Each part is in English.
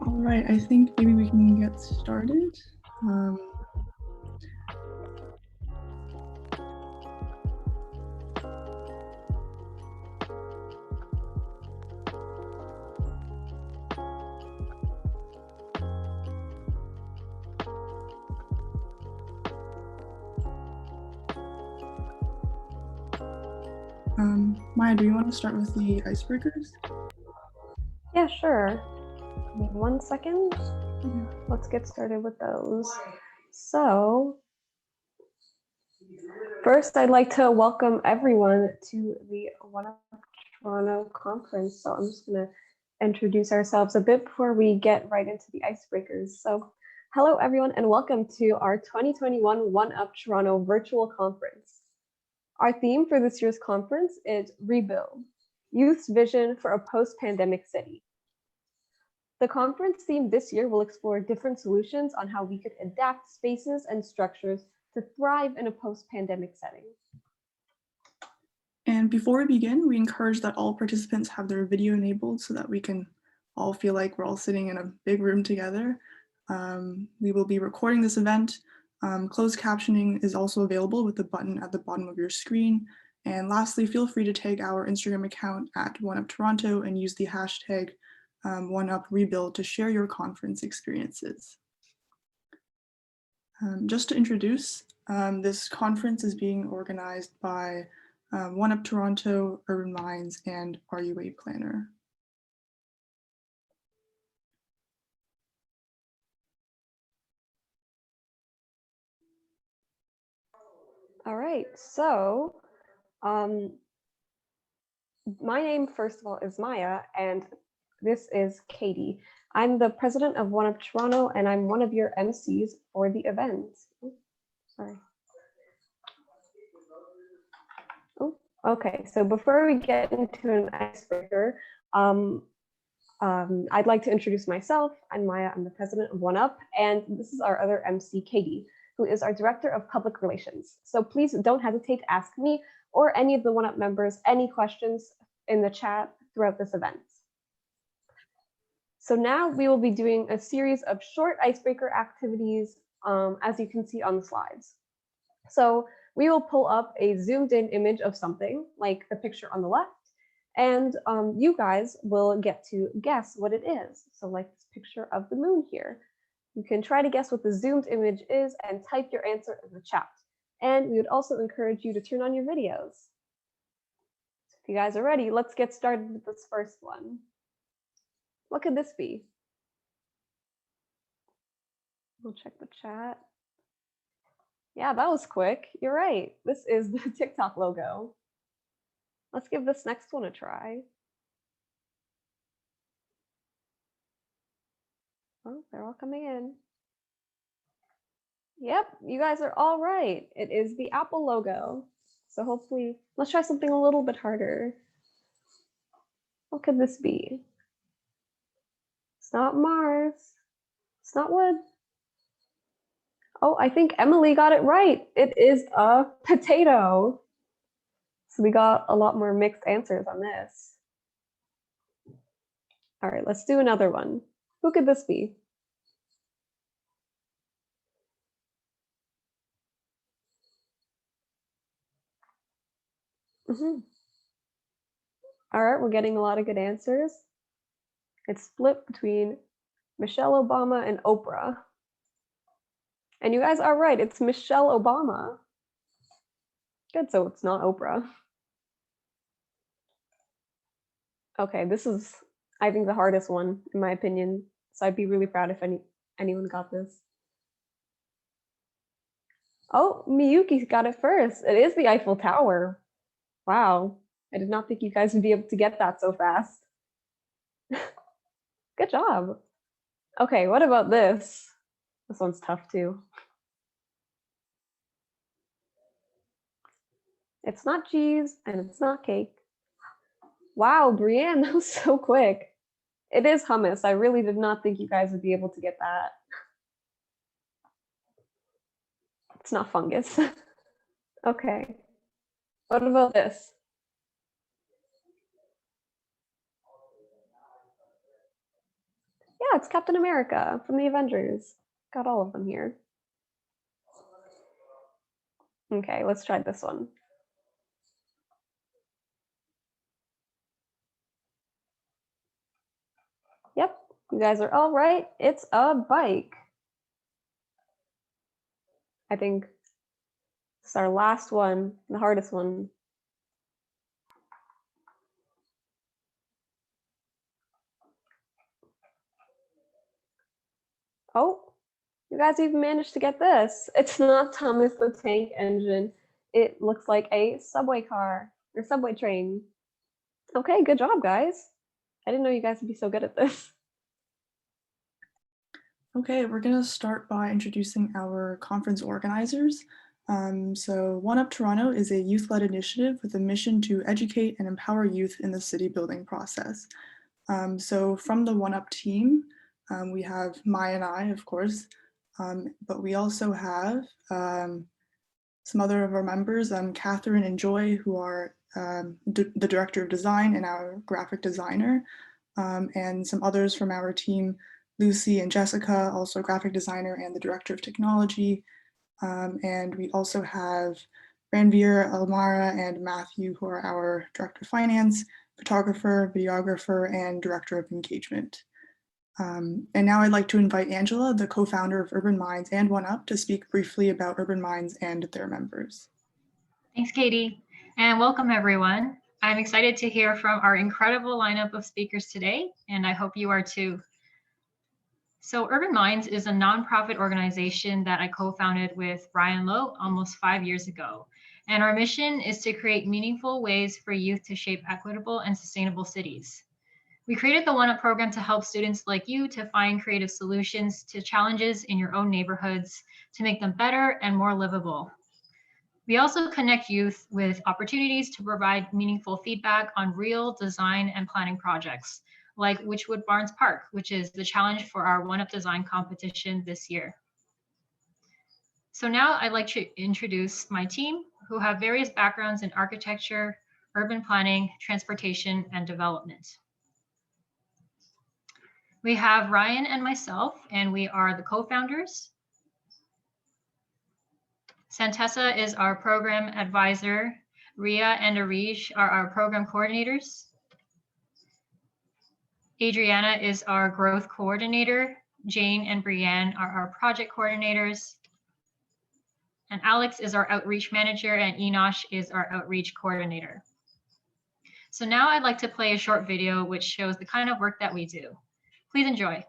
All right, I think maybe we can get started. Maya, do you want to start with the icebreakers? Yeah, sure. 1 second. Let's get started with those. So, first, I'd like to welcome everyone to the One Up Toronto conference. So I'm just going to introduce ourselves a bit before we get right into the icebreakers. So, hello everyone, and welcome to our 2021 One Up Toronto virtual conference. Our theme for this year's conference is Rebuild, Youth's Vision for a Post-Pandemic City. The conference theme this year will explore different solutions on how we could adapt spaces and structures to thrive in a post-pandemic setting. And before we begin, we encourage that all participants have their video enabled so that we can all feel like we're all sitting in a big room together. We will be recording this event. Closed captioning is also available with the button at the bottom of your screen. And lastly, feel free to tag our Instagram account at OneUpToronto and use the hashtag OneUpRebuild to share your conference experiences. Just to introduce, this conference is being organized by One Up Toronto, Urban Minds, and RUA Planner. All right, so my name, first of all, is Maya, and this is Katie. I'm the president of One Up Toronto, and I'm one of your MCs for the event. Sorry. Oh, okay, so before we get into an icebreaker, I'd like to introduce myself. I'm Maya, I'm the president of One Up, and this is our other MC, Katie, who is our director of public relations. So please don't hesitate to ask me or any of the One Up members any questions in the chat throughout this event. So now we will be doing a series of short icebreaker activities, as you can see on the slides. So we will pull up a zoomed in image of something, like the picture on the left, and you guys will get to guess what it is. So like this picture of the moon here. You can try to guess what the zoomed image is and type your answer in the chat. And we would also encourage you to turn on your videos. So if you guys are ready, let's get started with this first one. What could this be? We'll check the chat. Yeah, that was quick. You're right. This is the TikTok logo. Let's give this next one a try. Oh, they're all coming in. Yep, you guys are all right. It is the Apple logo. So hopefully, let's try something a little bit harder. What could this be? It's not Mars. It's not wood. Oh, I think Emily got it right. It is a potato. So we got a lot more mixed answers on this. All right, let's do another one. Who could this be? All right, we're getting a lot of good answers. It's split between Michelle Obama and Oprah. And you guys are right, it's Michelle Obama. Good, so it's not Oprah. Okay, this is, I think, the hardest one, in my opinion. So I'd be really proud if anyone got this. Oh, Miyuki got it first. It is the Eiffel Tower. Wow, I did not think you guys would be able to get that so fast. Good job. Okay, what about this? This one's tough too. It's not cheese and it's not cake. Wow, Brienne, that was so quick. It is hummus. I really did not think you guys would be able to get that. It's not fungus. Okay. What about this? Yeah, it's Captain America from the Avengers. Got all of them here. Okay, let's try this one. Yep, you guys are all right. It's a bike. I think it's our last one, the hardest one. Oh, you guys even managed to get this. It's not Thomas the Tank Engine. It looks like a subway car or subway train. Okay, good job, guys. I didn't know you guys would be so good at this. Okay, we're going to start by introducing our conference organizers. So One Up Toronto is a youth-led initiative with a mission to educate and empower youth in the city building process. So from the One Up team, we have Maya and I, of course, but we also have some other of our members, Catherine and Joy, who are the director of design and our graphic designer, and some others from our team, Lucy and Jessica, also graphic designer and the director of technology. And we also have Ranveer, Elmara, and Matthew, who are our director of finance, photographer, videographer, and director of engagement. And now I'd like to invite Angela, the co-founder of Urban Minds and One Up, to speak briefly about Urban Minds and their members. Thanks, Katie, and welcome everyone. I'm excited to hear from our incredible lineup of speakers today, and I hope you are too. So Urban Minds is a nonprofit organization that I co-founded with Brian Lowe almost 5 years ago. And our mission is to create meaningful ways for youth to shape equitable and sustainable cities. We created the One Up program to help students like you to find creative solutions to challenges in your own neighborhoods to make them better and more livable. We also connect youth with opportunities to provide meaningful feedback on real design and planning projects, like Witchwood Barnes Park, which is the challenge for our One Up Design competition this year. So now I'd like to introduce my team, who have various backgrounds in architecture, urban planning, transportation, and development. We have Ryan and myself, and we are the co-founders. Santessa is our program advisor. Ria and Arish are our program coordinators. Adriana is our growth coordinator. Jane and Brienne are our project coordinators. And Alex is our outreach manager, and Enosh is our outreach coordinator. So now I'd like to play a short video which shows the kind of work that we do. Please enjoy.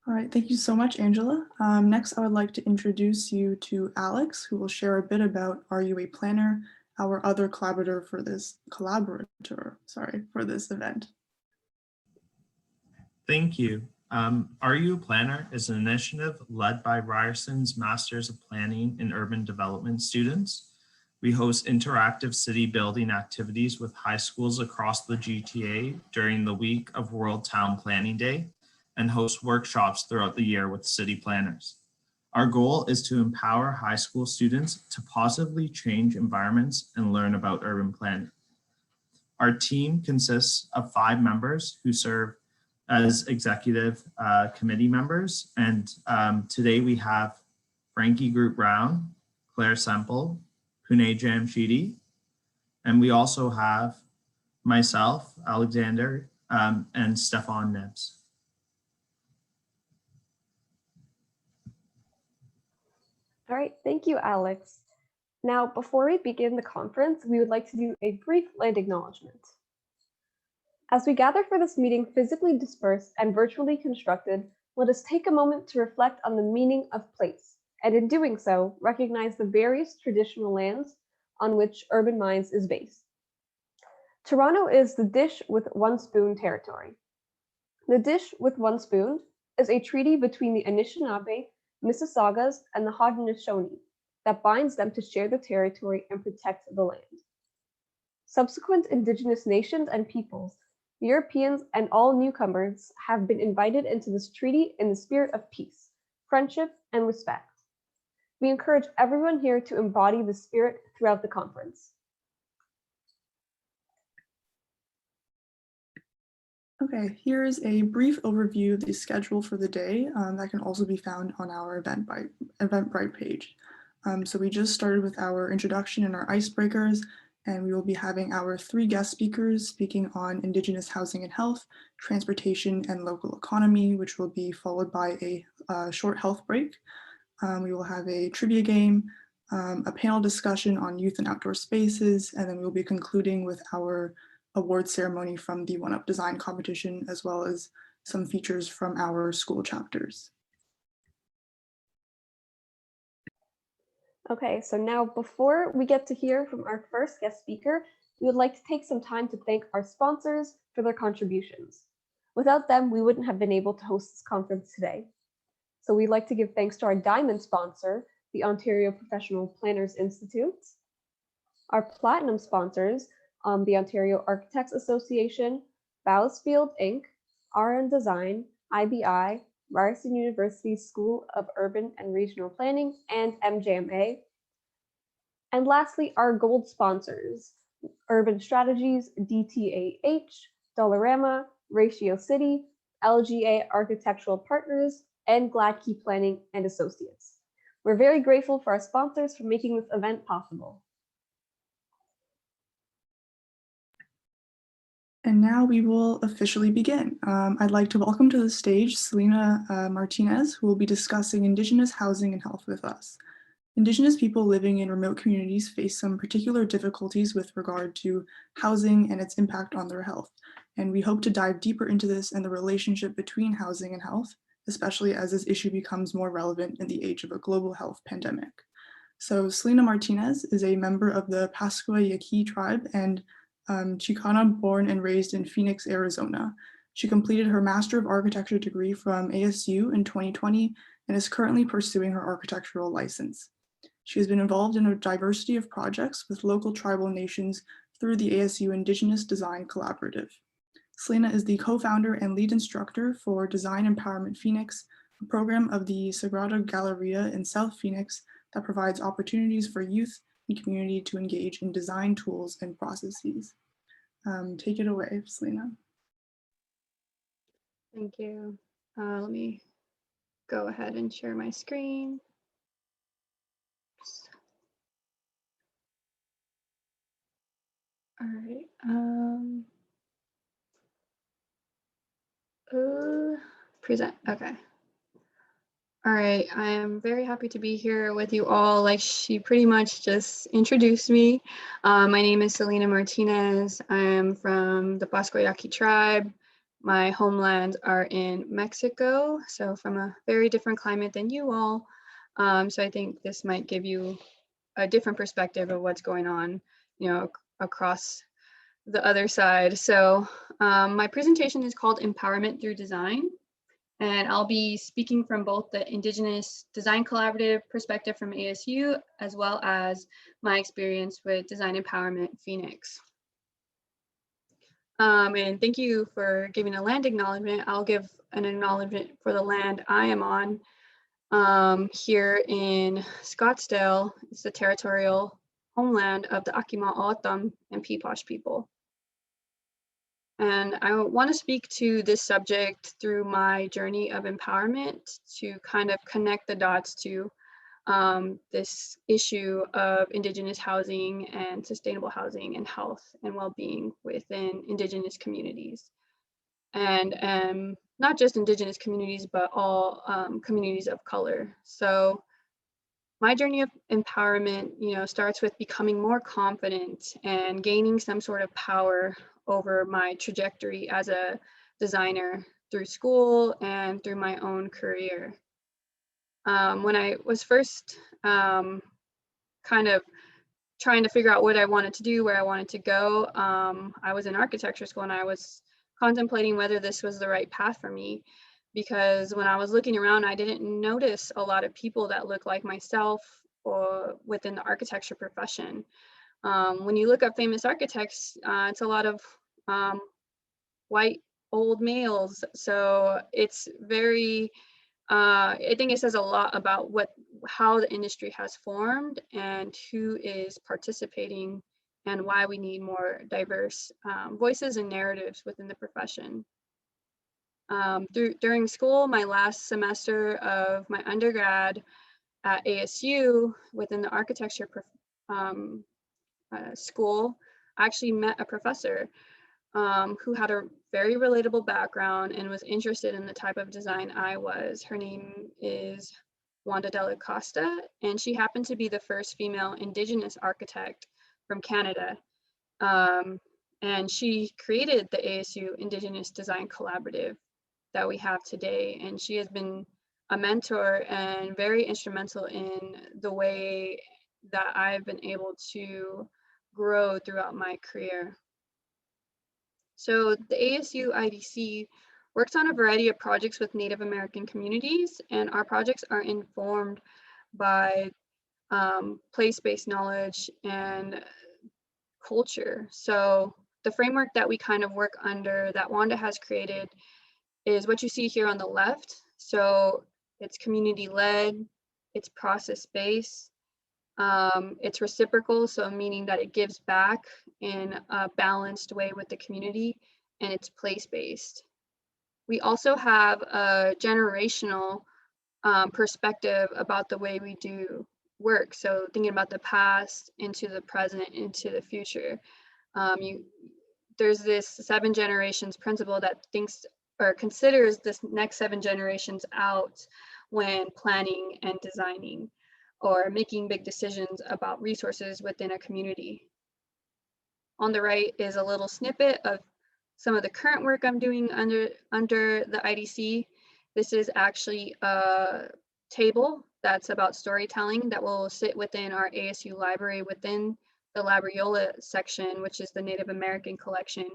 All right, thank you so much, Angela. Next, I would like to introduce you to Alex, who will share a bit about Are You a Planner, our other collaborator for this event. Thank you. Are You a Planner is an initiative led by Ryerson's Masters of Planning and Urban Development students. We host interactive city building activities with high schools across the GTA during the week of World Town Planning Day and host workshops throughout the year with city planners. Our goal is to empower high school students to positively change environments and learn about urban planning. Our team consists of 5 members who serve as executive committee members. And today we have Frankie Groot Brown, Claire Semple, Pune Jamshidi, and we also have myself, Alexander, and Stefan Nibs. All right, thank you, Alex. Now, before we begin the conference, we would like to do a brief land acknowledgement. As we gather for this meeting physically dispersed and virtually constructed, let us take a moment to reflect on the meaning of place, and in doing so, recognize the various traditional lands on which Urban Minds is based. Toronto is the dish with one spoon territory. The dish with one spoon is a treaty between the Anishinaabe, Mississaugas, and the Haudenosaunee that binds them to share the territory and protect the land. Subsequent Indigenous nations and peoples, Europeans, and all newcomers have been invited into this treaty in the spirit of peace, friendship, and respect. We encourage everyone here to embody the spirit throughout the conference. Okay, here is a brief overview of the schedule for the day that can also be found on our Eventbrite page. So we just started with our introduction and our icebreakers, and we will be having our 3 guest speakers speaking on Indigenous housing and health, transportation, and local economy, which will be followed by a short health break. We will have a trivia game, a panel discussion on youth and outdoor spaces, and then we'll be concluding with our award ceremony from the One Up Design competition, as well as some features from our school chapters. Okay, so now before we get to hear from our first guest speaker, we would like to take some time to thank our sponsors for their contributions. Without them, we wouldn't have been able to host this conference today. So we'd like to give thanks to our diamond sponsor, the Ontario Professional Planners Institute, our platinum sponsors, the Ontario Architects Association, Bowsfield Inc., RN Design, IBI, Ryerson University School of Urban and Regional Planning, and MJMA. And lastly, our gold sponsors, Urban Strategies, DTAH, Dollarama, Ratio City, LGA Architectural Partners, and Gladkey Planning and Associates. We're very grateful for our sponsors for making this event possible. And now we will officially begin. I'd like to welcome to the stage Selena Martinez, who will be discussing Indigenous housing and health with us. Indigenous people living in remote communities face some particular difficulties with regard to housing and its impact on their health. And we hope to dive deeper into this and the relationship between housing and health, especially as this issue becomes more relevant in the age of a global health pandemic. So Selena Martinez is a member of the Pascua Yaqui tribe and Chicana, born and raised in Phoenix, Arizona. She completed her Master of Architecture degree from ASU in 2020 and is currently pursuing her architectural license. She has been involved in a diversity of projects with local tribal nations through the ASU Indigenous Design Collaborative. Selena is the co-founder and lead instructor for Design Empowerment Phoenix, a program of the Sagrada Galleria in South Phoenix that provides opportunities for youth and community to engage in design tools and processes. Take it away, Selena. Thank you. Let me go ahead and share my screen. All right. Present. Okay. All right. I am very happy to be here with you all. Like she pretty much just introduced me. My name is Selena Martinez. I am from the Pascua Yaqui tribe. My homelands are in Mexico, so from a very different climate than you all. So I think this might give you a different perspective of what's going on across the other side. So my presentation is called Empowerment Through Design. And I'll be speaking from both the Indigenous Design Collaborative perspective from ASU, as well as my experience with Design Empowerment Phoenix. And thank you for giving a land acknowledgement. I'll give an acknowledgement for the land I am on here in Scottsdale. It's the territorial homeland of the Akimel O'odham and Peeposh people. And I want to speak to this subject through my journey of empowerment to kind of connect the dots to this issue of Indigenous housing and sustainable housing and health and well-being within Indigenous communities. And not just Indigenous communities, but all communities of color. So my journey of empowerment, starts with becoming more confident and gaining some sort of power over my trajectory as a designer through school and through my own career. When I was first kind of trying to figure out what I wanted to do, where I wanted to go, I was in architecture school and I was contemplating whether this was the right path for me, because when I was looking around, I didn't notice a lot of people that look like myself or within the architecture profession. When you look up famous architects, it's a lot of white old males. So it's very, I think it says a lot about how the industry has formed and who is participating and why we need more diverse voices and narratives within the profession. During school, my last semester of my undergrad at ASU within the architecture school, I actually met a professor who had a very relatable background and was interested in the type of design I was. Her name is Wanda Della Costa, and she happened to be the first female Indigenous architect from Canada. And she created the ASU Indigenous Design Collaborative that we have today. And she has been a mentor and very instrumental in the way that I've been able to grow throughout my career. So the ASU IDC works on a variety of projects with Native American communities, and our projects are informed by place-based knowledge and culture. So the framework that we kind of work under that Wanda has created is what you see here on the left. So it's community-led, it's process-based, it's reciprocal, so meaning that it gives back in a balanced way with the community, and it's place-based. We also have a generational perspective about the way we do work. So thinking about the past into the present, into the future. There's this 7 generations principle that thinks or considers this next 7 generations out when planning and designing or making big decisions about resources within a community. On the right is a little snippet of some of the current work I'm doing under the IDC. This is actually a table that's about storytelling that will sit within our ASU library within the Labriola section, which is the Native American collection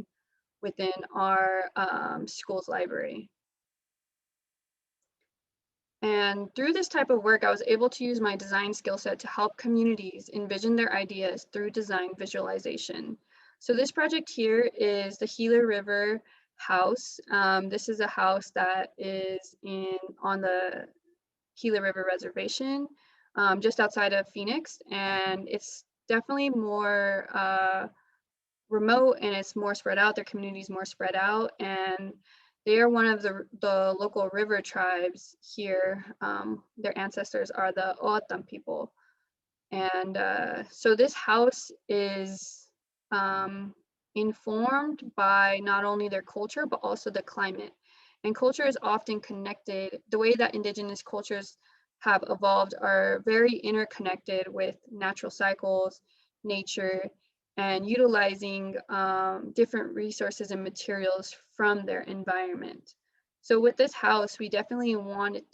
within our school's library. And through this type of work, I was able to use my design skill set to help communities envision their ideas through design visualization. So this project here is the Gila River House. This is a house that is on the Gila River Reservation, just outside of Phoenix. And it's definitely more remote and it's more spread out. Their community is more spread out. And they are one of the local river tribes here. Their ancestors are the O'odham people. And so this house is informed by not only their culture, but also the climate. And culture is often connected. The way that Indigenous cultures have evolved are very interconnected with natural cycles, nature, and utilizing different resources and materials from their environment. So with this house, we definitely wanted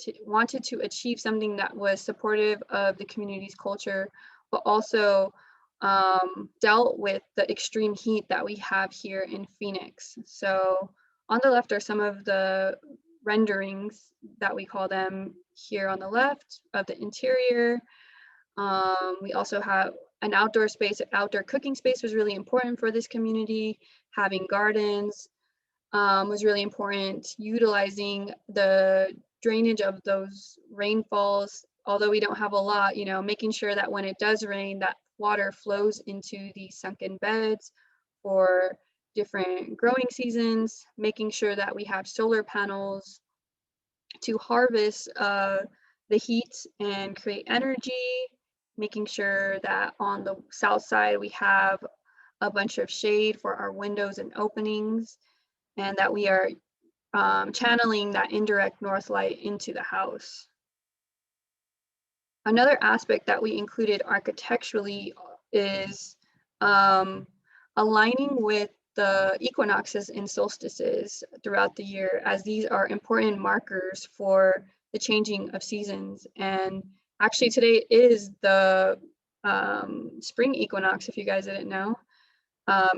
to achieve something that was supportive of the community's culture, but also dealt with the extreme heat that we have here in Phoenix. So on the left are some of the renderings that we call them here on the left of the interior. We also have an outdoor space. Outdoor cooking space was really important for this community. Having gardens was really important. Utilizing the drainage of those rainfalls, although we don't have a lot, you know, making sure that when it does rain, that water flows into the sunken beds for different growing seasons, making sure that we have solar panels to harvest the heat and create energy, making sure that on the south side we have a bunch of shade for our windows and openings, and that we are channeling that indirect north light into the house. Another aspect that we included architecturally is aligning with the equinoxes and solstices throughout the year, as these are important markers for the changing of seasons. And actually today is the spring equinox, if you guys didn't know.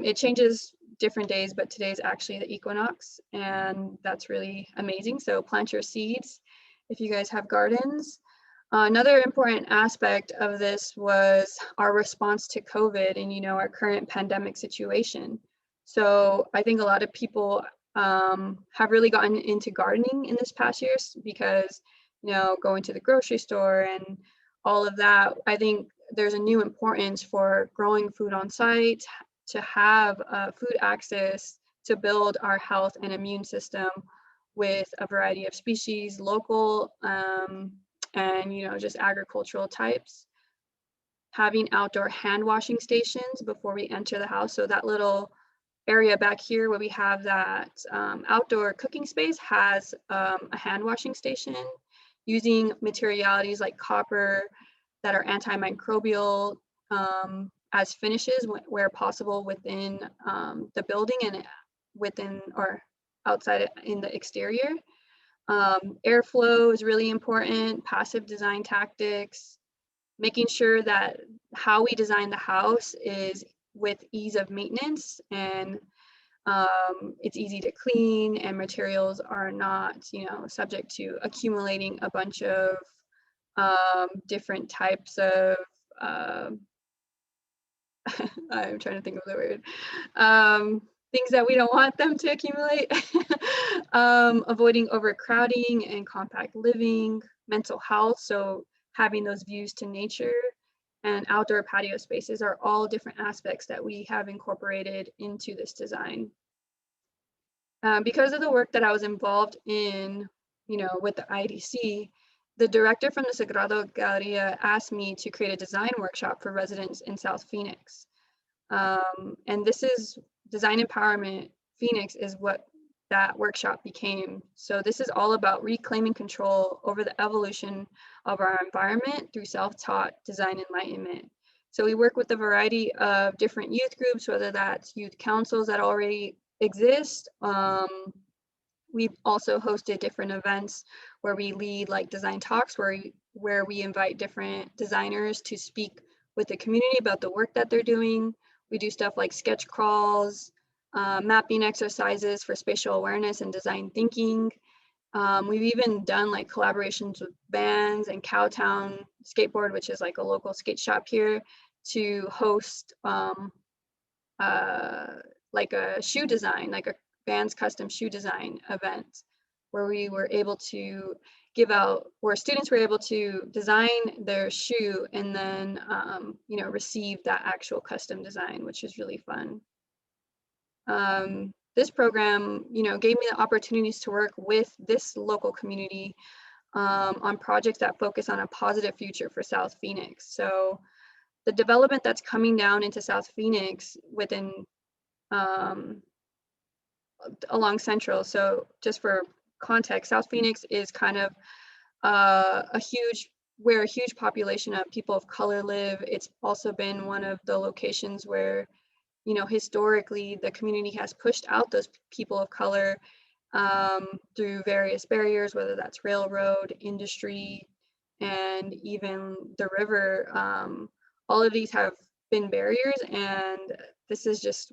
It changes different days, but today's actually the equinox, and that's really amazing. So plant your seeds if you guys have gardens. Another important aspect of this was our response to COVID and, you know, our current pandemic situation. So I think a lot of people have really gotten into gardening in this past year because, you know, going to the grocery store and all of that. I think there's a new importance for growing food on site, to have food access, to build our health and immune system with a variety of species, local, and, you know, just agricultural types. Having outdoor hand washing stations before we enter the house. So that little area back here where we have that outdoor cooking space has a hand washing station, using materialities like copper that are antimicrobial as finishes where possible within the building and within or outside in the exterior. Airflow is really important, passive design tactics, making sure that how we design the house is with ease of maintenance, and it's easy to clean, and materials are not, you know, subject to accumulating a bunch of different types of I'm trying to think of the word, things that we don't want them to accumulate. Avoiding overcrowding and compact living, mental health, so having those views to nature, and outdoor patio spaces are all different aspects that we have incorporated into this design. Because of the work that I was involved in, you know, with the IDC, the director from the Sagrado Galleria asked me to create a design workshop for residents in South Phoenix. And this is Design Empowerment Phoenix is what that workshop became. So this is all about reclaiming control over the evolution of our environment through self-taught design enlightenment. So we work with a variety of different youth groups, whether that's youth councils that already exist. We've also hosted different events where we lead like design talks where we invite different designers to speak with the community about the work that they're doing. We do stuff like sketch crawls, mapping exercises for spatial awareness and design thinking. We've even done like collaborations with bands and Cowtown Skateboard, which is like a local skate shop here, to host like a shoe design, like a band's custom shoe design event, where we were able to give out, where students were able to design their shoe and then you know, receive that actual custom design, which is really fun. This program, you know, gave me the opportunities to work with this local community on projects that focus on a positive future for South Phoenix. So the development that's coming down into South Phoenix within along Central. So just for context, South Phoenix is kind of where a huge population of people of color live. It's also been one of the locations where, you know, historically the community has pushed out those people of color through various barriers, whether that's railroad, industry, and even the river. All of these have been barriers, and this is just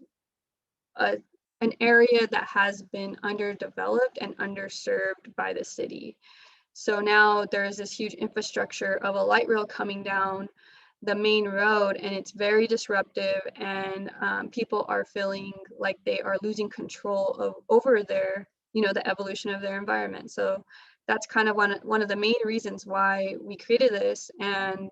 an area that has been underdeveloped and underserved by the city. So now there's this huge infrastructure of a light rail coming down the main road, and it's very disruptive, and people are feeling like they are losing control over their, the evolution of their environment. So that's kind of one of the main reasons why we created this, and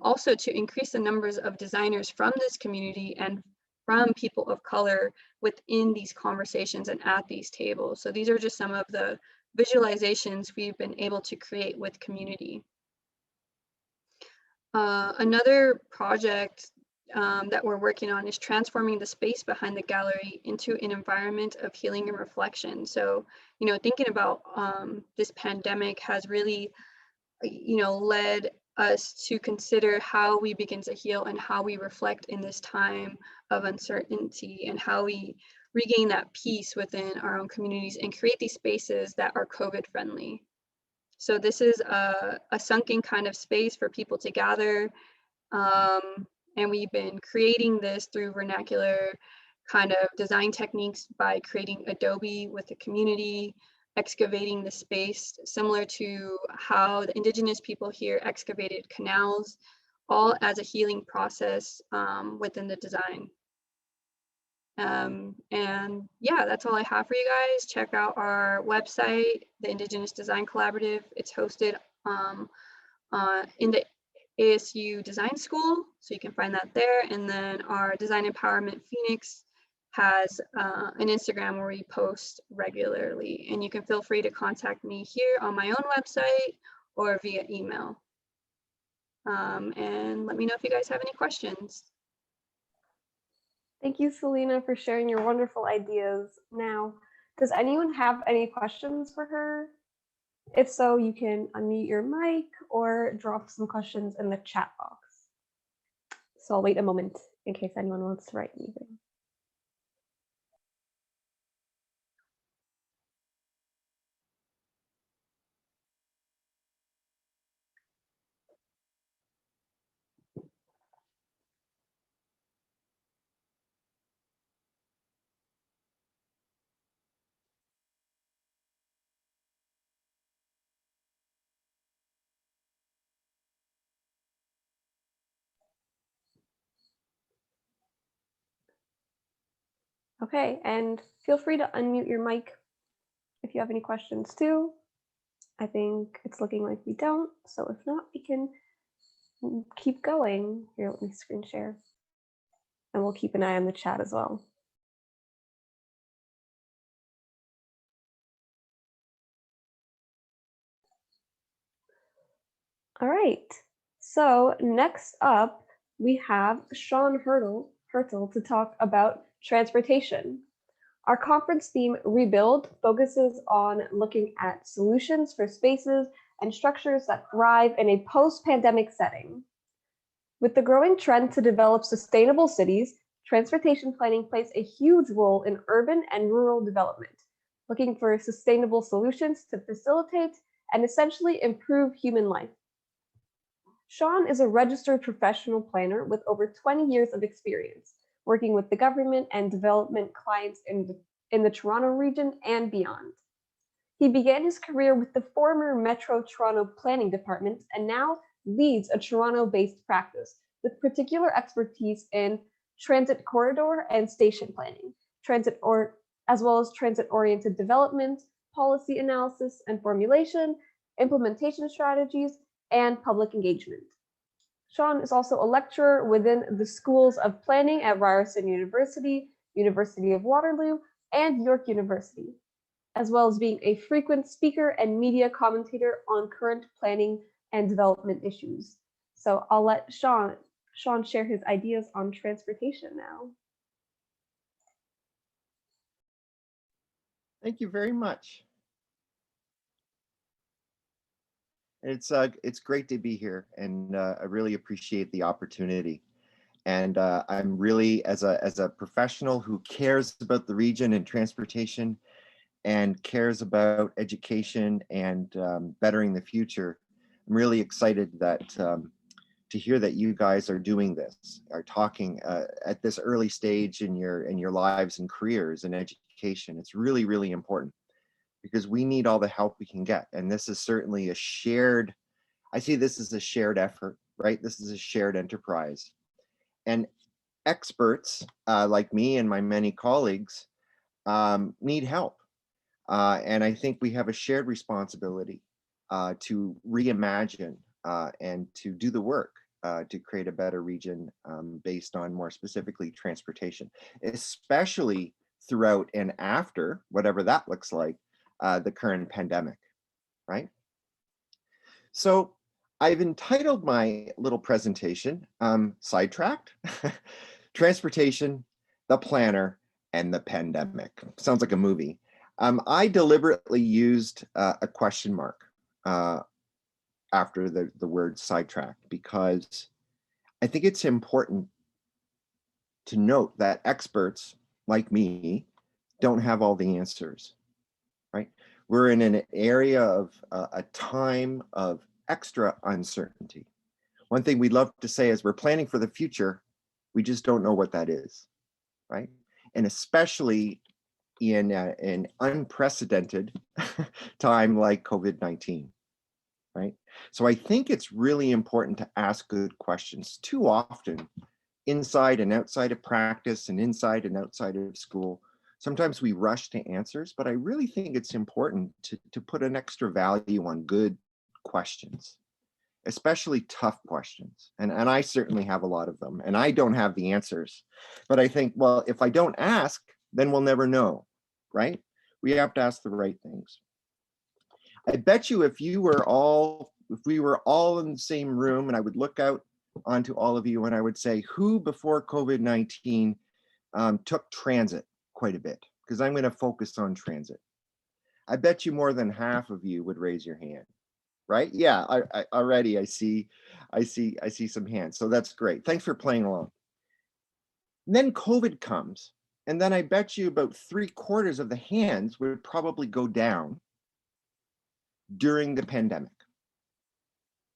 also to increase the numbers of designers from this community and from people of color within these conversations and at these tables. So these are just some of the visualizations we've been able to create with community. Another project that we're working on is transforming the space behind the gallery into an environment of healing and reflection. So, thinking about this pandemic has really, led us to consider how we begin to heal and how we reflect in this time of uncertainty, and how we regain that peace within our own communities and create these spaces that are COVID friendly. So this is a sunken kind of space for people to gather. And we've been creating this through vernacular kind of design techniques by creating Adobe with the community, excavating the space, similar to how the indigenous people here excavated canals, all as a healing process within the design. And yeah, that's all I have for you guys. Check out our website, the Indigenous Design Collaborative. It's hosted in the ASU Design School, so you can find that there. And then our Design Empowerment Phoenix has an Instagram where we post regularly, and you can feel free to contact me here on my own website or via email. And let me know if you guys have any questions. Thank you, Selena, for sharing your wonderful ideas. Now, does anyone have any questions for her? If so, you can unmute your mic or drop some questions in the chat box. So I'll wait a moment in case anyone wants to write anything. Okay, and feel free to unmute your mic if you have any questions too. I think it's looking like we don't, so if not, we can keep going. Here, let me screen share. And we'll keep an eye on the chat as well. All right, so next up, we have Sean Hurtle to talk about transportation. Our conference theme, Rebuild, focuses on looking at solutions for spaces and structures that thrive in a post-pandemic setting. With the growing trend to develop sustainable cities, transportation planning plays a huge role in urban and rural development, looking for sustainable solutions to facilitate and essentially improve human life. Sean is a registered professional planner with over 20 years of experience, working with the government and development clients in the Toronto region and beyond. He began his career with the former Metro Toronto Planning Department and now leads a Toronto-based practice with particular expertise in transit corridor and station planning, as well as transit-oriented development, policy analysis and formulation, implementation strategies, and public engagement. Sean is also a lecturer within the schools of planning at Ryerson University, University of Waterloo, and York University, as well as being a frequent speaker and media commentator on current planning and development issues. So I'll let Sean share his ideas on transportation now. Thank you very much. It's great to be here, and I really appreciate the opportunity. And I'm really, as a professional who cares about the region and transportation and cares about education and bettering the future, I'm really excited that to hear that you guys are doing this, are talking at this early stage in your lives and careers and education. It's really, really important because we need all the help we can get. And this is certainly a shared, I see this as a shared effort, right? This is a shared enterprise. And experts like me and my many colleagues need help. And I think we have a shared responsibility to reimagine and to do the work to create a better region based on, more specifically, transportation, especially throughout and after, whatever that looks like, the current pandemic, right? So I've entitled my little presentation, Sidetracked, Transportation, the Planner, and the Pandemic. Sounds like a movie. I deliberately used a question mark after the word sidetracked because I think it's important to note that experts like me don't have all the answers, right? We're in an area of a time of extra uncertainty. One thing we love to say is we're planning for the future, we just don't know what that is, right? And especially in an unprecedented time like COVID-19, right? So I think it's really important to ask good questions. Too often, inside and outside of practice and inside and outside of school, sometimes we rush to answers, but I really think it's important to put an extra value on good questions, especially tough questions. And I certainly have a lot of them, and I don't have the answers. But I think, well, if I don't ask, then we'll never know, right? We have to ask the right things. I bet you if we were all in the same room and I would look out onto all of you and I would say, who before COVID-19 took transit quite a bit? Because I'm going to focus on transit. I bet you more than half of you would raise your hand, right? Yeah, I already I see some hands. So that's great. Thanks for playing along. And then COVID comes, and then I bet you about 3/4 of the hands would probably go down during the pandemic.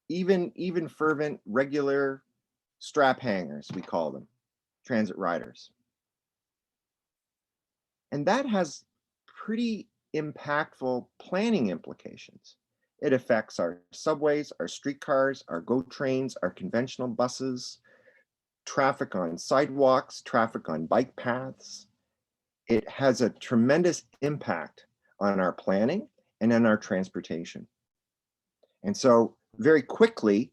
Even fervent, regular strap hangers, we call them, transit riders. And that has pretty impactful planning implications. It affects our subways, our streetcars, our GO trains, our conventional buses, traffic on sidewalks, traffic on bike paths. It has a tremendous impact on our planning and on our transportation. And so very quickly,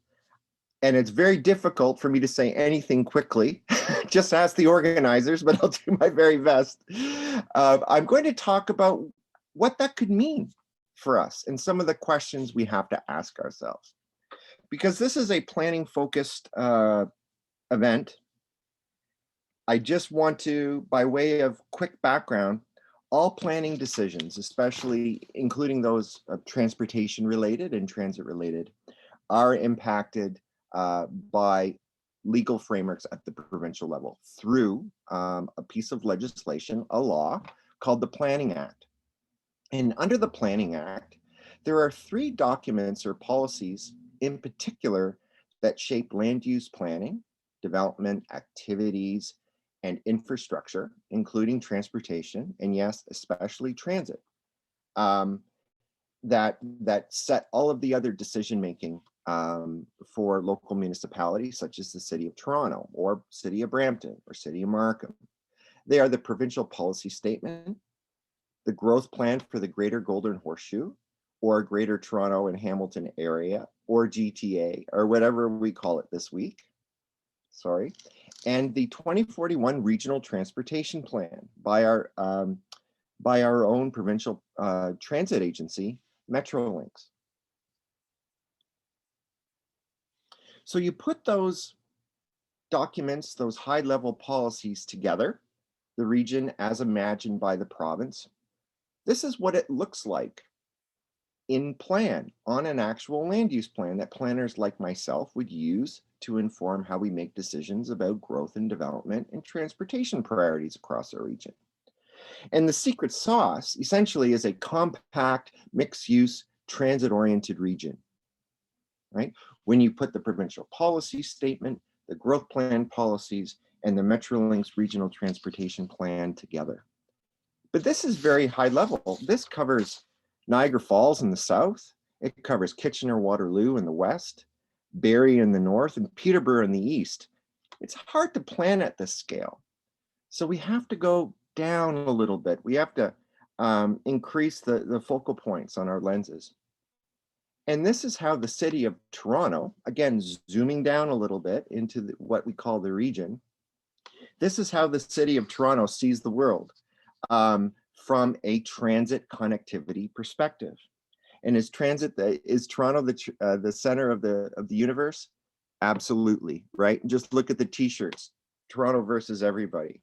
and it's very difficult for me to say anything quickly, just ask the organizers, but I'll do my very best. I'm going to talk about what that could mean for us and some of the questions we have to ask ourselves. Because this is a planning focused event, I just want to, by way of quick background, all planning decisions, especially including those transportation related and transit related, are impacted by legal frameworks at the provincial level through a piece of legislation, a law called the Planning Act. And under the Planning Act, there are 3 documents or policies in particular that shape land use planning, development activities, and infrastructure, including transportation, and yes, especially transit, that set all of the other decision-making for local municipalities, such as the City of Toronto, or City of Brampton, or City of Markham. They are the Provincial Policy Statement, the Growth Plan for the Greater Golden Horseshoe, or Greater Toronto and Hamilton Area, or GTA, or whatever we call it this week, sorry, and the 2041 Regional Transportation Plan by our own provincial transit agency, Metrolinx. So you put those documents, those high-level policies together, the region as imagined by the province. This is what it looks like in plan, on an actual land use plan that planners like myself would use to inform how we make decisions about growth and development and transportation priorities across our region. And the secret sauce essentially is a compact, mixed-use, transit-oriented region, right? when you put the provincial policy statement, the growth plan policies, and the Metrolinx regional transportation plan together. But this is very high level. This covers Niagara Falls in the south. It covers Kitchener-Waterloo in the west, Barrie in the north, and Peterborough in the east. It's hard to plan at this scale. So we have to go down a little bit. We have to increase the focal points on our lenses. And this is how the city of Toronto, again, zooming down a little bit into what we call the region, this is how the city of Toronto sees the world from a transit connectivity perspective. And is Toronto the center of the universe? Absolutely, right? Just look at the t-shirts, Toronto versus everybody.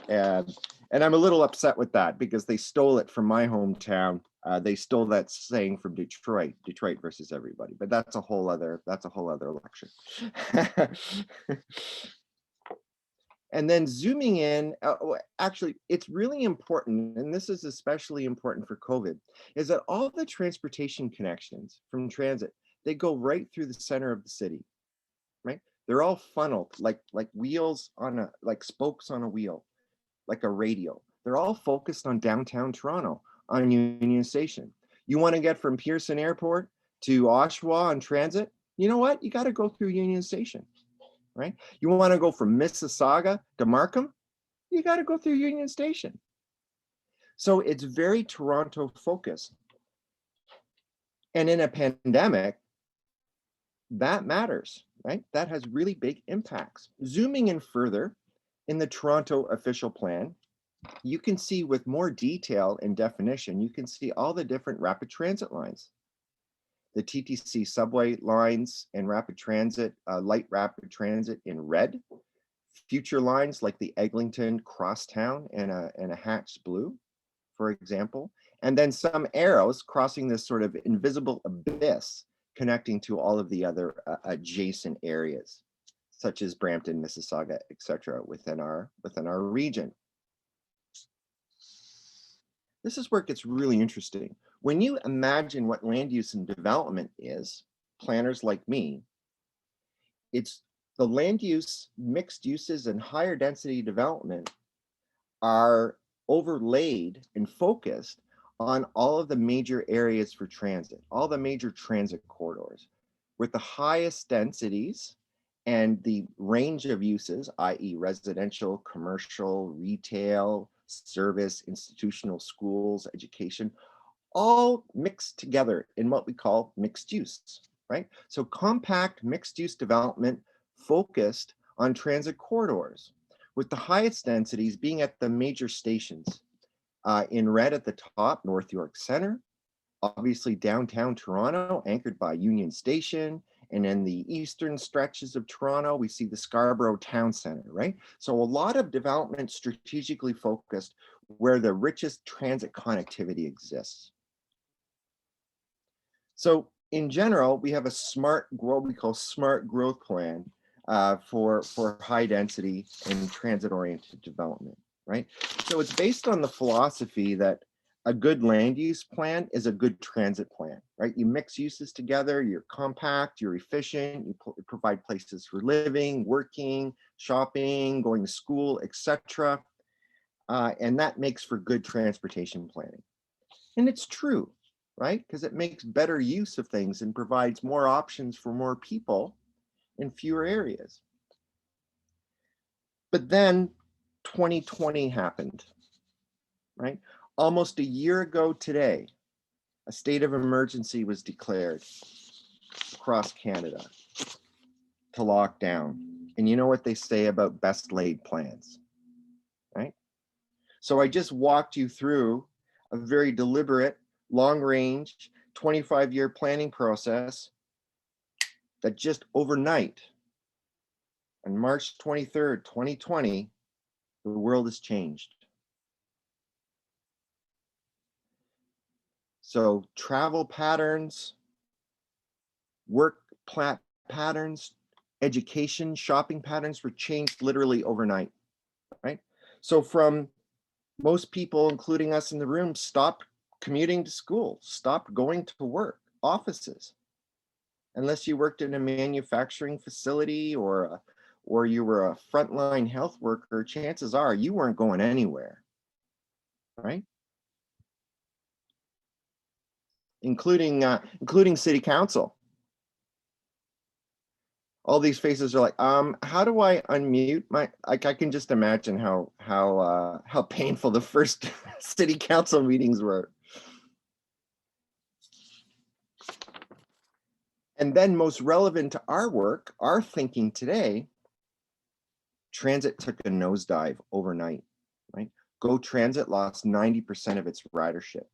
And I'm a little upset with that because they stole it from my hometown. They stole that saying from Detroit versus everybody, but that's a whole other lecture. And then zooming in, actually, it's really important, and this is especially important for COVID, is that all the transportation connections from transit, they go right through the center of the city, right? They're all funneled like wheels on like spokes on a wheel, like a radio. They're all focused on downtown Toronto, on Union Station. You want to get from Pearson Airport to Oshawa on transit? You know what? You got to go through Union Station. Right? You want to go from Mississauga to Markham? You got to go through Union Station. So it's very Toronto focused. And in a pandemic, that matters, right? That has really big impacts. Zooming in further, in the Toronto official plan, you can see with more detail and definition, you can see all the different rapid transit lines. The TTC subway lines and rapid transit, light rapid transit in red. Future lines like the Eglinton Crosstown and a Hatch Blue, for example. And then some arrows crossing this sort of invisible abyss connecting to all of the other adjacent areas, such as Brampton, Mississauga, etc., within our region. This is where it gets really interesting. When you imagine what land use and development is, planners like me, it's the land use, mixed uses, and higher density development are overlaid and focused on all of the major areas for transit, all the major transit corridors, with the highest densities and the range of uses, i.e. residential, commercial, retail, service, institutional, schools, education, all mixed together in what we call mixed use, right? So compact mixed use development focused on transit corridors, with the highest densities being at the major stations. In red at the top, North York Center, obviously downtown Toronto, anchored by Union Station, and in the eastern stretches of Toronto, we see the Scarborough Town Center, right? So a lot of development strategically focused where the richest transit connectivity exists. So in general, we have a what we call smart growth plan for high density and transit oriented development, right? So it's based on the philosophy that a good land use plan is a good transit plan, right? You mix uses together, you're compact, you're efficient, you provide places for living, working, shopping, going to school, etc. And that makes for good transportation planning. And it's true, right? Because it makes better use of things and provides more options for more people in fewer areas. But then 2020 happened, right? Almost a year ago today, a state of emergency was declared across Canada to lock down. And you know what they say about best laid plans, right? So I just walked you through a very deliberate, long range, 25-year planning process that just overnight, on March 23rd, 2020, the world has changed. So travel patterns, work patterns, education, shopping patterns were changed literally overnight, right? So from most people, including us in the room, stopped commuting to school, stopped going to work, offices. unless you worked in a manufacturing facility or you were a frontline health worker, chances are you weren't going anywhere, right? Including city council. All these faces are like, how do I unmute my, like, I can just imagine how painful the first city council meetings were. And then most relevant to our work, our thinking today, transit took a nosedive overnight, right? Go Transit lost 90% of its ridership.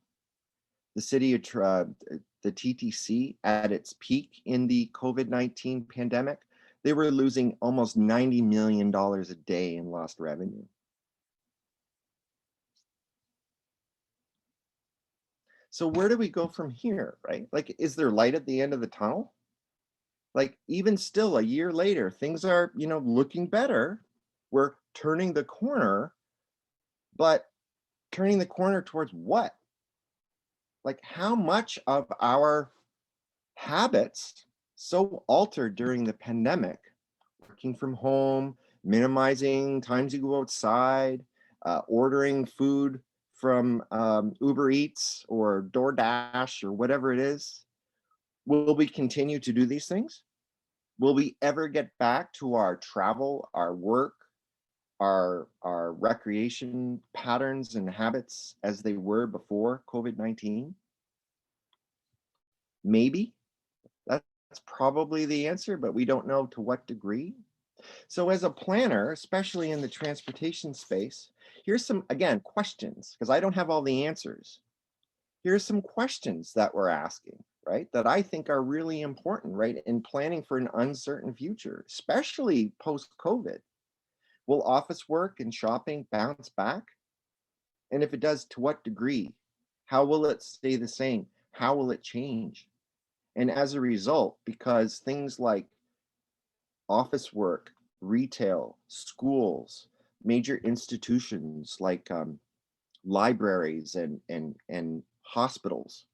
The city of the TTC at its peak in the COVID-19 pandemic, they were losing almost $90 million a day in lost revenue. So where do we go from here, right? Like, is there light at the end of the tunnel? Like, even still a year later, things are, looking better. We're turning the corner, but turning the corner towards what? Like, how much of our habits so altered during the pandemic, working from home, minimizing times you go outside, ordering food from Uber Eats or DoorDash or whatever it is, will we continue to do these things? Will we ever get back to our travel, our work, our recreation patterns and habits as they were before COVID-19? Maybe. That's probably the answer, but we don't know to what degree. So as a planner, especially in the transportation space, here's some, again, questions, because I don't have all the answers. Here's some questions that we're asking, right? That I think are really important, right? In planning for an uncertain future, especially post-COVID. Will office work and shopping bounce back? And if it does, to what degree? How will it stay the same? How will it change? And as a result, because things like office work, retail, schools, major institutions like libraries and hospitals,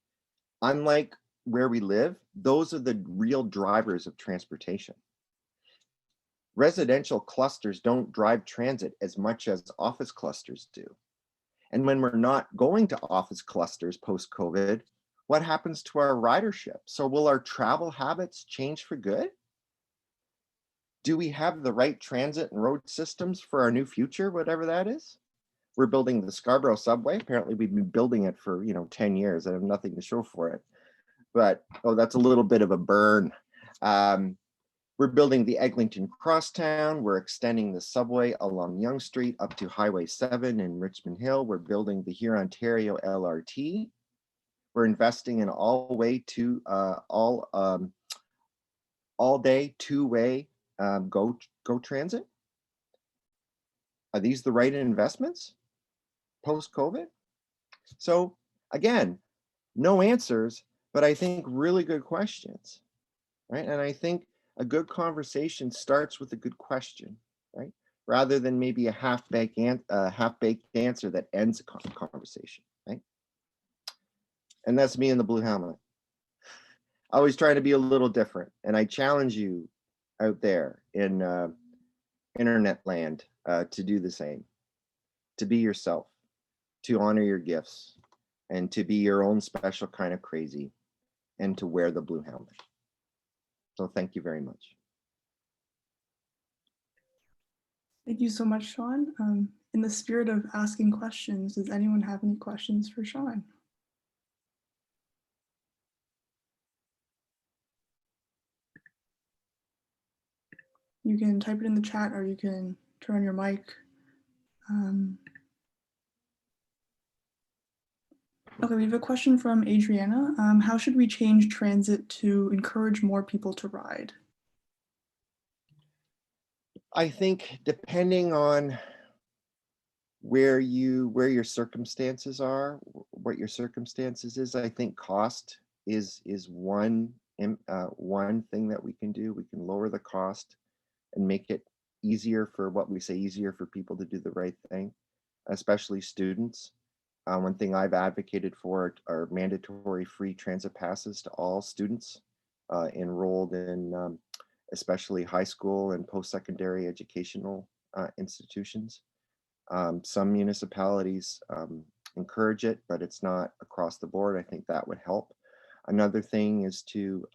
unlike where we live, those are the real drivers of transportation. Residential clusters don't drive transit as much as office clusters do. And when we're not going to office clusters post-COVID, what happens to our ridership? So will our travel habits change for good? Do we have the right transit and road systems for our new future, whatever that is? We're building the Scarborough subway. Apparently we've been building it for 10 years. I have nothing to show for it. But, oh, that's a little bit of a burn. We're building the Eglinton Crosstown. We're extending the subway along Yonge Street up to Highway 7 in Richmond Hill. We're building the Hurontario LRT. We're investing in all-day, two-way GO Transit. Are these the right investments post-COVID? So again, no answers, but I think really good questions, right? And I think a good conversation starts with a good question, right? Rather than maybe a half-baked answer that ends a conversation, right? And that's me in the blue helmet. Always trying to be a little different. And I challenge you out there in internet land to do the same, to be yourself, to honor your gifts, and to be your own special kind of crazy, and to wear the blue helmet. So thank you very much. Thank you so much, Sean. In the spirit of asking questions, does anyone have any questions for Sean? You can type it in the chat or you can turn on your mic. Okay, we have a question from Adriana. How should we change transit to encourage more people to ride? I think depending on where your circumstances are, what your circumstances is, I think cost is one thing that we can do. We can lower the cost and make it easier for people to do the right thing, especially students. One thing I've advocated for are mandatory free transit passes to all students enrolled in especially high school and post-secondary educational institutions. Some municipalities encourage it, but it's not across the board. I think that would help. Another thing is to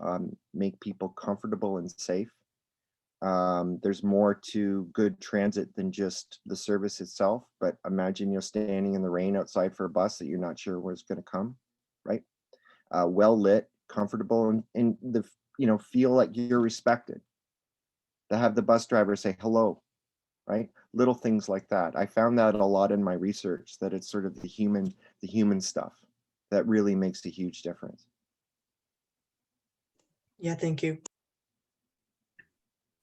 make people comfortable and safe. There's more to good transit than just the service itself, but imagine you're standing in the rain outside for a bus that you're not sure where it's going to come, right? Well lit, comfortable, and the feel like you're respected. To have the bus driver say hello, right? Little things like that. I found that a lot in my research, that it's sort of the human stuff that really makes a huge difference. Yeah, thank you.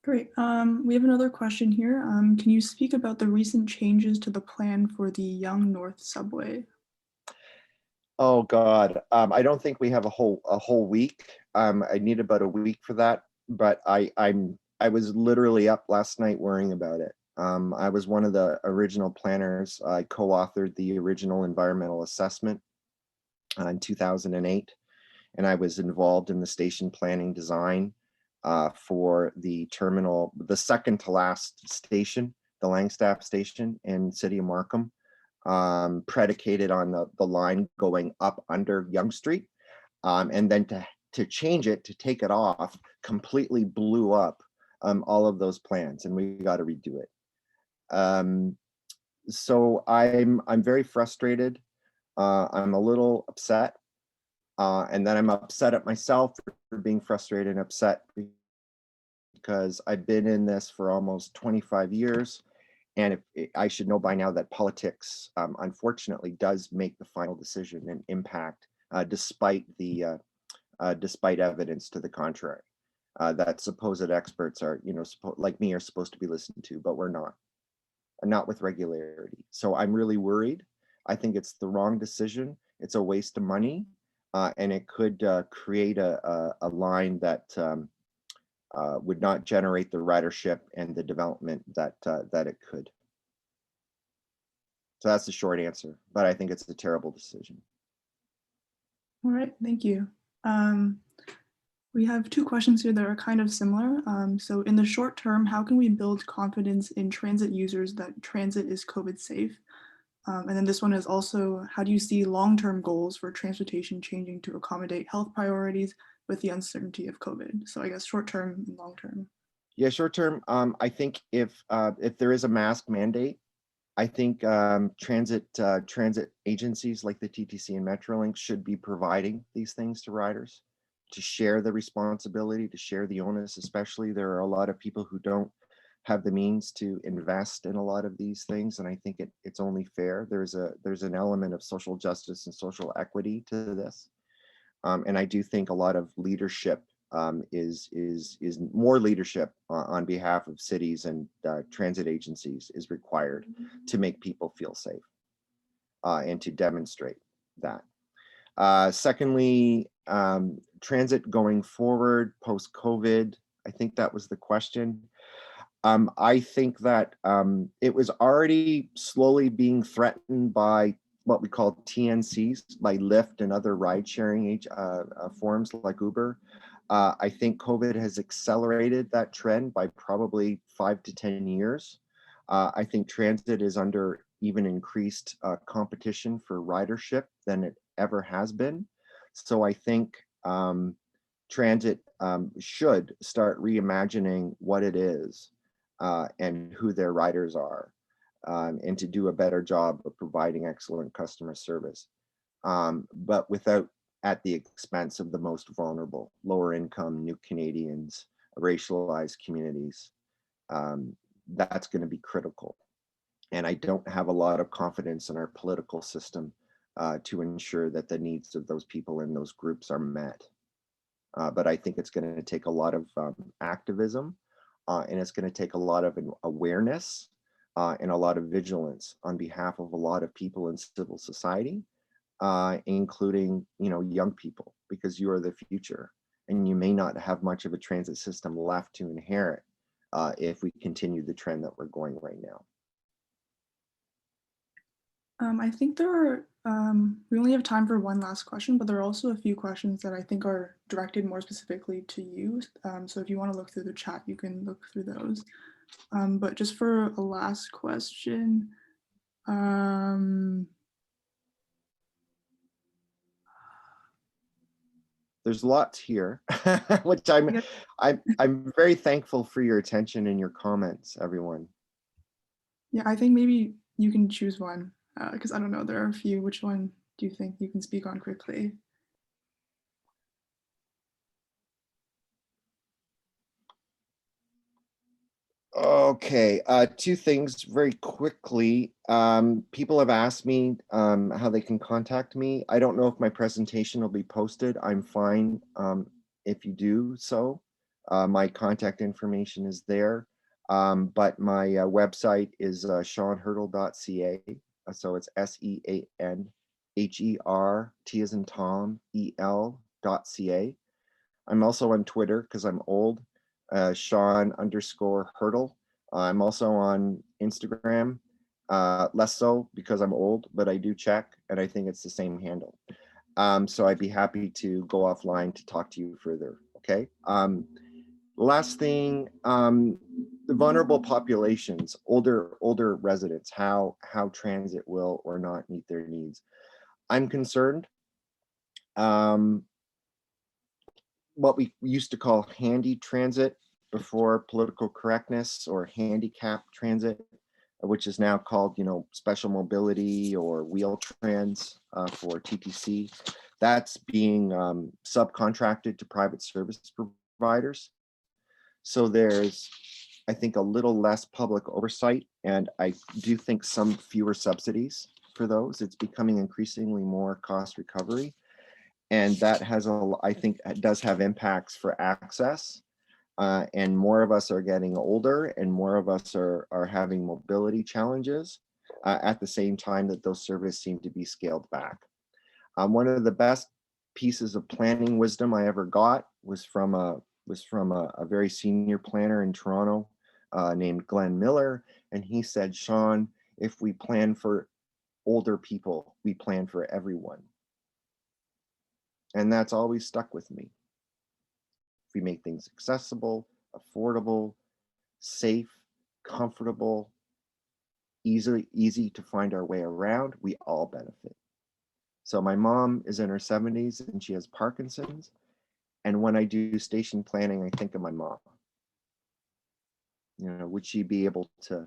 Great. We have another question here. Can you speak about the recent changes to the plan for the Yonge North subway? Oh God, I don't think we have a whole week. I need about a week for that, but I was literally up last night worrying about it. I was one of the original planners. I co-authored the original environmental assessment in 2008, and I was involved in the station planning design for the terminal, the second to last station, the Langstaff station in City of Markham, predicated on the line going up under Yonge Street, and then to change it, to take it off, completely blew up all of those plans, and we got to redo it. So I'm very frustrated. I'm a little upset, and then I'm upset at myself for being frustrated and upset because I've been in this for almost 25 years, and I should know by now that politics, unfortunately, does make the final decision and impact, despite evidence to the contrary. That supposed experts are, like me, are supposed to be listened to, but we're not with regularity. So I'm really worried. I think it's the wrong decision. It's a waste of money, and it could create a line that would not generate the ridership and the development that it could. So that's the short answer, but I think it's a terrible decision. All right, thank you. We have two questions here that are kind of similar. So in the short term, how can we build confidence in transit users that transit is COVID safe? And then this one is also, how do you see long-term goals for transportation changing to accommodate health priorities with the uncertainty of COVID? So I guess short-term and long-term. Yeah, short-term, I think if there is a mask mandate, I think transit agencies like the TTC and Metrolink should be providing these things to riders, to share the responsibility, to share the onus. Especially, there are a lot of people who don't have the means to invest in a lot of these things, and I think it's only fair. There's an element of social justice and social equity to this, and I do think a lot of leadership is more leadership on behalf of cities and transit agencies is required to make people feel safe and to demonstrate that. Secondly, transit going forward post-COVID, I think that was the question. I think that it was already slowly being threatened by what we call TNCs, by Lyft and other ride-sharing forms like Uber. I think COVID has accelerated that trend by probably 5 to 10 years. I think transit is under even increased competition for ridership than it ever has been. So I think transit should start reimagining what it is and who their riders are, and to do a better job of providing excellent customer service, but without at the expense of the most vulnerable, lower income, new Canadians, racialized communities. That's going to be critical. And I don't have a lot of confidence in our political system to ensure that the needs of those people in those groups are met. But I think it's going to take a lot of activism, and it's going to take a lot of awareness and a lot of vigilance on behalf of a lot of people in civil society, including young people, because you are the future, and you may not have much of a transit system left to inherit if we continue the trend that we're going right now. I think there are We only have time for one last question, but there are also a few questions that I think are directed more specifically to you. So if you want to look through the chat, you can look through those. But just for a last question, There's lots here, which I'm very thankful for your attention and your comments, everyone. yeah, I think maybe you can choose one because I don't know, there are a few. Which one do you think you can speak on quickly? Okay, two things very quickly. People have asked me how they can contact me. I don't know if my presentation will be posted. I'm fine if you do so. My contact information is there, but my website is seanhertel.ca. So it's SEANHER, T as in Tom, EL.ca. I'm also on Twitter because I'm old. Sean_Hertel. I'm also on Instagram, less so because I'm old, but I do check and I think it's the same handle. So I'd be happy to go offline to talk to you further. Okay. Last thing, the vulnerable populations, older residents, how transit will or not meet their needs. I'm concerned. What we used to call handy transit before political correctness, or handicap transit, which is now called, special mobility or Wheel-Trans for TTC. That's being subcontracted to private service providers. So there's, I think, a little less public oversight, and I do think some fewer subsidies for those. It's becoming increasingly more cost recovery. And that has, I think, it does have impacts for access. And more of us are getting older, and more of us are having mobility challenges at the same time that those services seem to be scaled back. One of the best pieces of planning wisdom I ever got was from a very senior planner in Toronto named Glenn Miller. And he said, Sean, if we plan for older people, we plan for everyone. And that's always stuck with me. If we make things accessible, affordable, safe, comfortable, easy to find our way around, we all benefit. So my mom is in her 70s and she has Parkinson's. And when I do station planning, I think of my mom. Would she be able to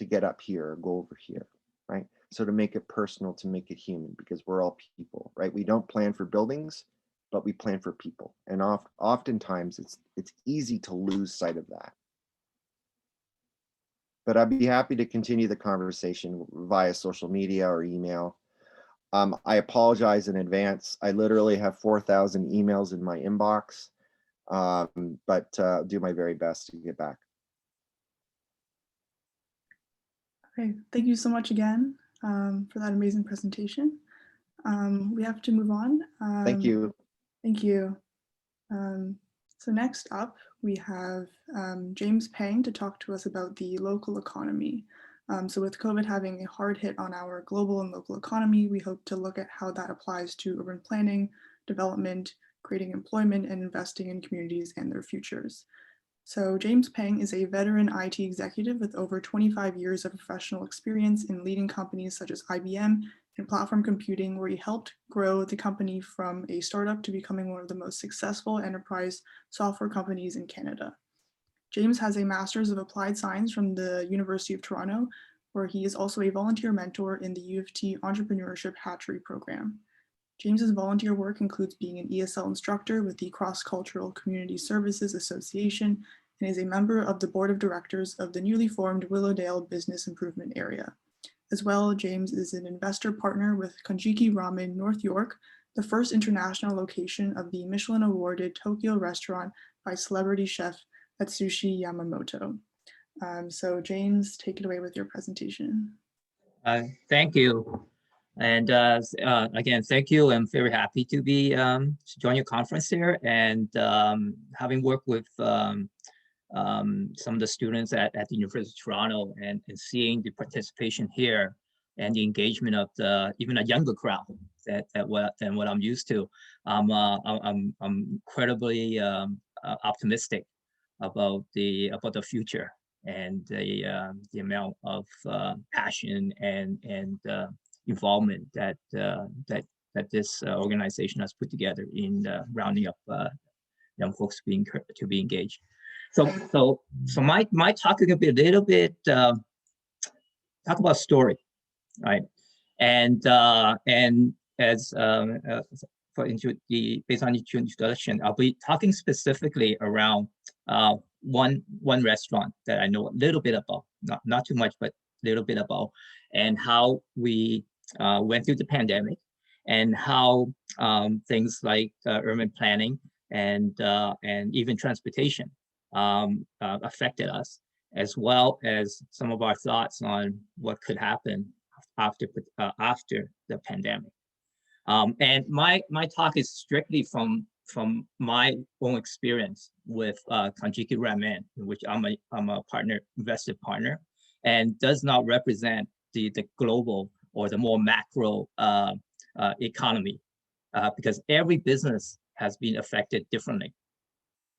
get up here or go over here, right? So to make it personal, to make it human, because we're all people, right? We don't plan for buildings, but we plan for people. And oftentimes it's easy to lose sight of that. But I'd be happy to continue the conversation via social media or email. I apologize in advance. I literally have 4,000 emails in my inbox, but I'll do my very best to get back. Okay, thank you so much again for that amazing presentation. We have to move on. Thank you. Thank you. So next up, we have James Pang to talk to us about the local economy. So with COVID having a hard hit on our global and local economy, we hope to look at how that applies to urban planning, development, creating employment, and investing in communities and their futures. So James Pang is a veteran IT executive with over 25 years of professional experience in leading companies such as IBM and Platform Computing, where he helped grow the company from a startup to becoming one of the most successful enterprise software companies in Canada. James has a Master's of Applied Science from the University of Toronto, where he is also a volunteer mentor in the U of T Entrepreneurship Hatchery Program. James's volunteer work includes being an ESL instructor with the Cross-Cultural Community Services Association and is a member of the board of directors of the newly formed Willowdale Business Improvement Area. As well, James is an investor partner with Konjiki Ramen North York, the first international location of the Michelin awarded Tokyo restaurant by celebrity chef Atsushi Yamamoto. So James, take it away with your presentation. Thank you. And again, thank you. I'm very happy to be to join your conference here, and having worked with some of the students at the University of Toronto and seeing the participation here and the engagement of even a younger crowd than what I'm used to. I'm incredibly optimistic about the future and the amount of passion and involvement that this organization has put together in rounding up young folks to be engaged. So my talk is gonna be a little bit talk about story, right? And as based on the introduction, I'll be talking specifically around one restaurant that I know a little bit about, not too much, but a little bit about, and how we went through the pandemic, and how things like urban planning and even transportation affected us, as well as some of our thoughts on what could happen after the pandemic. And my talk is strictly from my own experience with Kanjiku Ramen, in which I'm a partner, invested partner, and does not represent the global or the more macro economy, because every business has been affected differently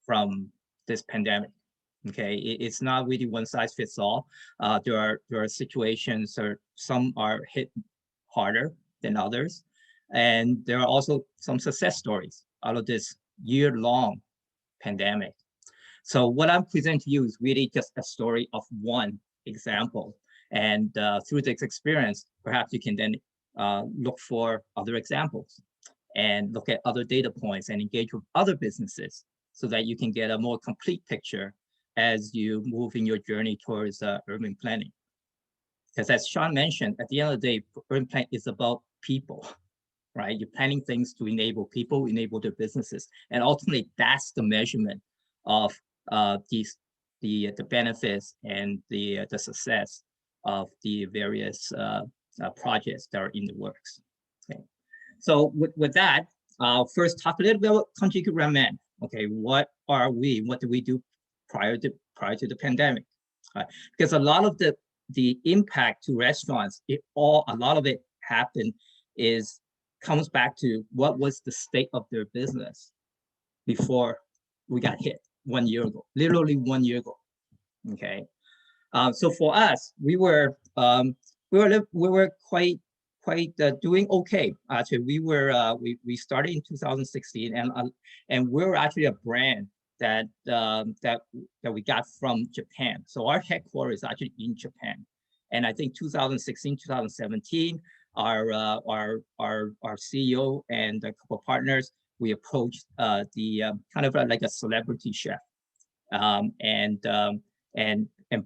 from this pandemic. Okay, it's not really one size fits all. There are situations, or some are hit harder than others, and there are also some success stories out of this year-long pandemic. So what I'm presenting to you is really just a story of one example, and through this experience, perhaps you can then look for other examples and look at other data points and engage with other businesses, so that you can get a more complete picture as you move in your journey towards urban planning. Because as Sean mentioned, at the end of the day, urban planning is about people, right? You're planning things to enable people, enable their businesses. And ultimately, that's the measurement of the benefits and the success of the various projects that are in the works. Okay. So with that, I'll first talk a little bit about Kanjiku Ramen. Okay, what are we? What do we do prior to the pandemic? Because a lot of the impact to restaurants, a lot of it comes back to what was the state of their business before we got hit 1 year ago, literally 1 year ago. Okay, so for us, we were quite doing okay. Actually, we started in 2016, and we're actually a brand that we got from Japan. So our headquarters is actually in Japan. And I think 2016, 2017, our CEO and a couple of partners, we approached the kind of like a celebrity chef, and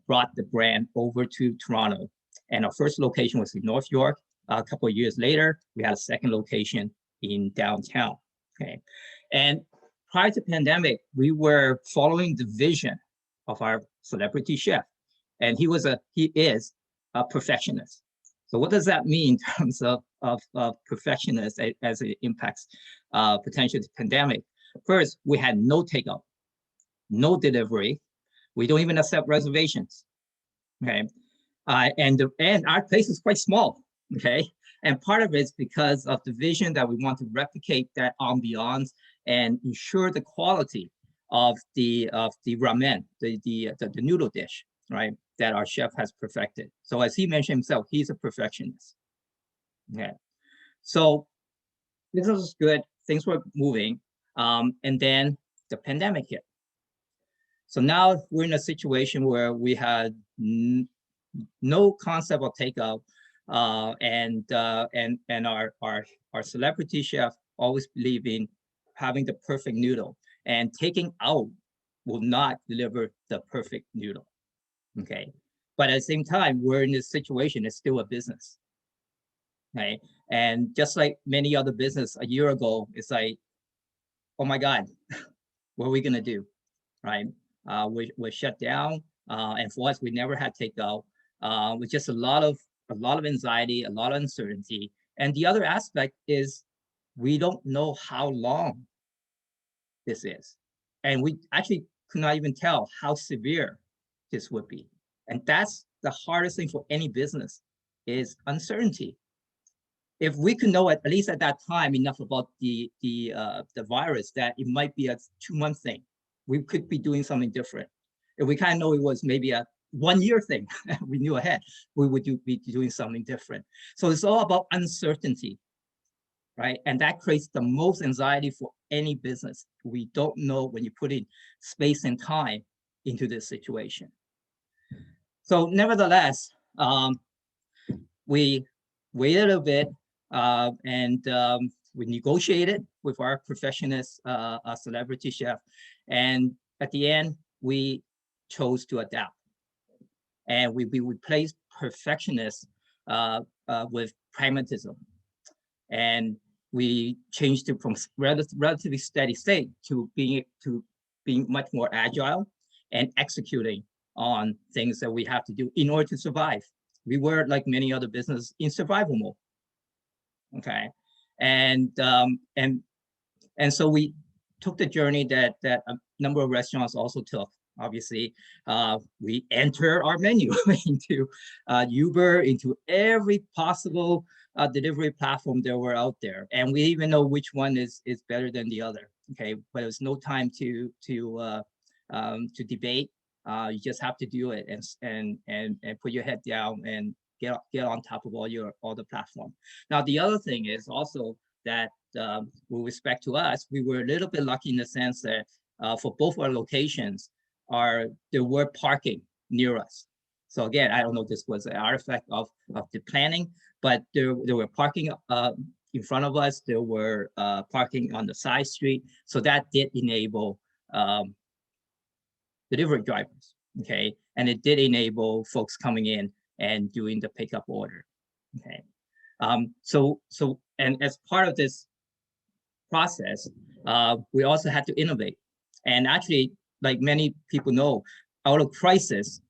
brought the brand over to Toronto. And our first location was in North York. A couple of years later, we had a second location in downtown. Okay, and prior to pandemic, we were following the vision of our celebrity chef, and he is a perfectionist. So what does that mean in terms of perfectionist as it impacts potential pandemic? First, we had no takeout, no delivery. We don't even accept reservations. Okay, and our place is quite small. Okay, and part of it is because of the vision that we want to replicate that ambiance and ensure the quality of the ramen, the noodle dish, right, that our chef has perfected. So as he mentioned himself, he's a perfectionist. Okay, so this was good. Things were moving, and then the pandemic hit. So now we're in a situation where we had no concept of takeout, and our celebrity chef always believe in having the perfect noodle, and taking out will not deliver the perfect noodle. Okay, but at the same time, we're in this situation. It's still a business. Okay, and just like many other business a year ago, it's like, oh my God, what are we gonna do, right? We're shut down, and for us, we never had takeout. With just a lot of anxiety, a lot of uncertainty. And the other aspect is we don't know how long this is. And we actually could not even tell how severe this would be. And that's the hardest thing for any business, is uncertainty. If we could know at least at that time enough about the virus that it might be a 2-month thing, we could be doing something different. If we kind of know it was maybe a 1-year thing, we knew ahead, we would be doing something different. So it's all about uncertainty, right? And that creates the most anxiety for any business. We don't know when you put in space and time into this situation. So nevertheless, we waited a bit and we negotiated with our perfectionist celebrity chef. And at the end, we chose to adapt. And we replaced perfectionist with pragmatism. And we changed it from relatively steady state to being much more agile and executing on things that we have to do in order to survive. We were, like many other businesses, in survival mode. Okay, and so we took the journey that a number of restaurants also took. Obviously, we enter our menu into Uber, into every possible delivery platform that were out there, and we even know which one is better than the other. Okay, but there's no time to debate. You just have to do it and put your head down and get on top of all the platform. Now, the other thing is also that with respect to us, we were a little bit lucky in the sense that for both our locations, there were parking near us. So again, I don't know if this was an artifact of the planning, but there were parking in front of us. There were parking on the side street. So that did enable delivery drivers, okay? And it did enable folks coming in and doing the pickup order, okay? And as part of this process, we also had to innovate. And actually, like many people know, out of crisis,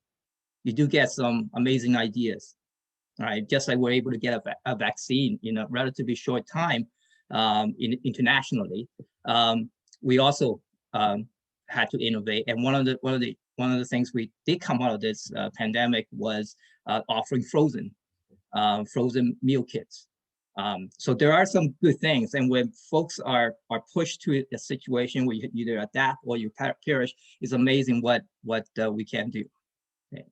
you do get some amazing ideas, right? Just like we're able to get a vaccine in a relatively short time internationally, we also had to innovate. And one of the things we did come out of this pandemic was offering frozen meal kits. So there are some good things, and when folks are pushed to a situation where you either adapt or you perish, it's amazing what we can do. Okay.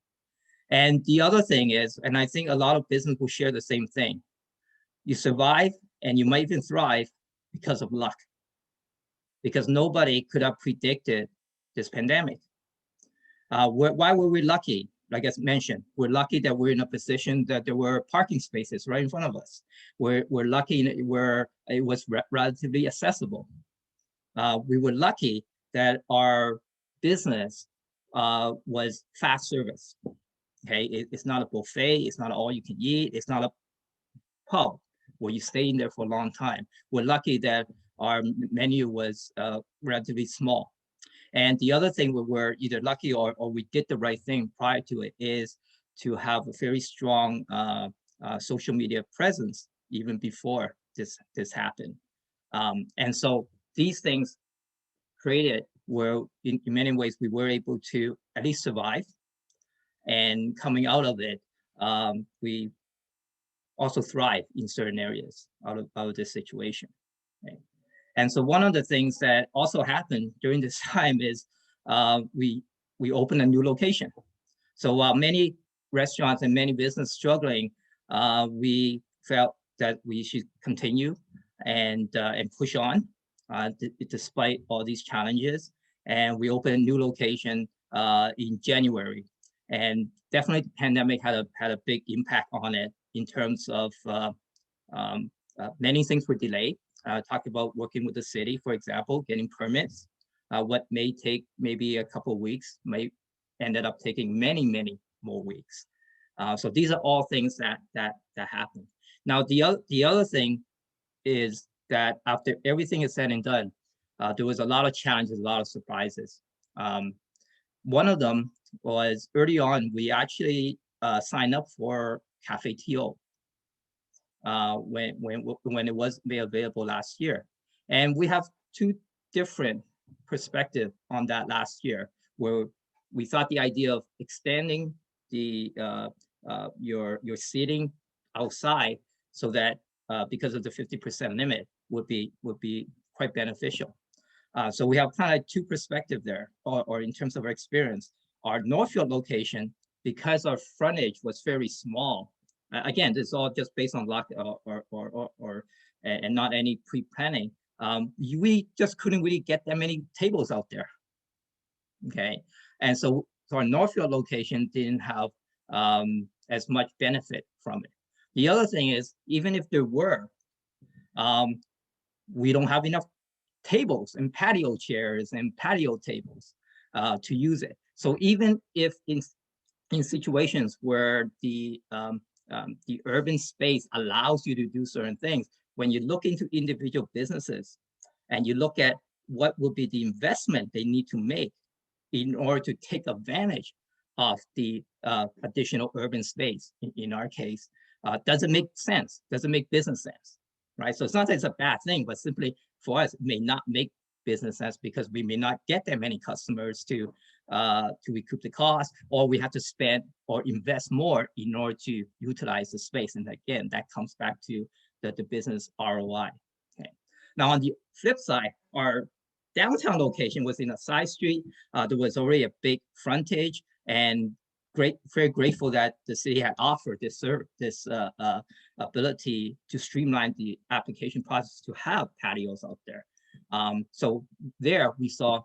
And the other thing is, and I think a lot of business will share the same thing, you survive and you might even thrive because of luck, because nobody could have predicted this pandemic. Why were we lucky? Like I mentioned, we're lucky that we're in a position that there were parking spaces right in front of us. We're lucky where it was relatively accessible. We were lucky that our business was fast service. Okay, it's not a buffet. It's not all you can eat. It's not a pub where you stay in there for a long time. We're lucky that our menu was relatively small. And the other thing we were either lucky or we did the right thing prior to it is to have a very strong social media presence even before this happened. And so these things created where in many ways we were able to at least survive. And coming out of it, we also thrive in certain areas out of this situation. Okay? And so one of the things that also happened during this time is we opened a new location. So while many restaurants and many businesses struggling, we felt that we should continue and push on despite all these challenges. And we opened a new location in January. And definitely the pandemic had a big impact on it in terms of many things were delayed. Talk about working with the city, for example, getting permits. What may take maybe a couple of weeks may ended up taking many more weeks. So these are all things that happen. Now the other thing is that after everything is said and done, there was a lot of challenges, a lot of surprises. One of them was early on we actually signed up for Cafe TO. When it was made available last year. And we have two different perspectives on that last year, where we thought the idea of extending the your seating outside, so that because of the 50% limit would be quite beneficial. So we have kind of two perspectives there, or in terms of our experience. Our Northfield location, because our frontage was very small, again, this is all just based on luck and not any pre-planning. We just couldn't really get that many tables out there. Okay, and so our Northfield location didn't have as much benefit from it. The other thing is, even if there were, we don't have enough tables and patio chairs and patio tables to use it. So even if in situations where the urban space allows you to do certain things, when you look into individual businesses and you look at what would be the investment they need to make in order to take advantage of the additional urban space, in our case, doesn't make sense, doesn't make business sense, right? So it's not that it's a bad thing, but simply for us, it may not make business sense because we may not get that many customers to recoup the cost, or we have to spend or invest more in order to utilize the space. And again, that comes back to the business ROI. Okay. Now on the flip side, our downtown location was in a side street. There was already a big frontage, and very grateful that the city had offered this ability to streamline the application process to have patios out there. So there we saw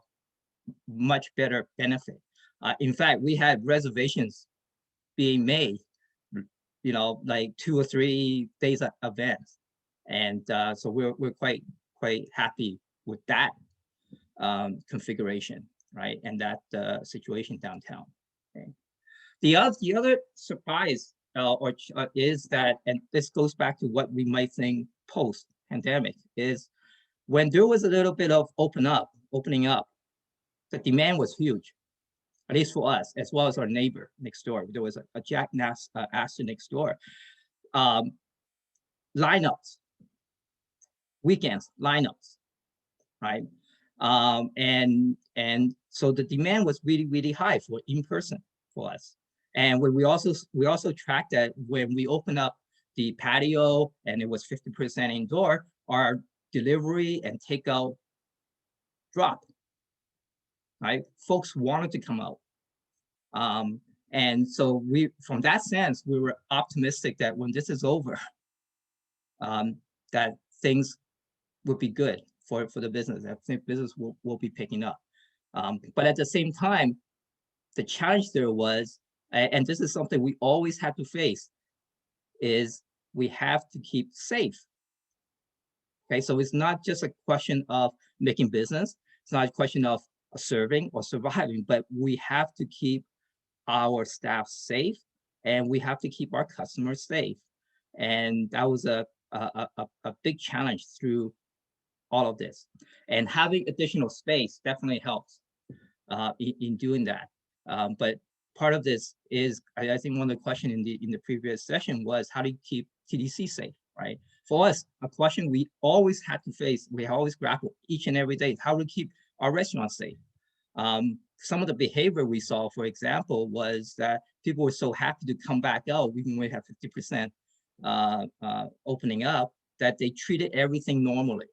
much better benefit. In fact, we had reservations being made, like 2 or 3 days in advance, and so we're quite happy with that configuration, right? And that situation downtown. Okay. The other surprise is that, and this goes back to what we might think post-pandemic, is when there was a little bit of opening up, the demand was huge, at least for us, as well as our neighbor next door. There was a Jack Astor next door. Lineups, weekends, lineups, right? And so the demand was really, really high for in-person for us. And when we also tracked that when we opened up the patio and it was 50% indoor, our delivery and takeout dropped, right? Folks wanted to come out. And so from that sense, we were optimistic that when this is over, that things would be good for the business. I think business will be picking up. But at the same time, the challenge there was, and this is something we always had to face, is we have to keep safe. Okay, so it's not just a question of making business. It's not a question of serving or surviving, but we have to keep our staff safe, and we have to keep our customers safe. And that was a big challenge through all of this. And having additional space definitely helps in doing that. But part of this is, I think one of the questions in the previous session was, how do you keep TDC safe, right? For us, a question we always had to face, we always grapple each and every day, how to keep our restaurants safe. Some of the behavior we saw, for example, was that people were so happy to come back out, even when we have 50% opening up, that they treated everything normally.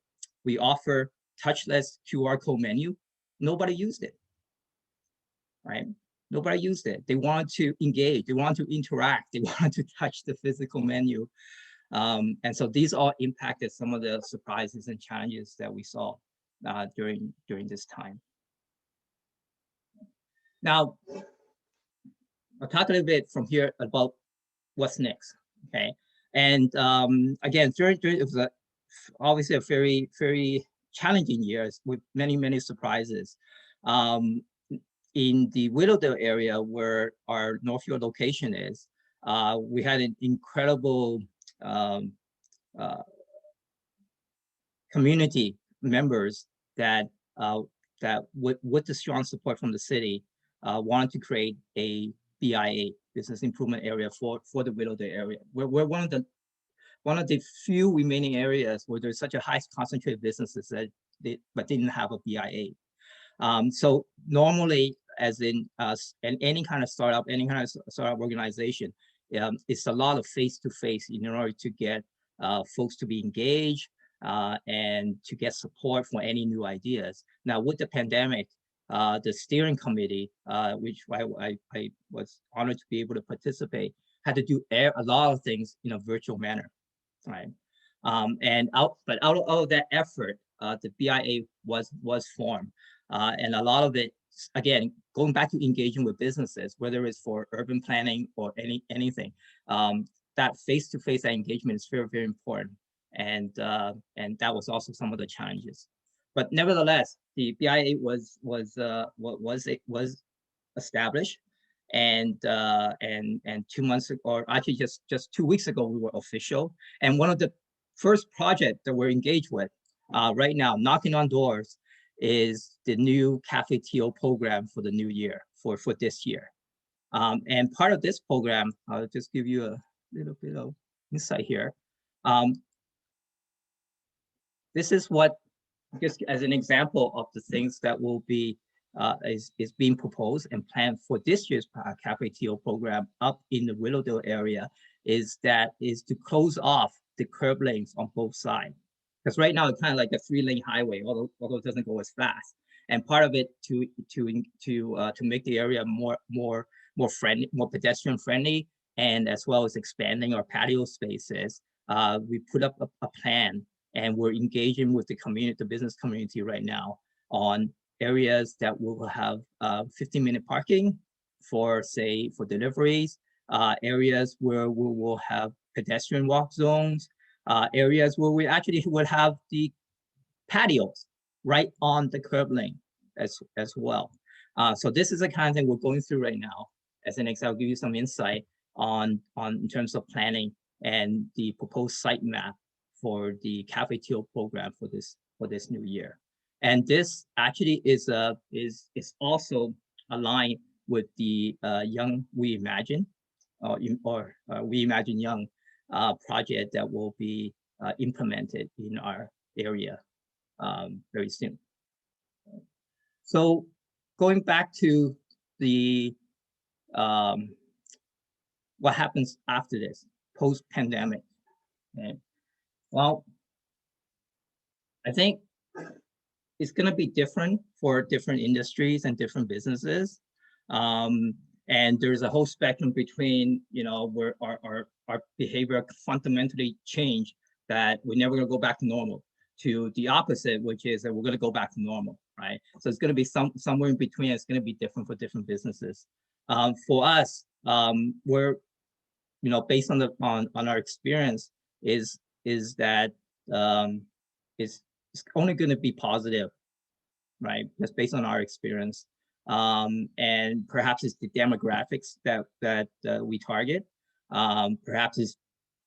We offer touchless QR code menu. Nobody used it, right? Nobody used it. They wanted to engage. They wanted to interact. They wanted to touch the physical menu. And so these all impacted some of the surprises and challenges that we saw during this time. Now, I'll talk a little bit from here about what's next, okay? And again, it was obviously a very, very challenging year with many, many surprises. In the Willowdale area where our Northfield location is, we had an incredible community members that with the strong support from the city, wanted to create a BIA, business improvement area for the Willowdale area. We're one of the few remaining areas where there's such a high concentrated businesses but didn't have a BIA. So normally, as in any kind of startup organization, it's a lot of face-to-face in order to get folks to be engaged and to get support for any new ideas. Now with the pandemic, the steering committee, which I was honored to be able to participate, had to do a lot of things in a virtual manner, right? But out of that effort, the BIA was formed, and a lot of it, again, going back to engaging with businesses, whether it's for urban planning or anything, that face-to-face engagement is very, very important, and that was also some of the challenges. But nevertheless, the BIA was established, and 2 months ago, or actually just 2 weeks ago, we were official. And one of the first project that we're engaged with right now, knocking on doors, is the new Cafe TO program for the new year, for this year. And part of this program, I'll just give you a little bit of insight here. This is what, just as an example of the things that will be is being proposed and planned for this year's Cafe TO program up in the Willowdale area, is to close off the curb lanes on both sides. Because right now it's kind of like a 3-lane highway, although it doesn't go as fast. And part of it to make the area more friendly, more pedestrian friendly, and as well as expanding our patio spaces, we put up a plan, and we're engaging with the community, the business community right now, on areas that will have 15-minute parking for deliveries, areas where we will have pedestrian walk zones, areas where we actually would have the patios right on the curb lane as well. So this is the kind of thing we're going through right now. As an example, I'll give you some insight on in terms of planning and the proposed site map for the Cafe TO program for this new year. And this actually is also aligned with the Young We Imagine, or We Imagine Young project that will be implemented in our area very soon. So going back to the what happens after this, post-pandemic. Okay. Well, I think it's going to be different for different industries and different businesses. And there's a whole spectrum between, where our behavior fundamentally change, that we're never going to go back to normal, to the opposite, which is that we're going to go back to normal, right? So it's going to be somewhere in between. It's going to be different for different businesses. For us, we're, based on our experience, is that it's only going to be positive, right? Just based on our experience. And perhaps it's the demographics that we target. Perhaps it's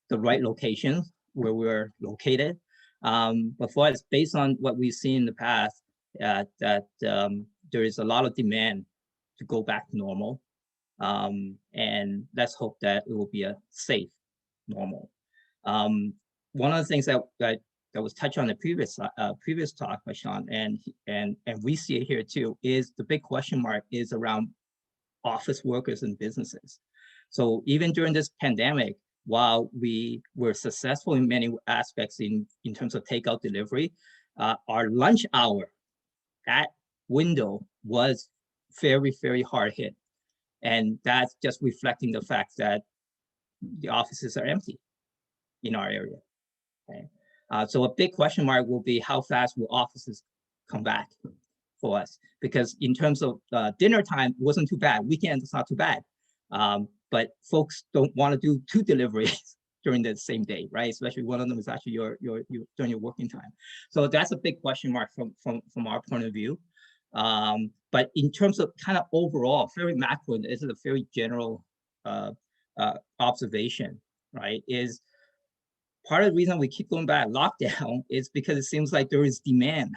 the right locations where we're located. But for us, based on what we've seen in the past, that there is a lot of demand to go back to normal. And let's hope that it will be a safe normal. One of the things that was touched on the previous talk by Sean, and we see it here too, is the big question mark is around office workers and businesses. So even during this pandemic, while we were successful in many aspects in terms of takeout delivery, our lunch hour, that window was very, very hard hit. And that's just reflecting the fact that the offices are empty in our area. Okay. So a big question mark will be how fast will offices come back for us? Because in terms of dinner time, it wasn't too bad. Weekends, it's not too bad. But folks don't want to do 2 deliveries during the same day, right? Especially one of them is actually during your working time. So that's a big question mark from our point of view. But in terms of kind of overall, very macro, this is a very general observation, right? Is part of the reason we keep going back lockdown is because it seems like there is demand,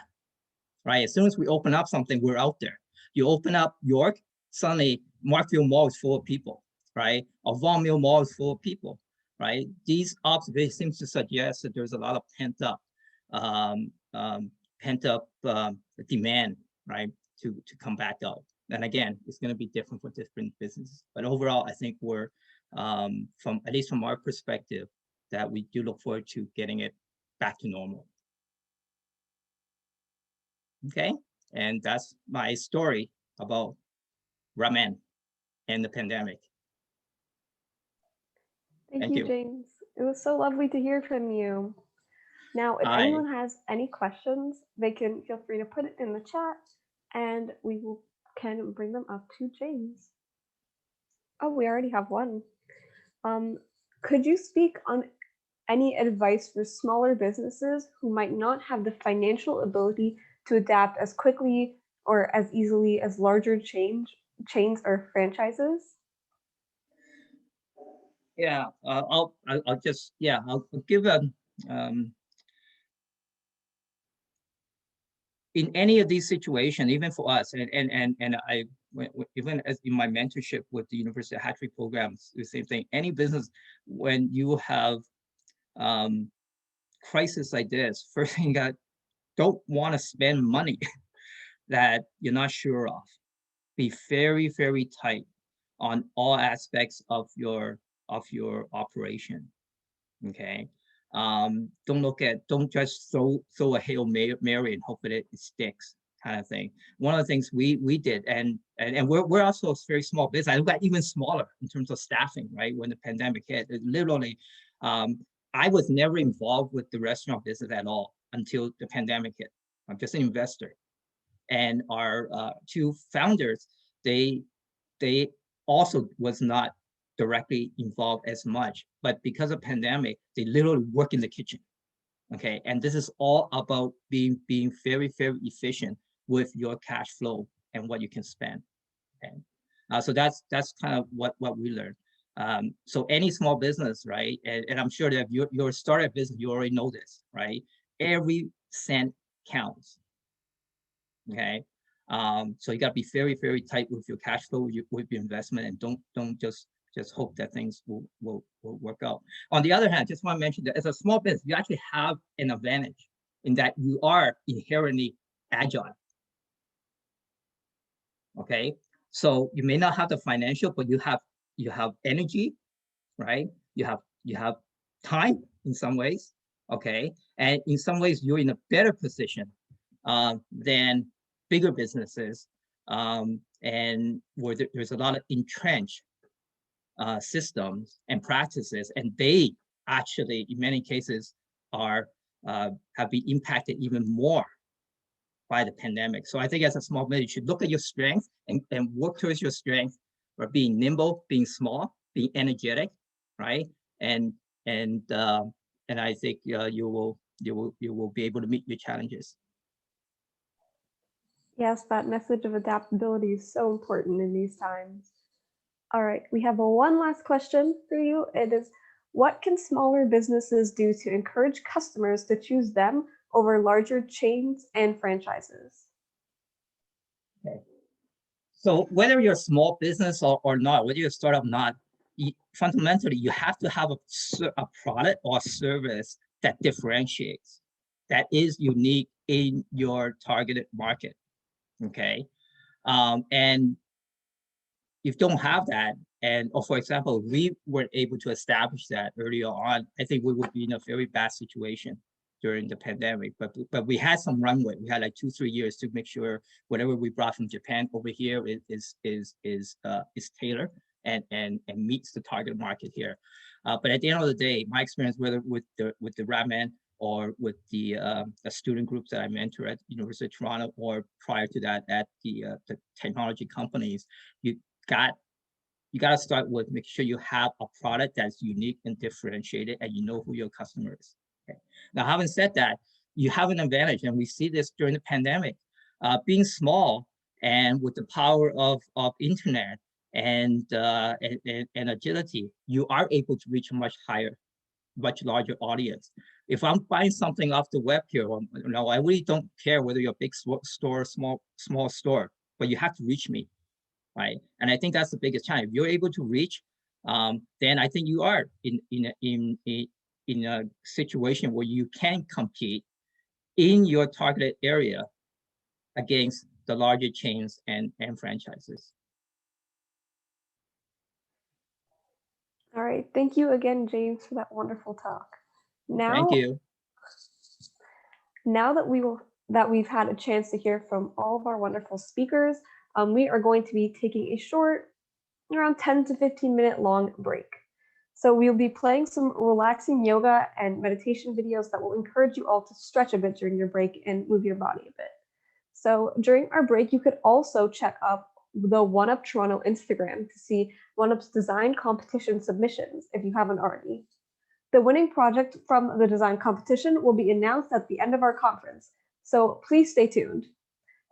right? As soon as we open up something, we're out there. You open up York, suddenly Markfield Mall is full of people, right? Or Vaughan Mill Mall is full of people, right? These observations seem to suggest that there's a lot of pent up demand, right? To come back out. And again, it's going to be different for different businesses. But overall, I think we're from at least from our perspective, that we do look forward to getting it back to normal. Okay, and that's my story about ramen and the pandemic. Thank Thank you, you. James. It was so lovely to hear from you. Now, if Hi. anyone has any questions, they can feel free to put it in the chat and can bring them up to James. Oh, we already have one. Could you speak on any advice for smaller businesses who might not have the financial ability to adapt as quickly or as easily as larger chains or franchises? Yeah, I'll give a, in any of these situations, even for us, and I, even as in my mentorship with the University of Hatchery programs, the same thing. Any business, when you have crisis like this, first thing that don't want to spend money that you're not sure of. Be very, very tight on all aspects of your operation. Okay. Don't just throw a Hail Mary and hope that it sticks, kind of thing. One of the things we did, and we're also a very small business. I got even smaller in terms of staffing, right? When the pandemic hit, it literally, I was never involved with the restaurant business at all until the pandemic hit. I'm just an investor. And our two founders, they also was not directly involved as much, but because of pandemic, they literally work in the kitchen. Okay, and this is all about being very, very efficient with your cash flow and what you can spend. Okay, so that's kind of what we learned. So any small business, right? And I'm sure that your startup business, you already know this, right? Every cent counts. Okay, so you got to be very, very tight with your cash flow, with your investment, and don't just hope that things will work out. On the other hand, just want to mention that as a small business, you actually have an advantage in that you are inherently agile. Okay, so you may not have the financial, but you have energy, right? You have time in some ways. Okay, and in some ways you're in a better position than bigger businesses, and where there's a lot of entrenched systems and practices, and they actually, in many cases, have been impacted even more by the pandemic. So I think as a small business, you should look at your strength and work towards your strength, or being nimble, being small, being energetic, right? And I think you will be able to meet your challenges. Yes, that message of adaptability is so important in these times. All right, we have one last question for you. It is, what can smaller businesses do to encourage customers to choose them over larger chains and franchises? Okay. So whether you're a small business or not, whether you're a startup or not, fundamentally, you have to have a product or service that differentiates, that is unique in your targeted market. Okay, and if you don't have that, or for example, we weren't able to establish that earlier on, I think we would be in a very bad situation during the pandemic. But we had some runway. We had like 2-3 years to make sure whatever we brought from Japan over here is tailored and meets the target market here. But at the end of the day, my experience, whether with the ramen or with the student groups that I mentor at University of Toronto, or prior to that at the technology companies, you got to start with making sure you have a product that's unique and differentiated, and you know who your customer is. Okay. Now, having said that, you have an advantage, and we see this during the pandemic. Being small and with the power of internet and agility, you are able to reach a much larger audience. If I'm buying something off the web here, I really don't care whether you're a big store, small store, but you have to reach me, right? And I think that's the biggest challenge. If you're able to reach, then I think you are in a situation where you can compete in your targeted area against the larger chains and franchises. All right. Thank you again, James, for that wonderful talk. Thank you. Now that we've had a chance to hear from all of our wonderful speakers, we are going to be taking a short, around 10 to 15-minute long break. So we'll be playing some relaxing yoga and meditation videos that will encourage you all to stretch a bit during your break and move your body a bit. So during our break, you could also check up the One Up Toronto Instagram to see One Up's design competition submissions if you haven't already. The winning project from the design competition will be announced at the end of our conference, so please stay tuned.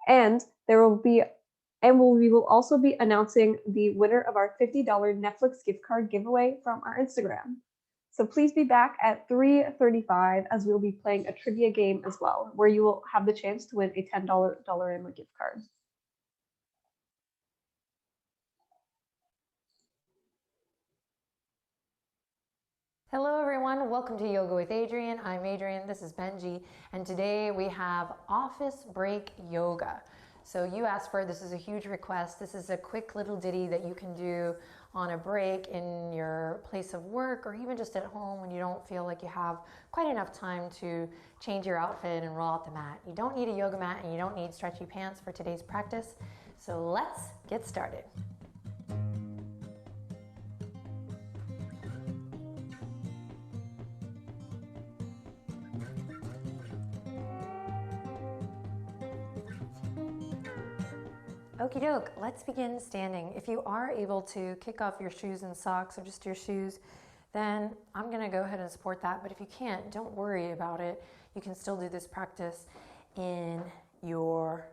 And we will also be announcing the winner of our $50 Netflix gift card giveaway from our Instagram. So please be back at 3:35 as we'll be playing a trivia game as well, where you will have the chance to win a $10 Dollarama gift card. Hello everyone, welcome to Yoga with Adriene. I'm Adriene, this is Benji, and today we have office break yoga. So you asked for it, this is a huge request. This is a quick little ditty that you can do on a break in your place of work or even just at home when you don't feel like you have quite enough time to change your outfit and roll out the mat. You don't need a yoga mat and you don't need stretchy pants for today's practice. So let's get started. Okie doke, let's begin standing. If you are able to kick off your shoes and socks or just your shoes, then I'm gonna go ahead and support that. But if you can't, don't worry about it. You can still do this practice in your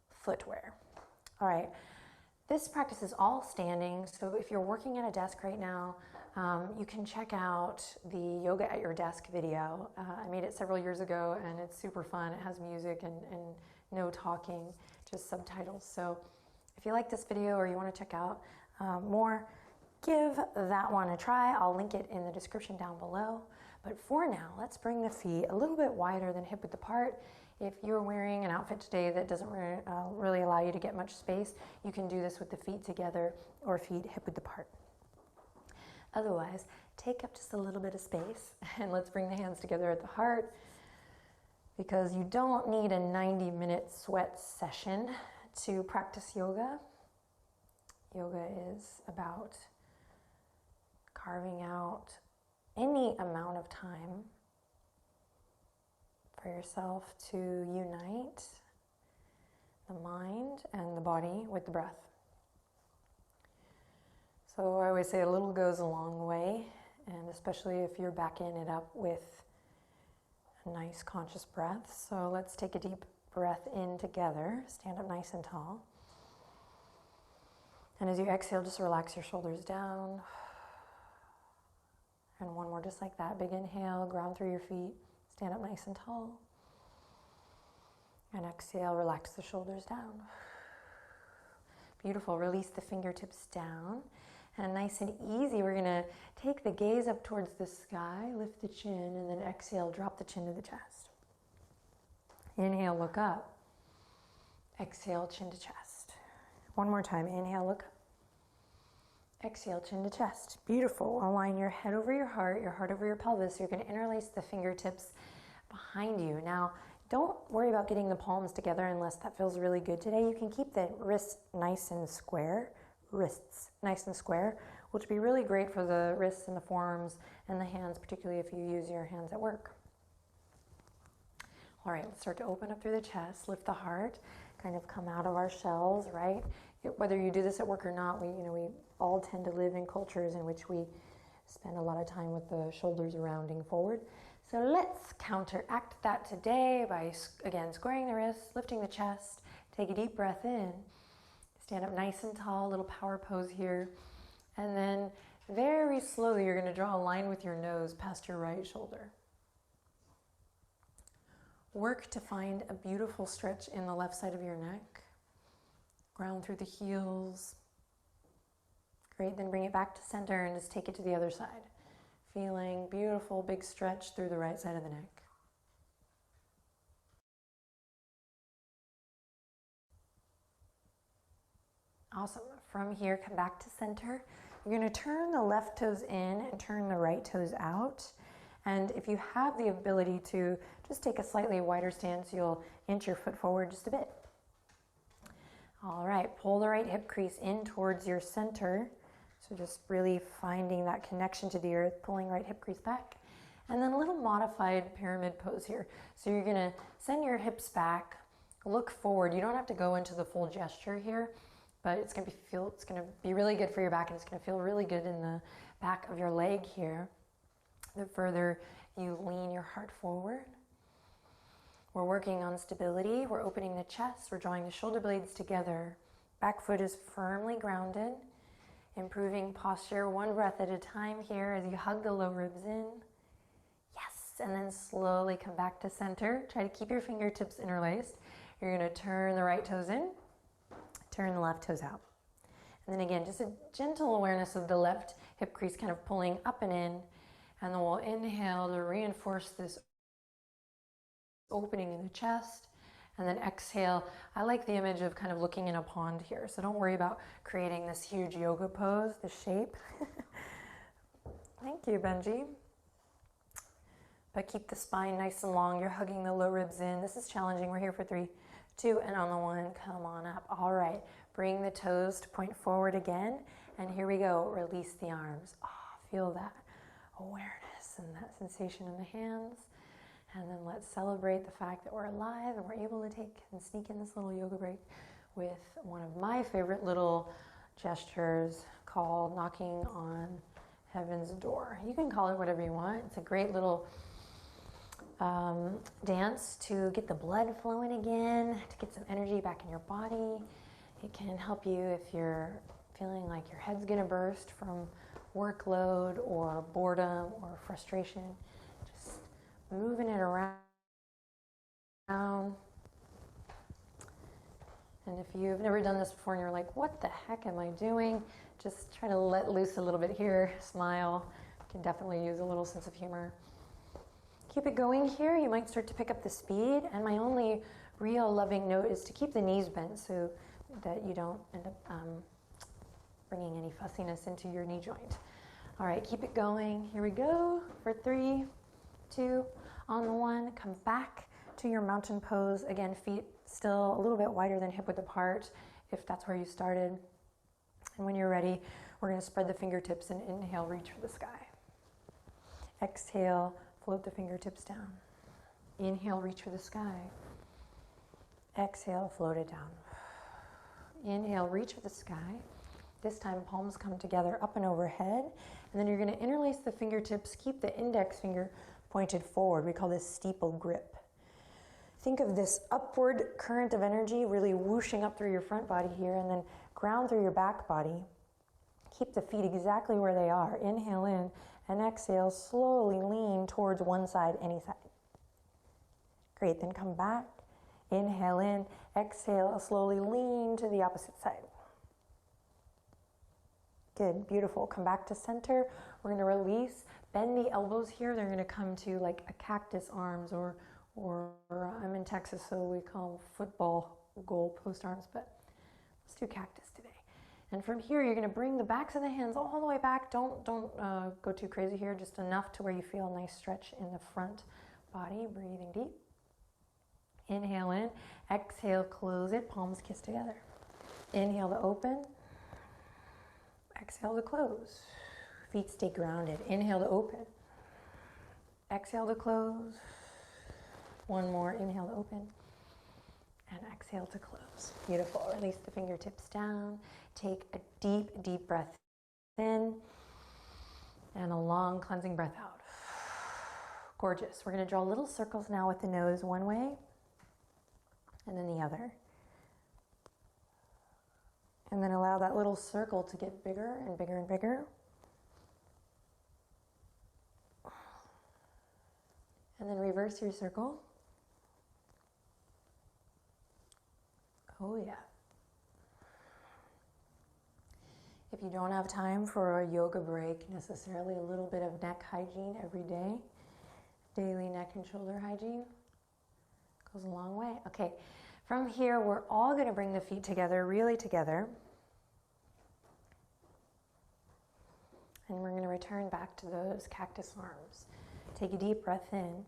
footwear. All right, this practice is all standing. So if you're working at a desk right now, you can check out the Yoga at Your Desk video. I made it several years ago and it's super fun. It has music and no talking, just subtitles. So if you like this video or you want to check out more, give that one a try. I'll link it in the description down below. But for now, let's bring the feet a little bit wider than hip width apart. If you're wearing an outfit today that doesn't really allow you to get much space, you can do this with the feet together or feet hip width apart. Otherwise, take up just a little bit of space and let's bring the hands together at the heart, because you don't need a 90-minute sweat session to practice yoga. Yoga is about carving out any amount of time for yourself to unite the mind and the body with the breath. So I always say a little goes a long way, and especially if you're backing it up with a nice conscious breath. So let's take a deep breath in together. Stand up nice and tall. And as you exhale, just relax your shoulders down. And one more just like that. Big inhale, ground through your feet. Stand up nice and tall. And exhale, relax the shoulders down. Beautiful. Release the fingertips down. And nice and easy, we're gonna take the gaze up towards the sky, lift the chin, and then exhale, drop the chin to the chest. Inhale, look up. Exhale, chin to chest. One more time, inhale, look up. Exhale, chin to chest. Beautiful. Align your head over your heart over your pelvis. You're gonna interlace the fingertips behind you. Now, don't worry about getting the palms together unless that feels really good today. You can keep the wrists nice and square. Wrists nice and square, which would be really great for the wrists and the forearms and the hands, particularly if you use your hands at work. All right, let's start to open up through the chest, lift the heart, kind of come out of our shells, right? Whether you do this at work or not, we all tend to live in cultures in which we spend a lot of time with the shoulders rounding forward. So let's counteract that today by, again, squaring the wrists, lifting the chest, take a deep breath in. Stand up nice and tall, a little power pose here. And then very slowly, you're gonna draw a line with your nose past your right shoulder. Work to find a beautiful stretch in the left side of your neck. Ground through the heels. Great, then bring it back to center and just take it to the other side. Feeling beautiful, big stretch through the right side of the neck. Awesome. From here, come back to center. You're gonna turn the left toes in and turn the right toes out. And if you have the ability to just take a slightly wider stance, you'll inch your foot forward just a bit. All right, pull the right hip crease in towards your center. So just really finding that connection to the earth, pulling right hip crease back. And then a little modified pyramid pose here. So you're gonna send your hips back, look forward. You don't have to go into the full gesture here, but it's gonna be really good for your back, and it's gonna feel really good in the back of your leg here. The further you lean your heart forward. We're working on stability. We're opening the chest. We're drawing the shoulder blades together. Back foot is firmly grounded. Improving posture one breath at a time here as you hug the low ribs in. Yes, and then slowly come back to center. Try to keep your fingertips interlaced. You're gonna turn the right toes in, turn the left toes out. And then again, just a gentle awareness of the left hip crease kind of pulling up and in. And then we'll inhale to reinforce this opening in the chest. And then exhale. I like the image of kind of looking in a pond here. So don't worry about creating this huge yoga pose, the shape. Thank you, Benji. But keep the spine nice and long. You're hugging the low ribs in. This is challenging. We're here for 3, 2, and on the 1, come on up. All right, bring the toes to point forward again. And here we go, release the arms. Oh, feel that awareness and that sensation in the hands. And then let's celebrate the fact that we're alive and we're able to take and sneak in this little yoga break with one of my favorite little gestures called knocking on heaven's door. You can call it whatever you want. It's a great little dance to get the blood flowing again, to get some energy back in your body. It can help you if you're feeling like your head's gonna burst from workload or boredom or frustration. Just moving it around. And if you've never done this before and you're like, what the heck am I doing? Just try to let loose a little bit here, smile. You can definitely use a little sense of humor. Keep it going here. You might start to pick up the speed. And my only real loving note is to keep the knees bent so that you don't end up bringing any fussiness into your knee joint. All right, keep it going. Here we go for 3, 2, on the 1. Come back to your mountain pose. Again, feet still a little bit wider than hip width apart if that's where you started. And when you're ready, we're gonna spread the fingertips and inhale, reach for the sky. Exhale, float the fingertips down. Inhale, reach for the sky. Exhale, float it down. Inhale, reach for the sky. This time, palms come together up and overhead. And then you're gonna interlace the fingertips, keep the index finger pointed forward. We call this steeple grip. Think of this upward current of energy really whooshing up through your front body here and then ground through your back body. Keep the feet exactly where they are. Inhale in and exhale, slowly lean towards one side, any side. Great, then come back. Inhale in, exhale, slowly lean to the opposite side. Good, beautiful. Come back to center. We're gonna release, bend the elbows here. They're gonna come to like a cactus arms or I'm in Texas, so we call them football goal post arms, but let's do cactus today. And from here, you're gonna bring the backs of the hands all the way back. Don't go too crazy here, just enough to where you feel a nice stretch in the front body. Breathing deep. Inhale in, exhale, close it, palms kiss together. Inhale to open. Exhale to close. Feet stay grounded. Inhale to open. Exhale to close. One more. Inhale to open. And exhale to close. Beautiful. Release the fingertips down. Take a deep, deep breath in. And a long cleansing breath out. Gorgeous. We're going to draw little circles now with the nose one way. And then the other. And then allow that little circle to get bigger and bigger and bigger. And then reverse your circle. Oh yeah. If you don't have time for a yoga break, necessarily a little bit of neck hygiene every day, daily neck and shoulder hygiene goes a long way. Okay, from here, we're all gonna bring the feet together, really together. And we're going to return back to those cactus arms. Take a deep breath in.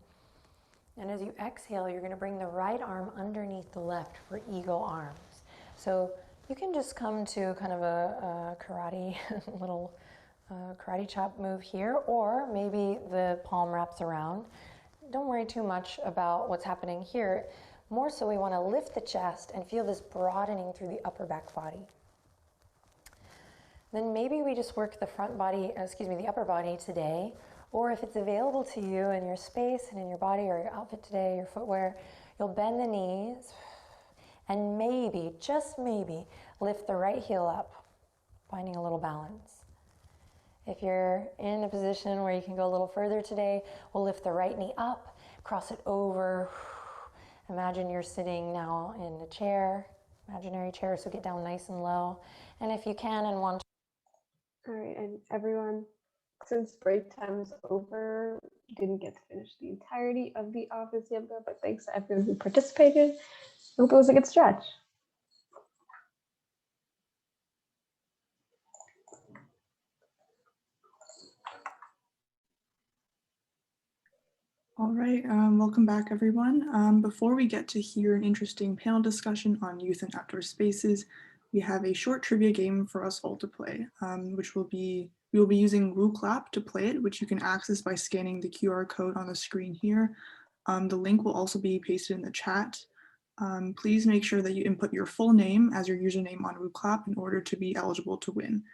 And as you exhale, you're going to bring the right arm underneath the left for eagle arms. So you can just come to kind of a karate, little karate chop move here, or maybe the palm wraps around. Don't worry too much about what's happening here. More so, we want to lift the chest and feel this broadening through the upper back body. Then maybe we just work the front body, the upper body today, or if it's available to you in your space and in your body or your outfit today, your footwear, you'll bend the knees and maybe, just maybe, lift the right heel up, finding a little balance. If you're in a position where you can go a little further today, we'll lift the right knee up, cross it over. Imagine you're sitting now in a chair, imaginary chair, so get down nice and low. And if you can and want to. All right, and everyone, since break time is over, didn't get to finish the entirety of the office yoga, but thanks to everyone who participated. I hope it was a good stretch. All right, welcome back everyone. Before we get to hear an interesting panel discussion on youth and outdoor spaces, we have a short trivia game for us all to play, which we will be using WooClap to play it, which you can access by scanning the QR code on the screen here. The link will also be pasted in the chat. Please make sure that you input your full name as your username on WooClap in order to be eligible to win.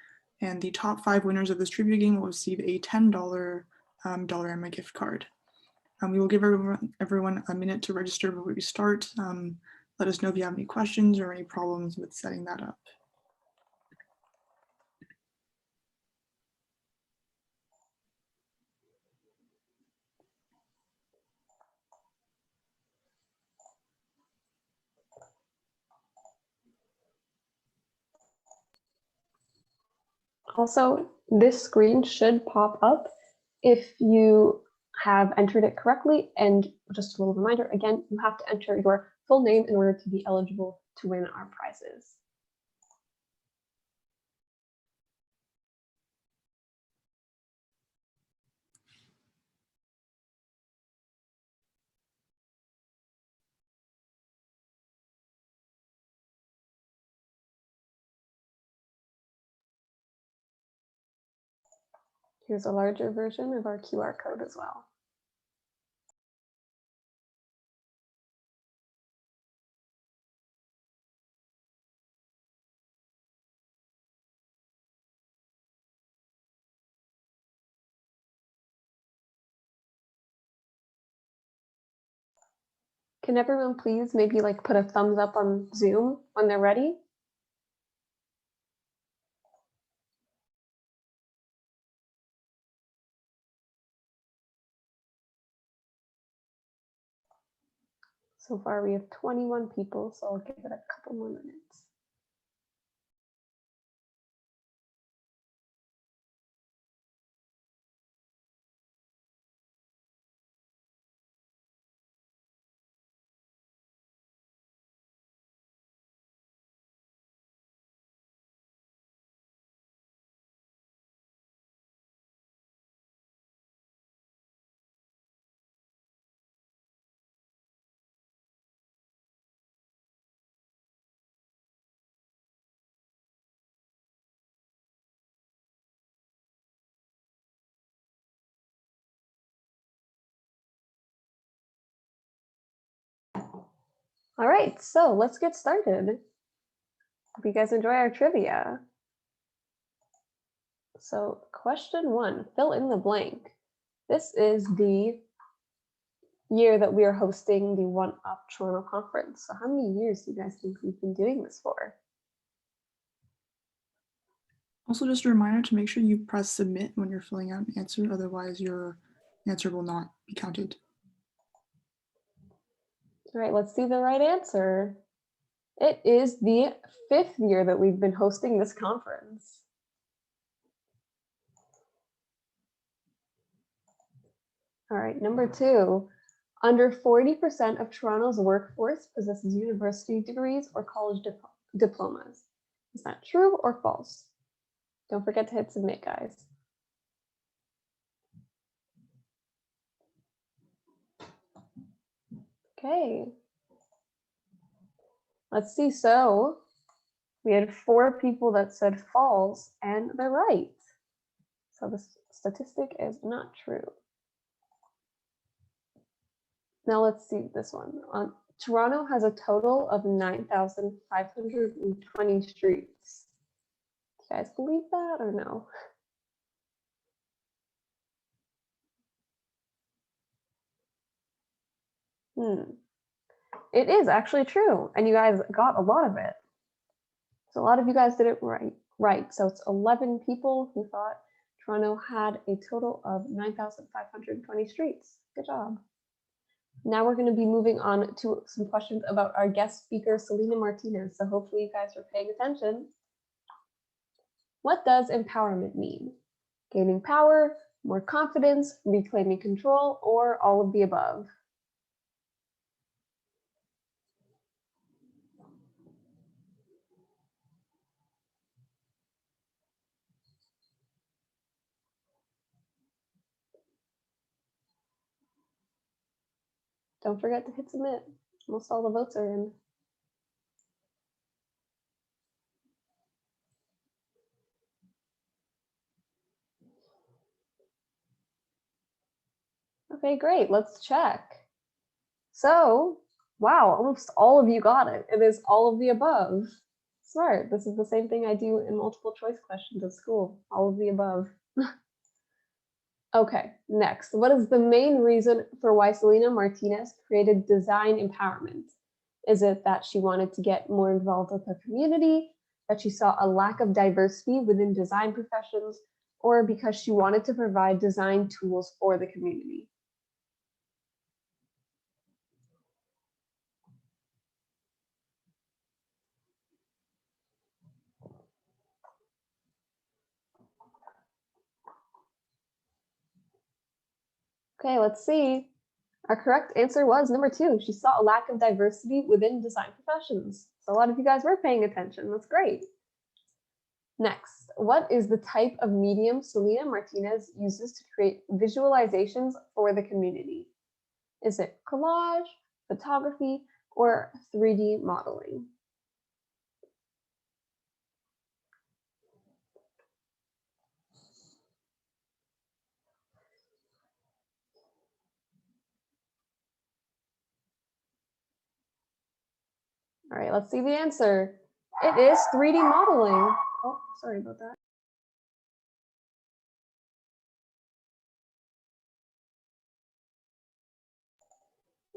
And the top 5 winners of this trivia game will receive a $10 Dollarama gift card. We will give everyone a minute to register before we start. Let us know if you have any questions or any problems with setting that up. Also, this screen should pop up if you have entered it correctly. And just a little reminder, again, you have to enter your full name in order to be eligible to win our prizes. Here's a larger version of our QR code as well. Can everyone please maybe like put a thumbs up on Zoom when they're ready? So far we have 21 people, so I'll give it a couple more minutes. All right, so let's get started. Hope you guys enjoy our trivia. So question 1, fill in the blank. This is the year that we are hosting the One Up Toronto conference. So how many years do you guys think we've been doing this for? Also, just a reminder to make sure you press submit when you're filling out an answer, otherwise your answer will not be counted. All right, let's see the right answer. It is the 5th year that we've been hosting this conference. All right, number 2, under 40% of Toronto's workforce possesses university degrees or college diplomas. Is that true or false? Don't forget to hit submit, guys. Okay. Let's see. So we had 4 people that said false, and they're right. So this statistic is not true. Now let's see this one. Toronto has a total of 9,520 streets. Do you guys believe that or no? It is actually true, and you guys got a lot of it. So a lot of you guys did it right. Right. So it's 11 people who thought Toronto had a total of 9,520 streets. Good job. Now we're going to be moving on to some questions about our guest speaker, Selena Martinez. So hopefully you guys are paying attention. What does empowerment mean? Gaining power, more confidence, reclaiming control, or all of the above? Don't forget to hit submit. Almost all the votes are in. Okay, great. Let's check. So, wow, almost all of you got it. It is all of the above. Smart. This is the same thing I do in multiple choice questions at school. All of the above. Okay, next. What is the main reason for why Selena Martinez created design empowerment? Is it that she wanted to get more involved with her community, that she saw a lack of diversity within design professions, or because she wanted to provide design tools for the community? Okay, let's see. Our correct answer was number 2. She saw a lack of diversity within design professions. So a lot of you guys were paying attention. That's great. Next, what is the type of medium Selena Martinez uses to create visualizations for the community? Is it collage, photography, or 3D modeling? All right, let's see the answer. It is 3D modeling. Oh, sorry about that.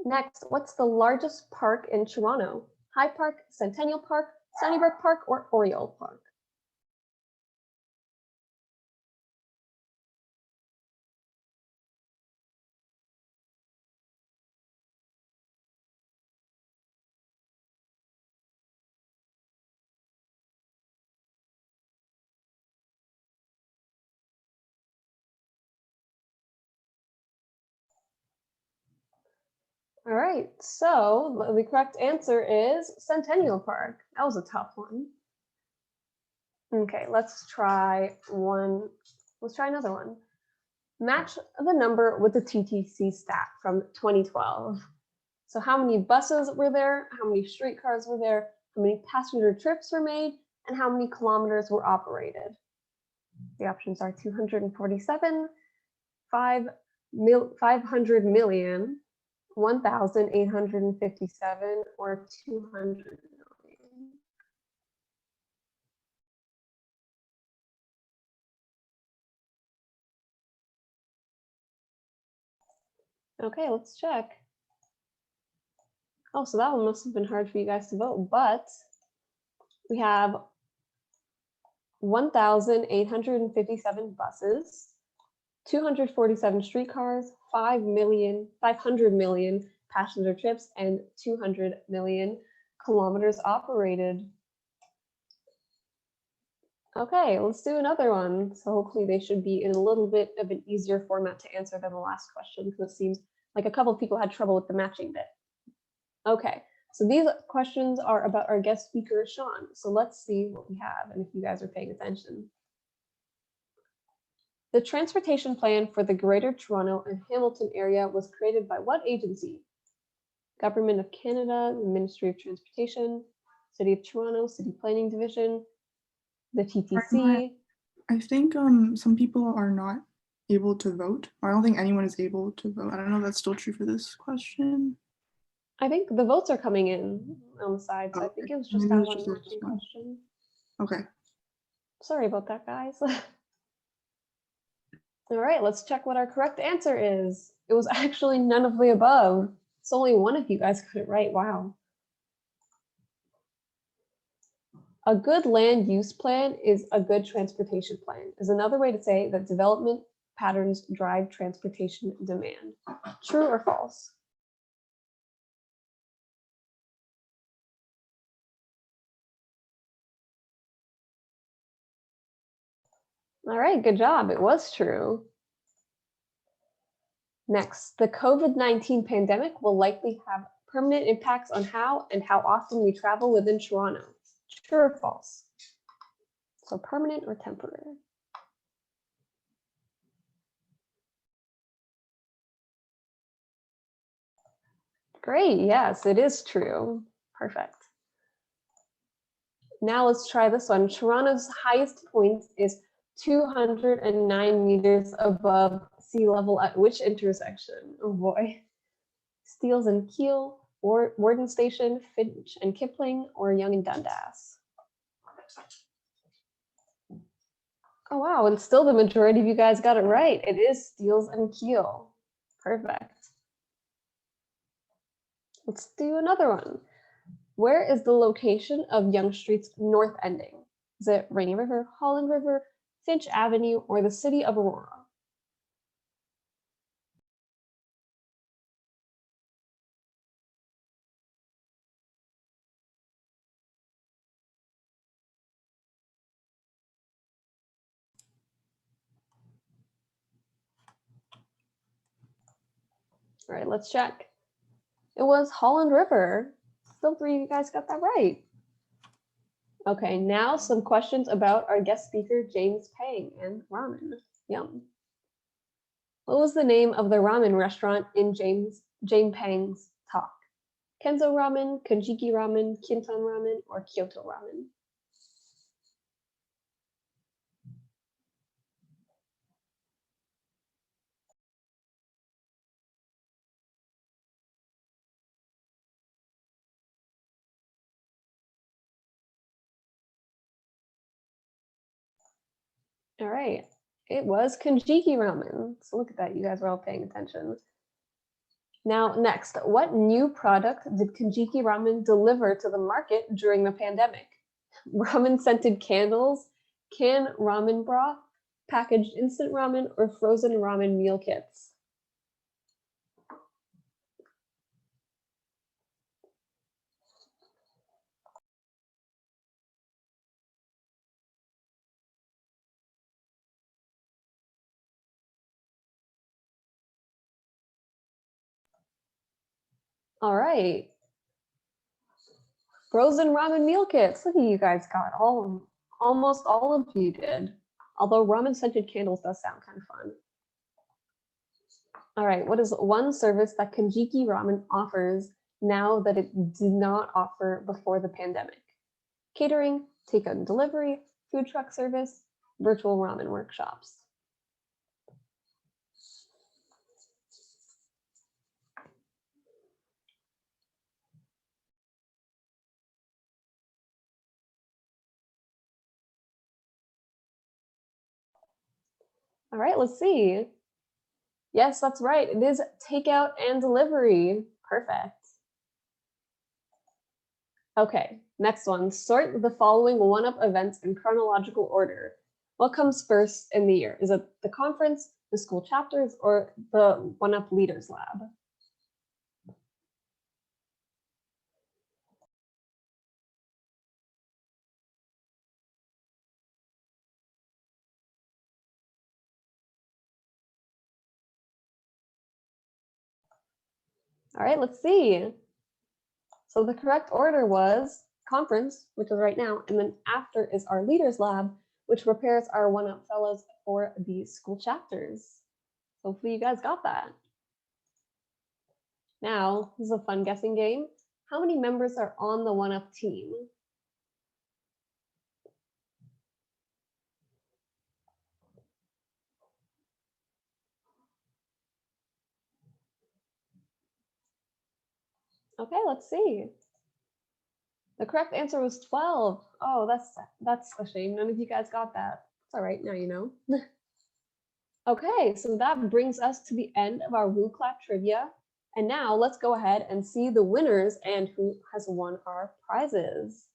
Next, what's the largest park in Toronto? High Park, Centennial Park, Sunnybrook Park, or Oriole Park? All right, so the correct answer is Centennial Park. That was a tough one. Okay, let's try another one. Match the number with the TTC stat from 2012. So how many buses were there? How many streetcars were there? How many passenger trips were made? And how many kilometers were operated? The options are 247, 500 million, 1,857, or 200 million. Okay, let's check. Oh, so that one must have been hard for you guys to vote, but we have 1,857 buses, 247 streetcars, 500 million passenger trips, and 200 million kilometers operated. Okay, let's do another one. So hopefully they should be in a little bit of an easier format to answer than the last question, because it seems like a couple of people had trouble with the matching bit. Okay, so these questions are about our guest speaker, Sean. So let's see what we have and if you guys are paying attention. The transportation plan for the Greater Toronto and Hamilton area was created by what agency? Government of Canada, the Ministry of Transportation, City of Toronto, City Planning Division, the TTC. I think some people are not able to vote. I don't think anyone is able to vote. I don't know if that's still true for this question. I think the votes are coming in on the side, so I think it was just Maybe that it was one just this matching one. question. Okay. Sorry about that, guys. All right, let's check what our correct answer is. It was actually none of the above. It's only one of you guys got it right. Wow. A good land use plan is a good transportation plan, is another way to say that development patterns drive transportation demand. True or false? All right, good job. It was true. Next, the COVID-19 pandemic will likely have permanent impacts on how and how often we travel within Toronto. True or false? So permanent or temporary? Great, yes, it is true. Perfect. Now let's try this one. Toronto's highest point is 209 meters above sea level at which intersection? Oh boy. Steeles and Keele, or Warden Station, Finch and Kipling, or Yonge and Dundas? Oh wow, and still the majority of you guys got it right. It is Steeles and Keele. Perfect. Let's do another one. Where is the location of Yonge Street's north ending? Is it Rainy River, Holland River, Finch Avenue, or the city of Aurora? All right, let's check. It was Holland River. Still three of you guys got that right. Okay, now some questions about our guest speaker, James Pang and ramen. Yum. What was the name of the ramen restaurant in James Pang's talk? Kenzo Ramen, Kanjiki Ramen, Kintan Ramen, or Kyoto Ramen? All right, it was Kanjiki Ramen. So look at that, you guys were all paying attention. Now, next, what new product did Kanjiki Ramen deliver to the market during the pandemic? Ramen scented candles, canned ramen broth, packaged instant ramen, or frozen ramen meal kits? All right. Frozen ramen meal kits. Look at you guys got almost all of you did. Although ramen scented candles does sound kind of fun. All right, what is one service that Kanjiki Ramen offers now that it did not offer before the pandemic? Catering, takeout and delivery, food truck service, virtual ramen workshops. All right, let's see. Yes, that's right. It is takeout and delivery. Perfect. Okay, next one. Sort the following one-up events in chronological order. What comes first in the year? Is it the conference, the school chapters, or the one-up leaders lab? All right, let's see. So the correct order was conference, which is right now, and then after is our leaders lab, which prepares our one-up fellows for the school chapters. Hopefully you guys got that. Now, this is a fun guessing game. How many members are on the One Up team? Okay, let's see. The correct answer was 12. Oh, that's a shame. None of you guys got that. It's all right, now you know. Okay, so that brings us to the end of our WooClap trivia. And now let's go ahead and see the winners and who has won our prizes.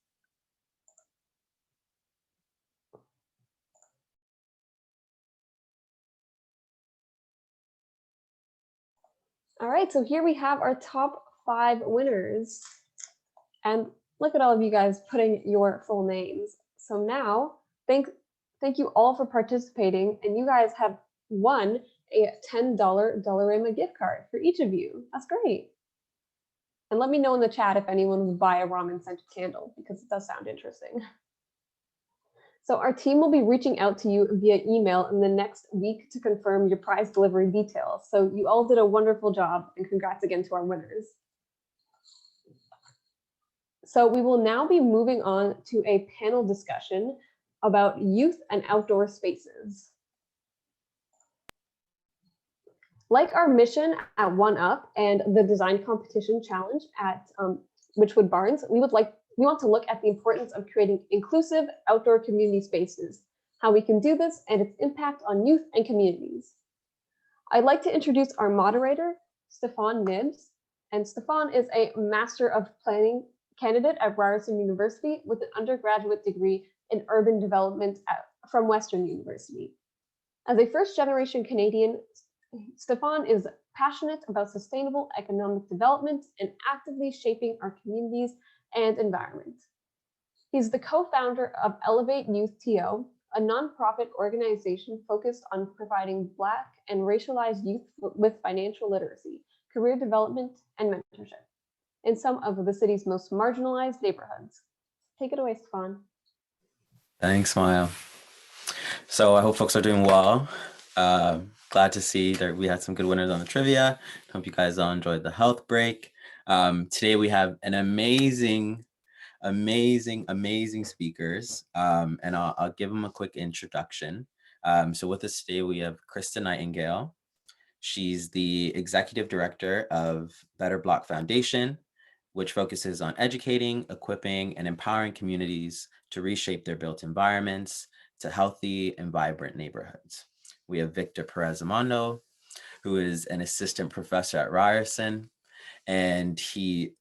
All right, so here we have our top 5 winners. And look at all of you guys putting your full names. So now, thank you all for participating. And you guys have won a $10 Dollarama gift card for each of you. That's great. And let me know in the chat if anyone would buy a ramen scented candle, because it does sound interesting. So our team will be reaching out to you via email in the next week to confirm your prize delivery details. So you all did a wonderful job, and congrats again to our winners. So we will now be moving on to a panel discussion about youth and outdoor spaces. Like our mission at One Up and the design competition challenge at Witchwood Barns, we want to look at the importance of creating inclusive outdoor community spaces, how we can do this, and its impact on youth and communities. I'd like to introduce our moderator, Stefan Nibs. And Stefan is a Master of Planning candidate at Ryerson University with an undergraduate degree in urban development from Western University. As a first-generation Canadian, Stefan is passionate about sustainable economic development and actively shaping our communities and environment. He's the co-founder of Elevate Youth TO, a nonprofit organization focused on providing Black and racialized youth with financial literacy, career development, and mentorship in some of the city's most marginalized neighborhoods. Take it away, Stefan. Thanks, Maya. So I hope folks are doing well. Glad to see that we had some good winners on the trivia. Hope you guys all enjoyed the health break. Today we have an amazing speakers, and I'll give them a quick introduction. So with us today, we have Krista Nightingale. She's the executive director of Better Block Foundation, which focuses on educating, equipping, and empowering communities to reshape their built environments to healthy and vibrant neighborhoods. We have Victor Perez-Amando, who is an assistant professor at Ryerson, and he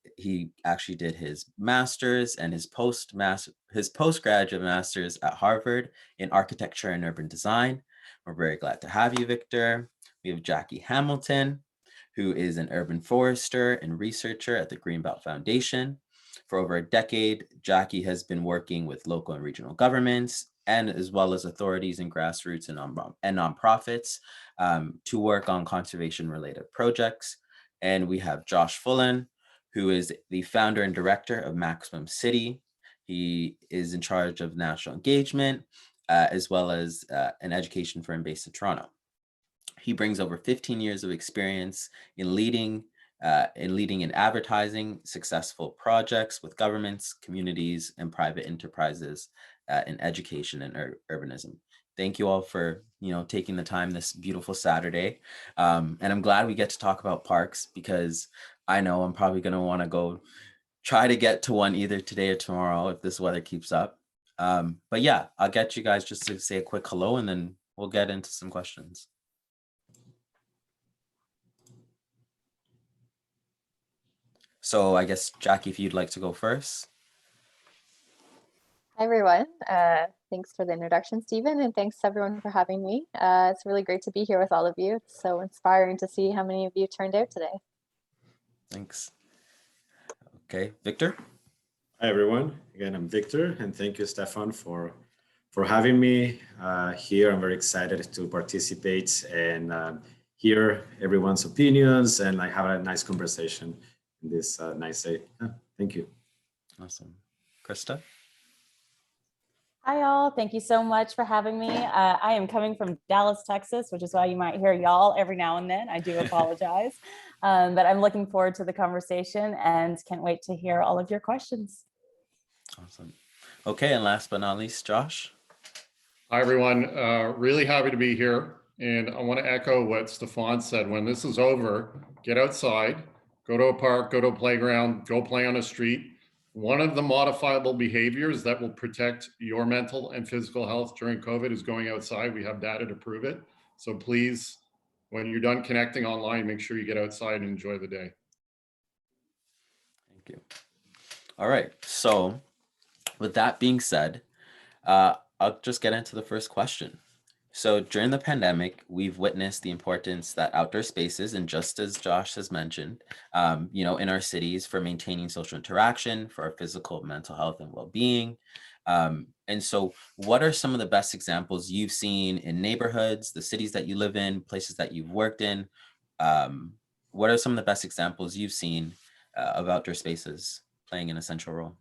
actually did his master's and his postgraduate master's at Harvard in architecture and urban design. We're very glad to have you, Victor. We have Jackie Hamilton, who is an urban forester and researcher at the Greenbelt Foundation. For over a decade, Jackie has been working with local and regional governments, and as well as authorities and grassroots and nonprofits to work on conservation-related projects. And we have Josh Fullen, who is the founder and director of Maximum City. He is in charge of national engagement, as well as an education firm based in Toronto. He brings over 15 years of experience in leading in advertising successful projects with governments, communities, and private enterprises in education and urbanism. Thank you all for taking the time this beautiful Saturday. And I'm glad we get to talk about parks, because I know I'm probably going to want to go try to get to one either today or tomorrow if this weather keeps up. But yeah, I'll get you guys just to say a quick hello, and then we'll get into some questions. So I guess, Jackie, if you'd like to go first. Hi, everyone. Thanks for the introduction, Stephen, and thanks everyone for having me. It's really great to be here with all of you. It's so inspiring to see how many of you turned out today. Thanks. Okay, Victor. Hi, everyone. Again, I'm Victor, and thank you, Stefan, for having me here. I'm very excited to participate and hear everyone's opinions and have a nice conversation in this nice day. Thank you. Awesome. Krista. Hi, all. Thank you so much for having me. I am coming from Dallas, Texas, which is why you might hear y'all every now and then. I do apologize. But I'm looking forward to the conversation and can't wait to hear all of your questions. Awesome. Okay, and last but not least, Josh. Hi, everyone. Really happy to be here. And I want to echo what Stefan said. When this is over, get outside, go to a park, go to a playground, go play on a street. One of the modifiable behaviors that will protect your mental and physical health during COVID is going outside. We have data to prove it. So please, when you're done connecting online, make sure you get outside and enjoy the day. Thank you. All right. So with that being said, I'll just get into the first question. So during the pandemic, we've witnessed the importance that outdoor spaces, and just as Josh has mentioned, in our cities for maintaining social interaction, for our physical, mental health and well-being. And so what are some of the best examples you've seen in neighborhoods, the cities that you live in, places that you've worked in? What are some of the best examples you've seen of outdoor spaces playing an essential role?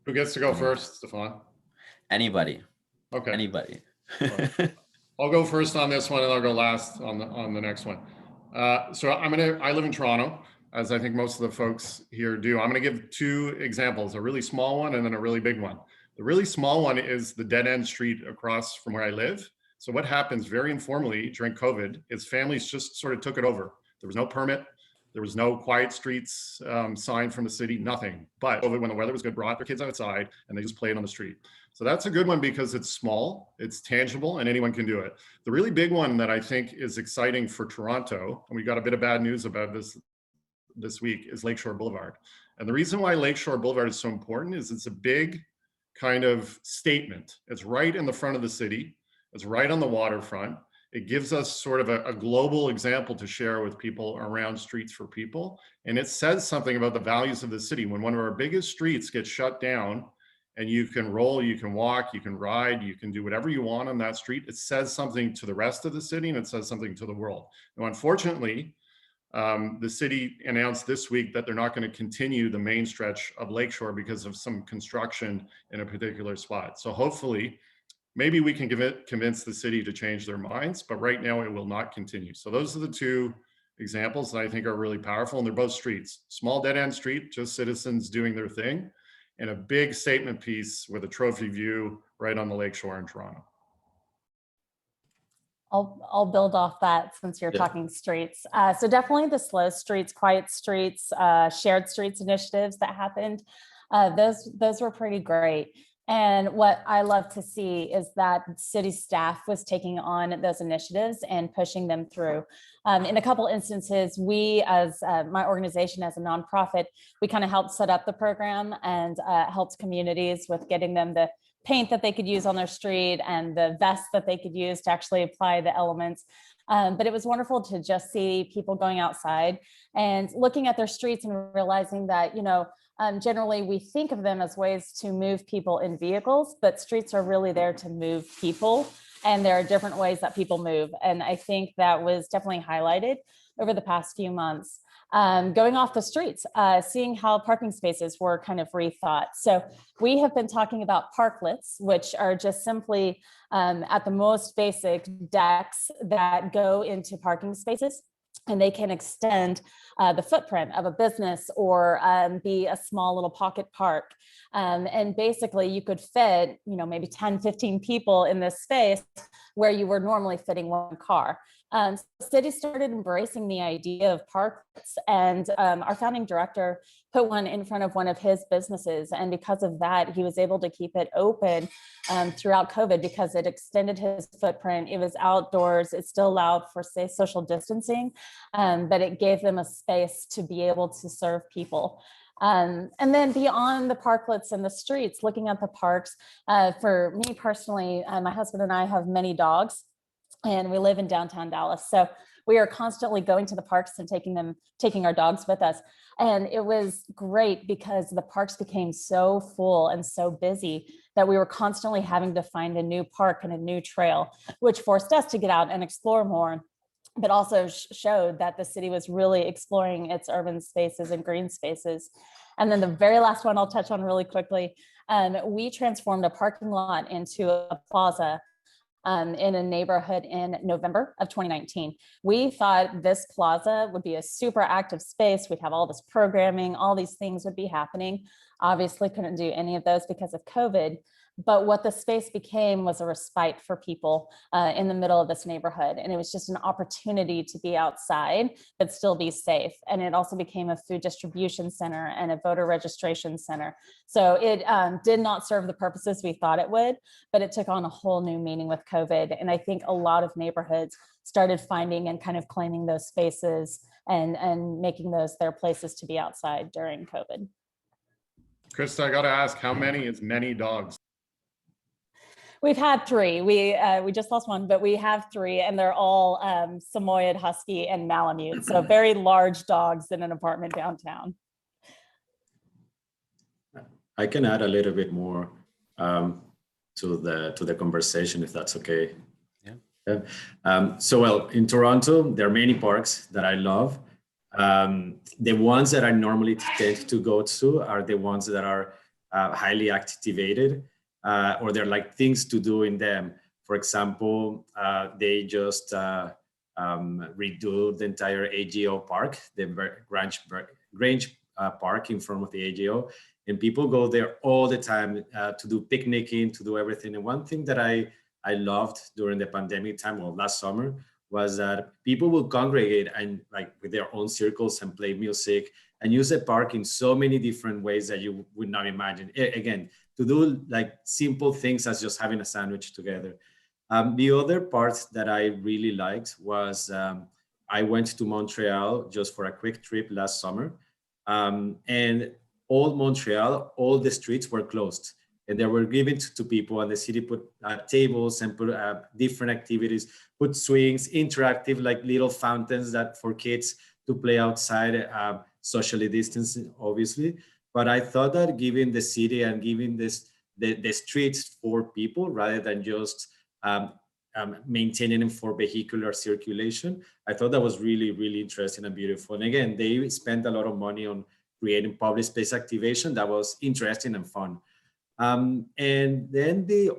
Who gets to go first, Stefan? Anybody. Okay. Anybody. I'll go first on this one and I'll go last on the next one. So I live in Toronto, as I think most of the folks here do. I'm gonna give two examples, a really small one and then a really big one. The really small one is the dead end street across from where I live. So what happens very informally during COVID is families just sort of took it over. There was no permit. There was no quiet streets sign from the city, nothing. But when the weather was good, brought their kids outside and they just played on the street. So that's a good one because it's small, it's tangible, and anyone can do it. The really big one that I think is exciting for Toronto, and we got a bit of bad news about this week, is Lakeshore Boulevard. And the reason why Lakeshore Boulevard is so important is it's a big kind of statement. It's right in the front of the city. It's right on the waterfront. It gives us sort of a global example to share with people around Streets for People. And it says something about the values of the city. When one of our biggest streets gets shut down and you can roll, you can walk, you can ride, you can do whatever you want on that street, it says something to the rest of the city and it says something to the world. Now, unfortunately, the city announced this week that they're not going to continue the main stretch of Lakeshore because of some construction in a particular spot. So hopefully, maybe we can convince the city to change their minds, but right now it will not continue. So those are the two examples that I think are really powerful, and they're both streets. Small dead end street, just citizens doing their thing, and a big statement piece with a trophy view right on the lakeshore in Toronto. I'll build off that since you're talking streets. So definitely the slow streets, quiet streets, shared streets initiatives that happened. Those were pretty great. And what I love to see is that city staff was taking on those initiatives and pushing them through. In a couple instances, we as my organization as a nonprofit, we kind of helped set up the program and helped communities with getting them the paint that they could use on their street and the vests that they could use to actually apply the elements. But it was wonderful to just see people going outside and looking at their streets and realizing that, generally we think of them as ways to move people in vehicles, but streets are really there to move people. And there are different ways that people move. And I think that was definitely highlighted over the past few months. Going off the streets, seeing how parking spaces were kind of rethought. So we have been talking about parklets, which are just simply at the most basic decks that go into parking spaces. And they can extend the footprint of a business or be a small little pocket park. And basically you could fit, maybe 10, 15 people in this space where you were normally fitting one car. So the city started embracing the idea of parklets, and our founding director put one in front of one of his businesses. And because of that, he was able to keep it open throughout COVID because it extended his footprint. It was outdoors. It still allowed for, say, social distancing, but it gave them a space to be able to serve people. And then beyond the parklets and the streets, looking at the parks, for me personally, my husband and I have many dogs. And we live in downtown Dallas. So we are constantly going to the parks and taking our dogs with us. And it was great because the parks became so full and so busy that we were constantly having to find a new park and a new trail, which forced us to get out and explore more, but also showed that the city was really exploring its urban spaces and green spaces. And then the very last one I'll touch on really quickly, we transformed a parking lot into a plaza. in a neighborhood in November of 2019. We thought this plaza would be a super active space. We'd have all this programming, all these things would be happening. Obviously couldn't do any of those because of COVID. But what the space became was a respite for people in the middle of this neighborhood. And it was just an opportunity to be outside, but still be safe. And it also became a food distribution center and a voter registration center. So it did not serve the purposes we thought it would, but it took on a whole new meaning with COVID. And I think a lot of neighborhoods started finding and kind of claiming those spaces and making those their places to be outside during COVID. Krista, I got to ask, how many is many dogs? We've had 3. We just lost one, but we have 3, and they're all Samoyed Husky and Malamute. So very large dogs in an apartment downtown. I can add a little bit more to the conversation, if that's okay. Yeah. So, well, in Toronto, there are many parks that I love. The ones that I normally tend to go to are the ones that are highly activated. Or they're like things to do in them. For example, they just redo the entire AGO park, the Grange Park in front of the AGO, and people go there all the time to do picnicking, to do everything. And one thing that I loved during the pandemic time, well, last summer, was that people will congregate and like with their own circles and play music and use the park in so many different ways that you would not imagine. Again, to do like simple things as just having a sandwich together. The other part that I really liked was I went to Montreal just for a quick trip last summer. And all Montreal, all the streets were closed and they were given to people, and the city put tables and put different activities, put swings, interactive like little fountains that for kids to play outside, socially distancing, obviously. But I thought that giving the city and giving the streets for people rather than just maintaining them for vehicular circulation, I thought that was really, really interesting and beautiful. And again, they spent a lot of money on creating public space activation that was interesting and fun. And then the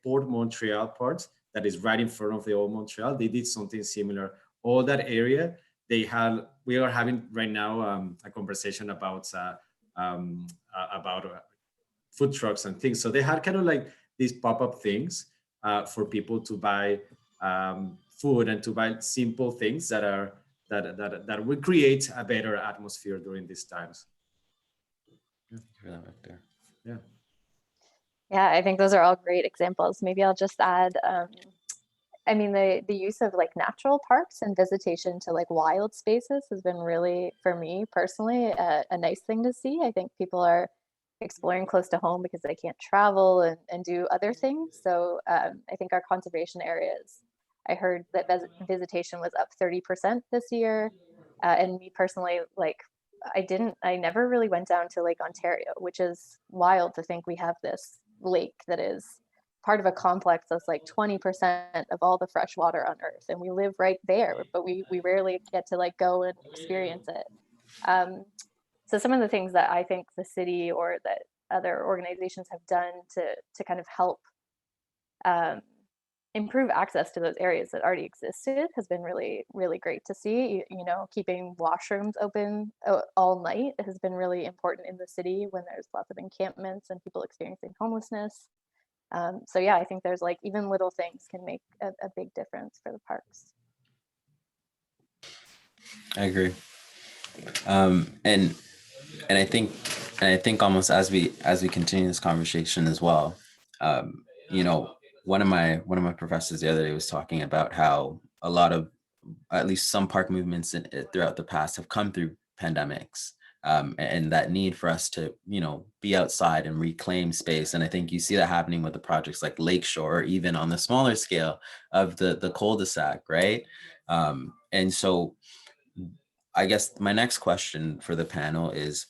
Port Montreal part that is right in front of the Old Montreal, they did something similar. All that area, we are having right now a conversation about food trucks and things. So they had kind of like these pop-up things for people to buy food and to buy simple things that would create a better atmosphere during these times. Yeah. Yeah, I think those are all great examples. Maybe I'll just add, I mean, the use of like natural parks and visitation to like wild spaces has been really, for me personally, a nice thing to see. I think people are exploring close to home because they can't travel and do other things. So I think our conservation areas, I heard that visitation was up 30% this year. And me personally, like I never really went down to Lake Ontario, which is wild to think we have this lake that is part of a complex that's like 20% of all the fresh water on earth, and we live right there, but we rarely get to like go and experience it. So some of the things that I think the city or that other organizations have done to kind of help improve access to those areas that already existed has been really, really great to see. You know, keeping washrooms open all night has been really important in the city when there's lots of encampments and people experiencing homelessness. So yeah, I think there's like even little things can make a big difference for the parks. I agree. And I think almost as we continue this conversation as well, you know, one of my professors the other day was talking about how a lot of, at least some park movements throughout the past have come through pandemics, and that need for us to, you know, be outside and reclaim space. And I think you see that happening with the projects like Lakeshore, or even on the smaller scale of the cul-de-sac, right? And so I guess my next question for the panel is,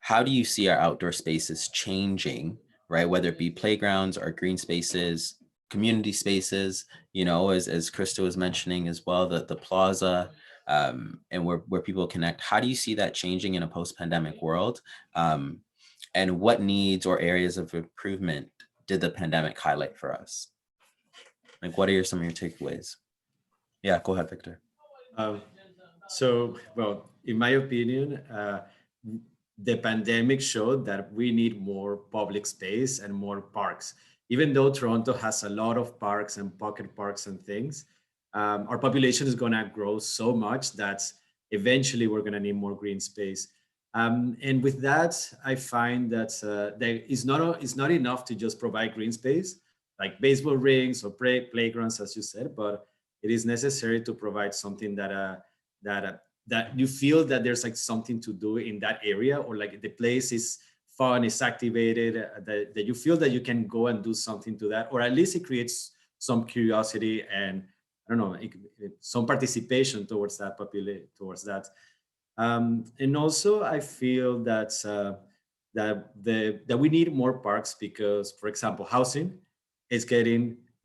how do you see our outdoor spaces changing, right? Whether it be playgrounds or green spaces, community spaces, you know, as Krista was mentioning as well, the plaza, and where people connect. How do you see that changing in a post-pandemic world? And what needs or areas of improvement did the pandemic highlight for us? Like, what are some of your takeaways? Yeah, go ahead, Victor. Well, in my opinion, the pandemic showed that we need more public space and more parks. Even though Toronto has a lot of parks and pocket parks and things, our population is going to grow so much that eventually we're going to need more green space. And with that, I find that it's not enough to just provide green space, like baseball rings or playgrounds, as you said, but it is necessary to provide something that you feel that there's like something to do in that area, or like the place is fun, it's activated, that you feel that you can go and do something to that, or at least it creates some curiosity and I don't know, some participation towards that towards that. And also I feel that that we need more parks because, for example, housing is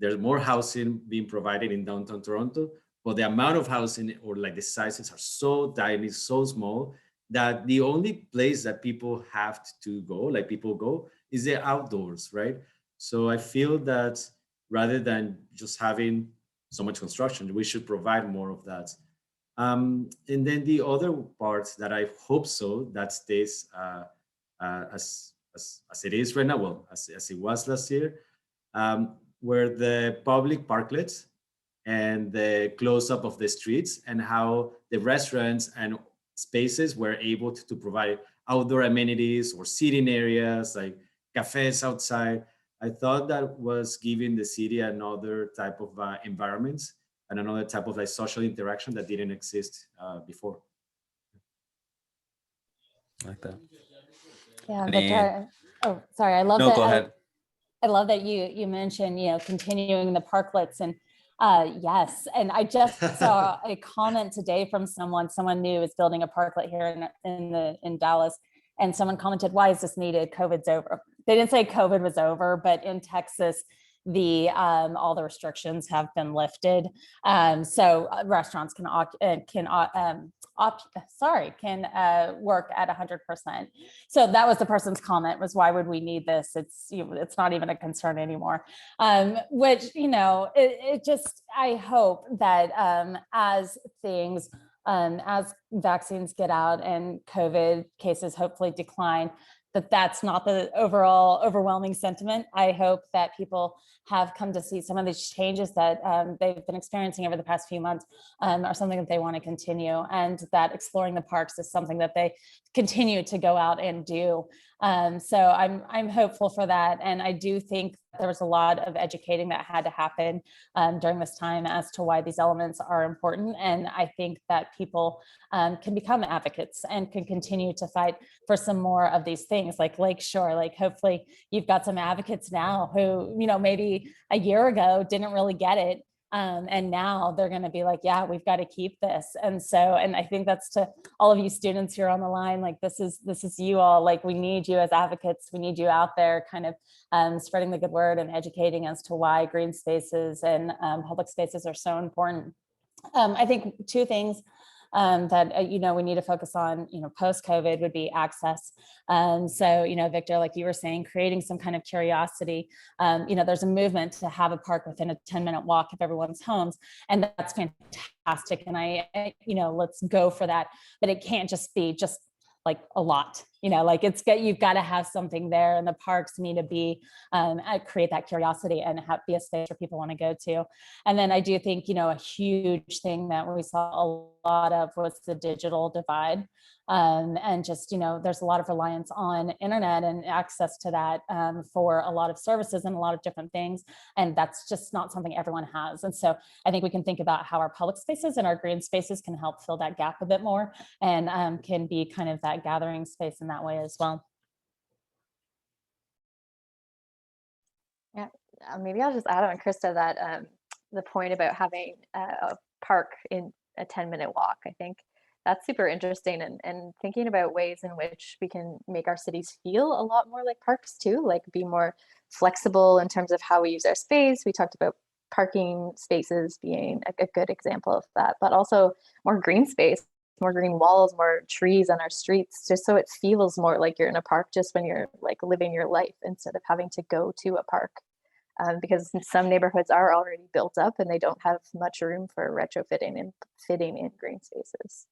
there's more housing being provided in downtown Toronto, but the amount of housing or like the sizes are so tiny, so small that the only place that people have to go, like people go, is the outdoors, right? So I feel that rather than just having so much construction, we should provide more of that. And then the other part that I hope so that stays as it is right now, well, as it was last year, were the public parklets and the close-up of the streets and how the restaurants and spaces were able to provide outdoor amenities or seating areas like cafes outside. I thought that was giving the city another type of environments and another type of like social interaction that didn't exist before. I like that. Yeah, Victor. Oh, sorry. I love that. No, go ahead. I love that you mentioned, continuing the parklets and yes. And I just saw a comment today from someone new is building a parklet here in Dallas. And someone commented, why is this needed? COVID's over. They didn't say COVID was over, but in Texas, all the restrictions have been lifted. So restaurants can work at 100%. So that was the person's comment, was why would we need this? It's not even a concern anymore. Which, it just, I hope that as vaccines get out and COVID cases hopefully decline, that's not the overall overwhelming sentiment. I hope that people have come to see some of these changes that they've been experiencing over the past few months are something that they want to continue, and that exploring the parks is something that they continue to go out and do. So I'm hopeful for that. And I do think there was a lot of educating that had to happen during this time as to why these elements are important. And I think that people can become advocates and can continue to fight for some more of these things like Lakeshore. Like hopefully you've got some advocates now who, maybe a year ago didn't really get it. And now they're going to be like, yeah, we've got to keep this. And I think that's to all of you students here on the line, like this is you all, like we need you as advocates. We need you out there kind of spreading the good word and educating as to why green spaces and public spaces are so important. I think two things that we need to focus on post-COVID would be access. So Victor, like you were saying, creating some kind of curiosity. There's a movement to have a park within a 10-minute walk of everyone's homes, and that's fantastic. And let's go for that. But it can't just be like a lot, you've got to have something there, and the parks need to be create that curiosity and be a space where people want to go to. And then I do think a huge thing that we saw a lot of was the digital divide. And just, there's a lot of reliance on internet and access to that for a lot of services and a lot of different things. And that's just not something everyone has. And so I think we can think about how our public spaces and our green spaces can help fill that gap a bit more, and can be kind of that gathering space in that way as well. Yeah, maybe I'll just add on, Krista, that the point about having a park in a 10-minute walk, I think that's super interesting, and thinking about ways in which we can make our cities feel a lot more like parks too, like be more flexible in terms of how we use our space. We talked about parking spaces being a good example of that, but also more green space, more green walls, more trees on our streets, just so it feels more like you're in a park just when you're like living your life instead of having to go to a park. because some neighborhoods are already built up and they don't have much room for retrofitting and fitting in green spaces.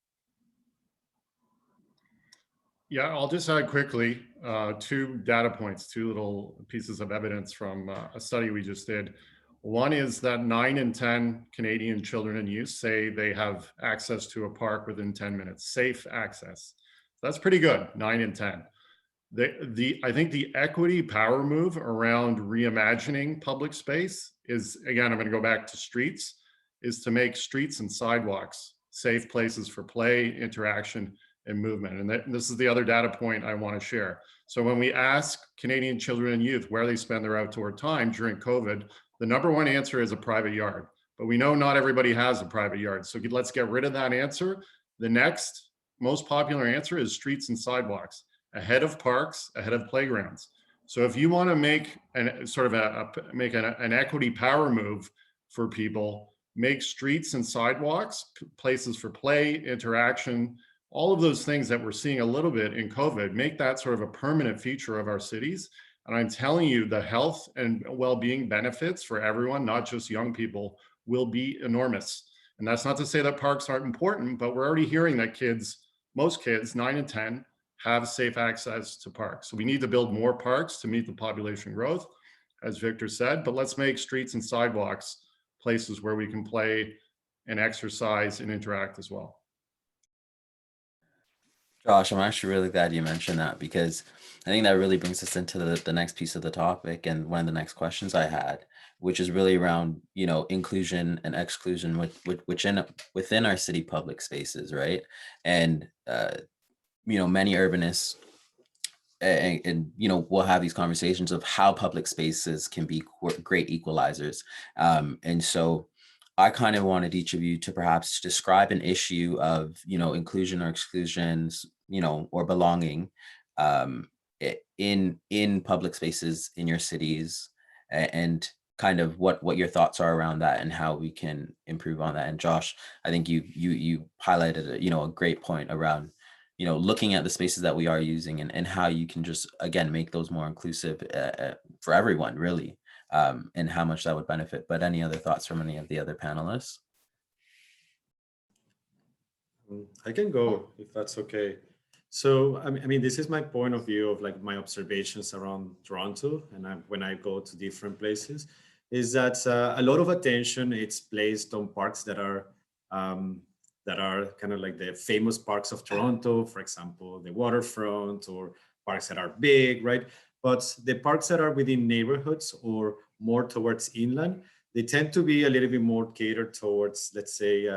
Yeah, I'll just add quickly 2 data points, 2 little pieces of evidence from a study we just did. One is that 9 in 10 Canadian children and youth say they have access to a park within 10 minutes, safe access. That's pretty good, 9 in 10. I think the equity power move around reimagining public space is, again, I'm going to go back to streets, is to make streets and sidewalks safe places for play, interaction, and movement. And this is the other data point I want to share. So when we ask Canadian children and youth where they spend their outdoor time during COVID, the #1 answer is a private yard. But we know not everybody has a private yard. So let's get rid of that answer. The next most popular answer is streets and sidewalks, ahead of parks, ahead of playgrounds. So if you want to make an equity power move for people, make streets and sidewalks places for play, interaction, all of those things that we're seeing a little bit in COVID, make that sort of a permanent feature of our cities. And I'm telling you, the health and well-being benefits for everyone, not just young people, will be enormous. And that's not to say that parks aren't important, but we're already hearing that most kids, 9 in 10, have safe access to parks. So we need to build more parks to meet the population growth, as Victor said, but let's make streets and sidewalks places where we can play and exercise and interact as well. Josh, I'm actually really glad you mentioned that, because I think that really brings us into the next piece of the topic and one of the next questions I had, which is really around, inclusion and exclusion within our city public spaces, right? And many urbanists and we'll have these conversations of how public spaces can be great equalizers. And so I kind of wanted each of you to perhaps describe an issue of, inclusion or exclusions, or belonging in public spaces in your cities, and kind of what your thoughts are around that and how we can improve on that. And Josh, I think you highlighted a great point around looking at the spaces that we are using and how you can just, again, make those more inclusive for everyone, really, and how much that would benefit. But any other thoughts from any of the other panelists? I can go if that's okay. So, I mean, this is my point of view of like my observations around Toronto, and when I go to different places, is that a lot of attention it's placed on parks that are kind of like the famous parks of Toronto, for example, the waterfront, or parks that are big, right? But the parks that are within neighborhoods or more towards inland, they tend to be a little bit more catered towards, let's say,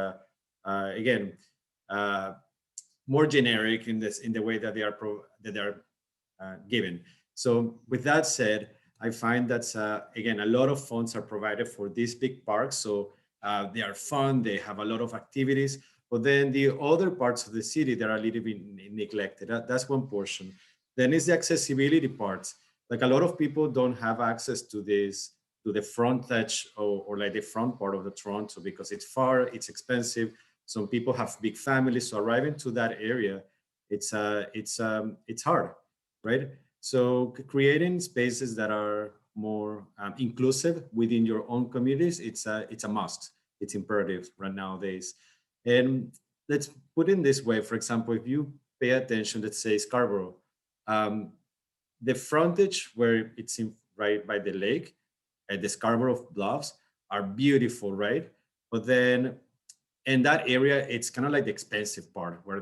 more generic in the way that they are given. So with that said, I find that again, a lot of funds are provided for these big parks. So they are fun, they have a lot of activities, but then the other parts of the city that are a little bit neglected. That's one portion. Then is the accessibility part. Like a lot of people don't have access to this, to the front edge or like the front part of the Toronto, because it's far, it's expensive. Some people have big families, so arriving to that area, it's hard, right? So creating spaces that are more inclusive within your own communities, it's a must. It's imperative right nowadays. And let's put it this way. For example, if you pay attention, let's say Scarborough, the frontage where it's right by the lake, the Scarborough Bluffs are beautiful, right? But then in that area, it's kind of like the expensive part where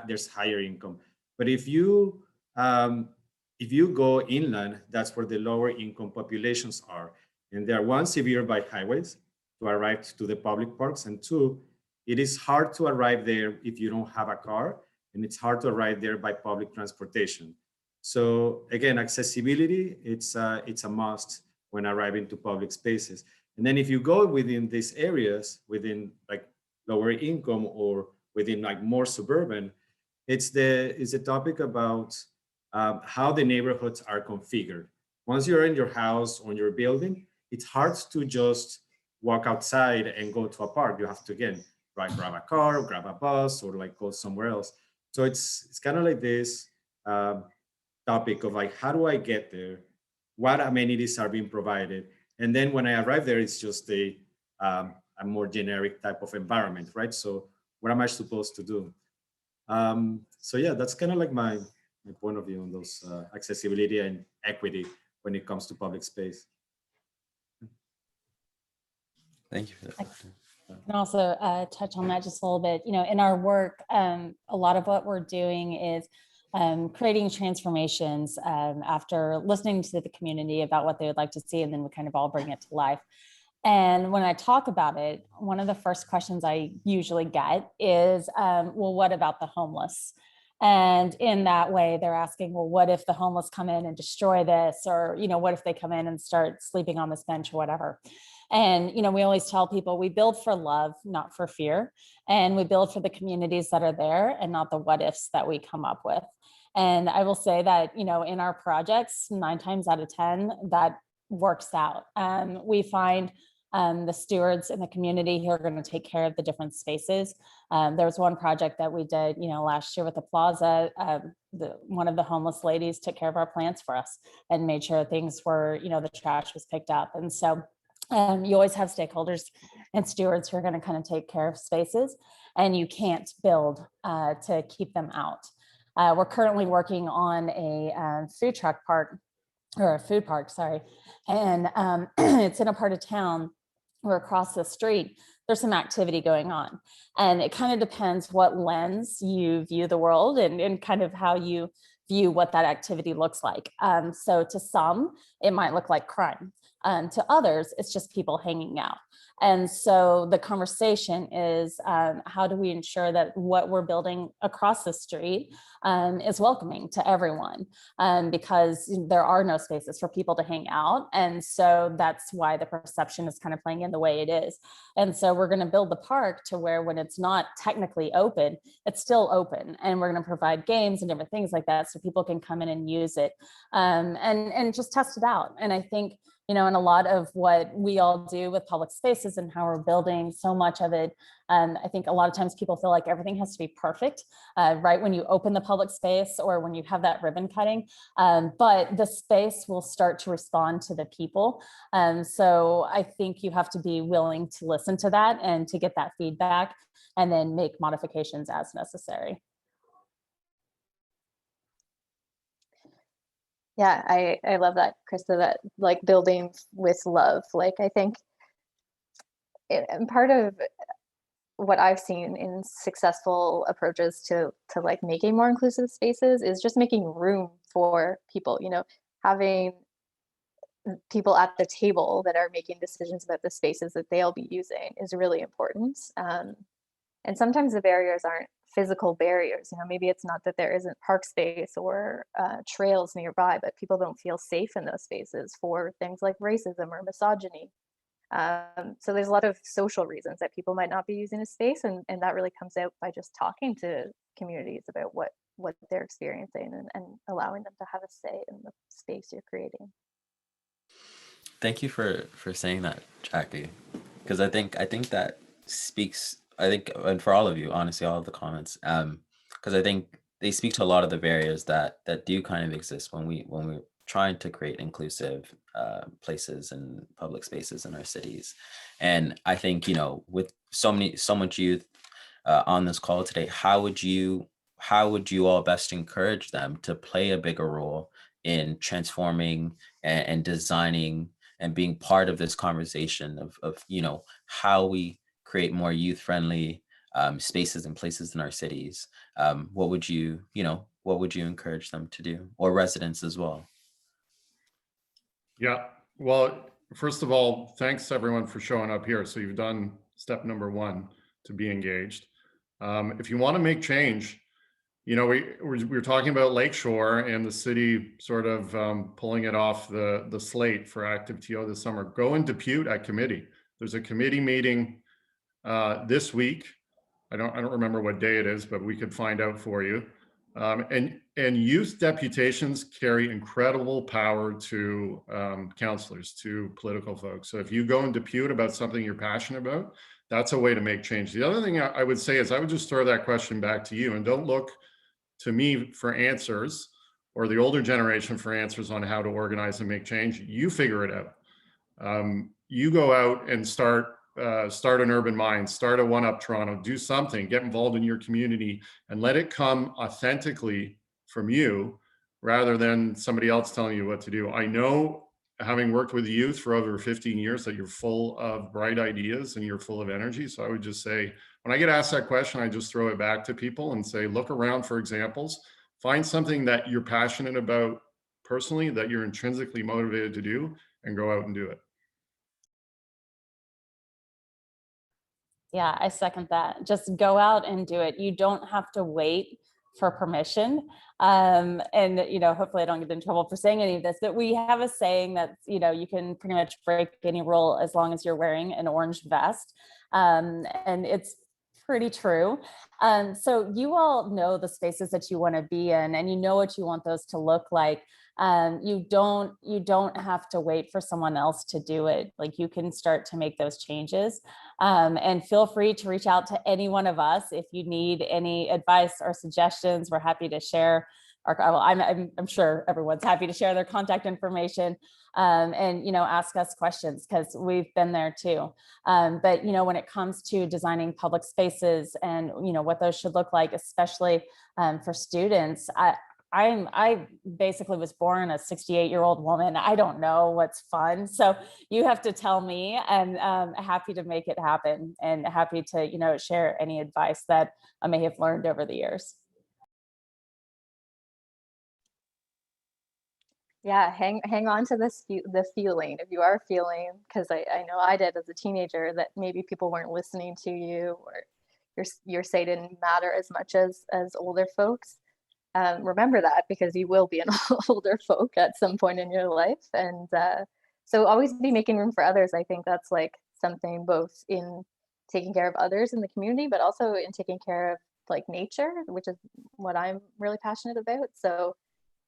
there's higher income. But if you go inland, that's where the lower income populations are. And they are, one, severe by highways to arrive to the public parks, and two, it is hard to arrive there if you don't have a car, and it's hard to arrive there by public transportation. So again, accessibility, it's a must when arriving to public spaces. And then if you go within these areas, within like lower income or within like more suburban, it's the topic about how the neighborhoods are configured. Once you're in your house or in your building, it's hard to just walk outside and go to a park. You have to, again, grab a car, grab a bus, or like go somewhere else. So it's kind of like this topic of like, how do I get there what amenities are being provided. And then when I arrive there, it's just a more generic type of environment, right? So what am I supposed to do? So yeah, that's kind of like my point of view on those accessibility and equity when it comes to public space. Thank you for that. And also touch on that just a little bit. You know, in our work, a lot of what we're doing is creating transformations after listening to the community about what they would like to see, and then we kind of all bring it to life. And when I talk about it, one of the first questions I usually get is, well, what about the homeless? And in that way, they're asking, well, what if the homeless come in and destroy this? Or, you know, what if they come in and start sleeping on this bench or whatever? And, you know, we always tell people we build for love, not for fear. And we build for the communities that are there and not the what ifs that we come up with. And I will say that, you know, in our projects, 9 times out of 10, that works out. We find the stewards in the community who are going to take care of the different spaces. There was one project that we did, you know, last year with the plaza. One of the homeless ladies took care of our plants for us and made sure things were, you know, the trash was picked up. And so you always have stakeholders and stewards who are going to kind of take care of spaces, and you can't build to keep them out. We're currently working on a food park, sorry. And it's in a part of town where across the street, there's some activity going on. And it kind of depends what lens you view the world and kind of how you view what that activity looks like. So to some, it might look like crime. To others, it's just people hanging out. And so the conversation is, how do we ensure that what we're building across the street is welcoming to everyone? Because there are no spaces for people to hang out. And so that's why the perception is kind of playing in the way it is. And so we're going to build the park to where when it's not technically open, it's still open. And we're going to provide games and different things like that so people can come in and use it and just test it out. And I think, you know, and a lot of what we all do with public spaces and how we're building so much of it, I think a lot of times people feel like everything has to be perfect, right when you open the public space or when you have that ribbon cutting, but the space will start to respond to the people. So I think you have to be willing to listen to that and to get that feedback and then make modifications as necessary. Yeah, I love that, Krista, that like building with love. Like I think and part of what I've seen in successful approaches to like making more inclusive spaces is just making room for people, you know, having people at the table that are making decisions about the spaces that they'll be using is really important. And sometimes the barriers aren't physical barriers. You know, maybe it's not that there isn't park space or trails nearby, but people don't feel safe in those spaces for things like racism or misogyny. So there's a lot of social reasons that people might not be using a space, and that really comes out by just talking to communities about what they're experiencing and allowing them to have a say in the space you're creating. Thank you for saying that, Jackie, because I think that speaks, I think, and for all of you, honestly, all of the comments, because I think they speak to a lot of the barriers that do kind of exist when we're trying to create inclusive places and public spaces in our cities. And I think, you know, with so much youth on this call today, how would you all best encourage them to play a bigger role in transforming and designing and being part of this conversation of you know, how we create more youth-friendly spaces and places in our cities? What would you encourage them to do, or residents as well? Yeah, well, first of all, thanks everyone for showing up here. So you've done step number 1, to be engaged. If you want to make change, you know, we're talking about Lakeshore and the city sort of pulling it off the slate for Active TO this summer. Go and depute at committee. There's a committee meeting this week. I don't remember what day it is, but we could find out for you. And youth deputations carry incredible power to councillors, to political folks. So if you go and depute about something you're passionate about, that's a way to make change. The other thing I would say is I would just throw that question back to you, and don't look to me for answers. or the older generation for answers on how to organize and make change. You figure it out. You go out and start an Urban Minds, start a One Up Toronto, do something, get involved in your community, and let it come authentically from you rather than somebody else telling you what to do. I know, having worked with youth for over 15 years, that you're full of bright ideas and you're full of energy. So I would just say, when I get asked that question, I just throw it back to people and say, look around for examples, find something that you're passionate about personally, that you're intrinsically motivated to do, and go out and do it. Yeah, I second that. Just go out and do it. You don't have to wait for permission. And, hopefully I don't get in trouble for saying any of this, but we have a saying that, you can pretty much break any rule as long as you're wearing an orange vest. And it's pretty true. So you all know the spaces that you want to be in, and you know what you want those to look like. You don't have to wait for someone else to do it. Like, you can start to make those changes. And feel free to reach out to any one of us if you need any advice or suggestions. We're happy to share I'm sure everyone's happy to share their contact information, and ask us questions, because we've been there too. But when it comes to designing public spaces and what those should look like, especially for students, I basically was born a 68-year-old woman. I don't know what's fun. So you have to tell me, and I'm happy to make it happen, and happy to, share any advice that I may have learned over the years. Yeah, hang on to the feeling. If you are feeling, because I know I did as a teenager, that maybe people weren't listening to you, or your say didn't matter as much as older folks. Remember that, because you will be an older folk at some point in your life. And so always be making room for others. I think that's like something both in taking care of others in the community, but also in taking care of like nature, which is what I'm really passionate about. So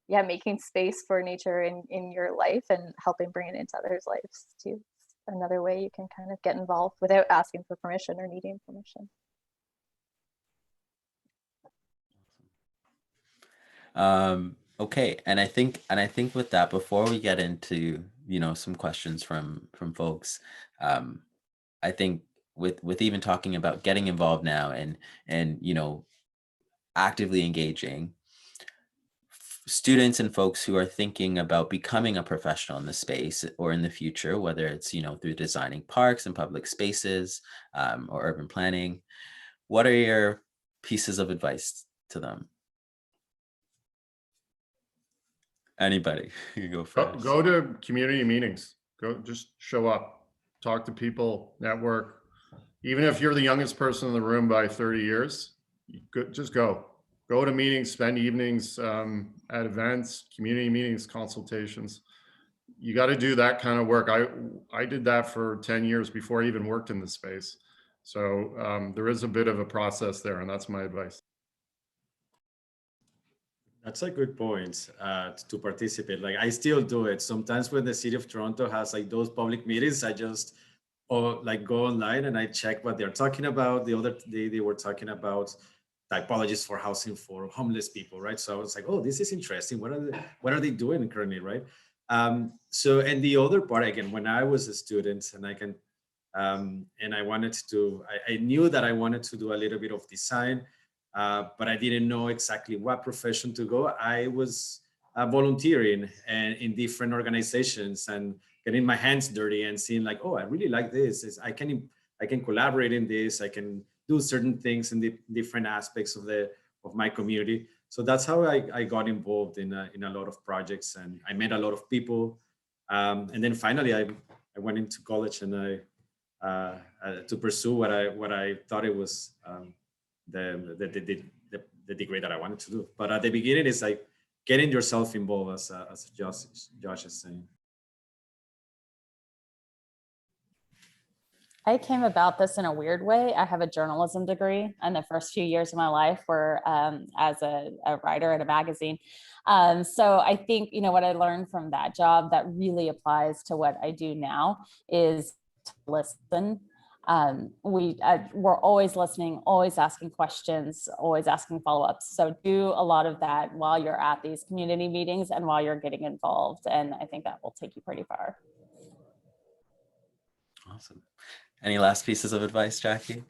yeah, making space for nature in your life and helping bring it into others' lives too. Another way you can kind of get involved without asking for permission or needing permission. Okay, and I think with that, before we get into some questions from folks, I think with even talking about getting involved now and actively engaging, students and folks who are thinking about becoming a professional in the space or in the future, whether it's through designing parks and public spaces, or urban planning, what are your pieces of advice to them? Anybody, you go first. Go to community meetings. Just show up, talk to people, network. Even if you're the youngest person in the room by 30 years, just go to meetings, spend evenings at events, community meetings, consultations. You got to do that kind of work. I did that for 10 years before I even worked in the space. So there is a bit of a process there, and that's my advice. That's a good point to participate. Like, I still do it. Sometimes when the City of Toronto has like those public meetings, I just go online and I check what they're talking about. The other day they were talking about typologies for housing for homeless people, right? So I was like, oh, this is interesting. What are they doing currently, right? So, and the other part, again, when I was a student and and I knew that I wanted to do a little bit of design, but I didn't know exactly what profession to go. I was volunteering and in different organizations and getting my hands dirty and seeing like, oh, I really like this. I can collaborate in this. I can do certain things in the different aspects of my community. So that's how I got involved in a lot of projects, and I met a lot of people. And then finally, I went into college and to pursue what I thought it was the degree that I wanted to do. But at the beginning, it's like getting yourself involved, as Josh is saying. I came about this in a weird way. I have a journalism degree, and the first few years of my life were as a writer at a magazine. So I think, what I learned from that job that really applies to what I do now is to listen. We're always listening, always asking questions, always asking follow-ups. So do a lot of that while you're at these community meetings and while you're getting involved. And I think that will take you pretty far. Awesome. Any last pieces of advice, Jackie?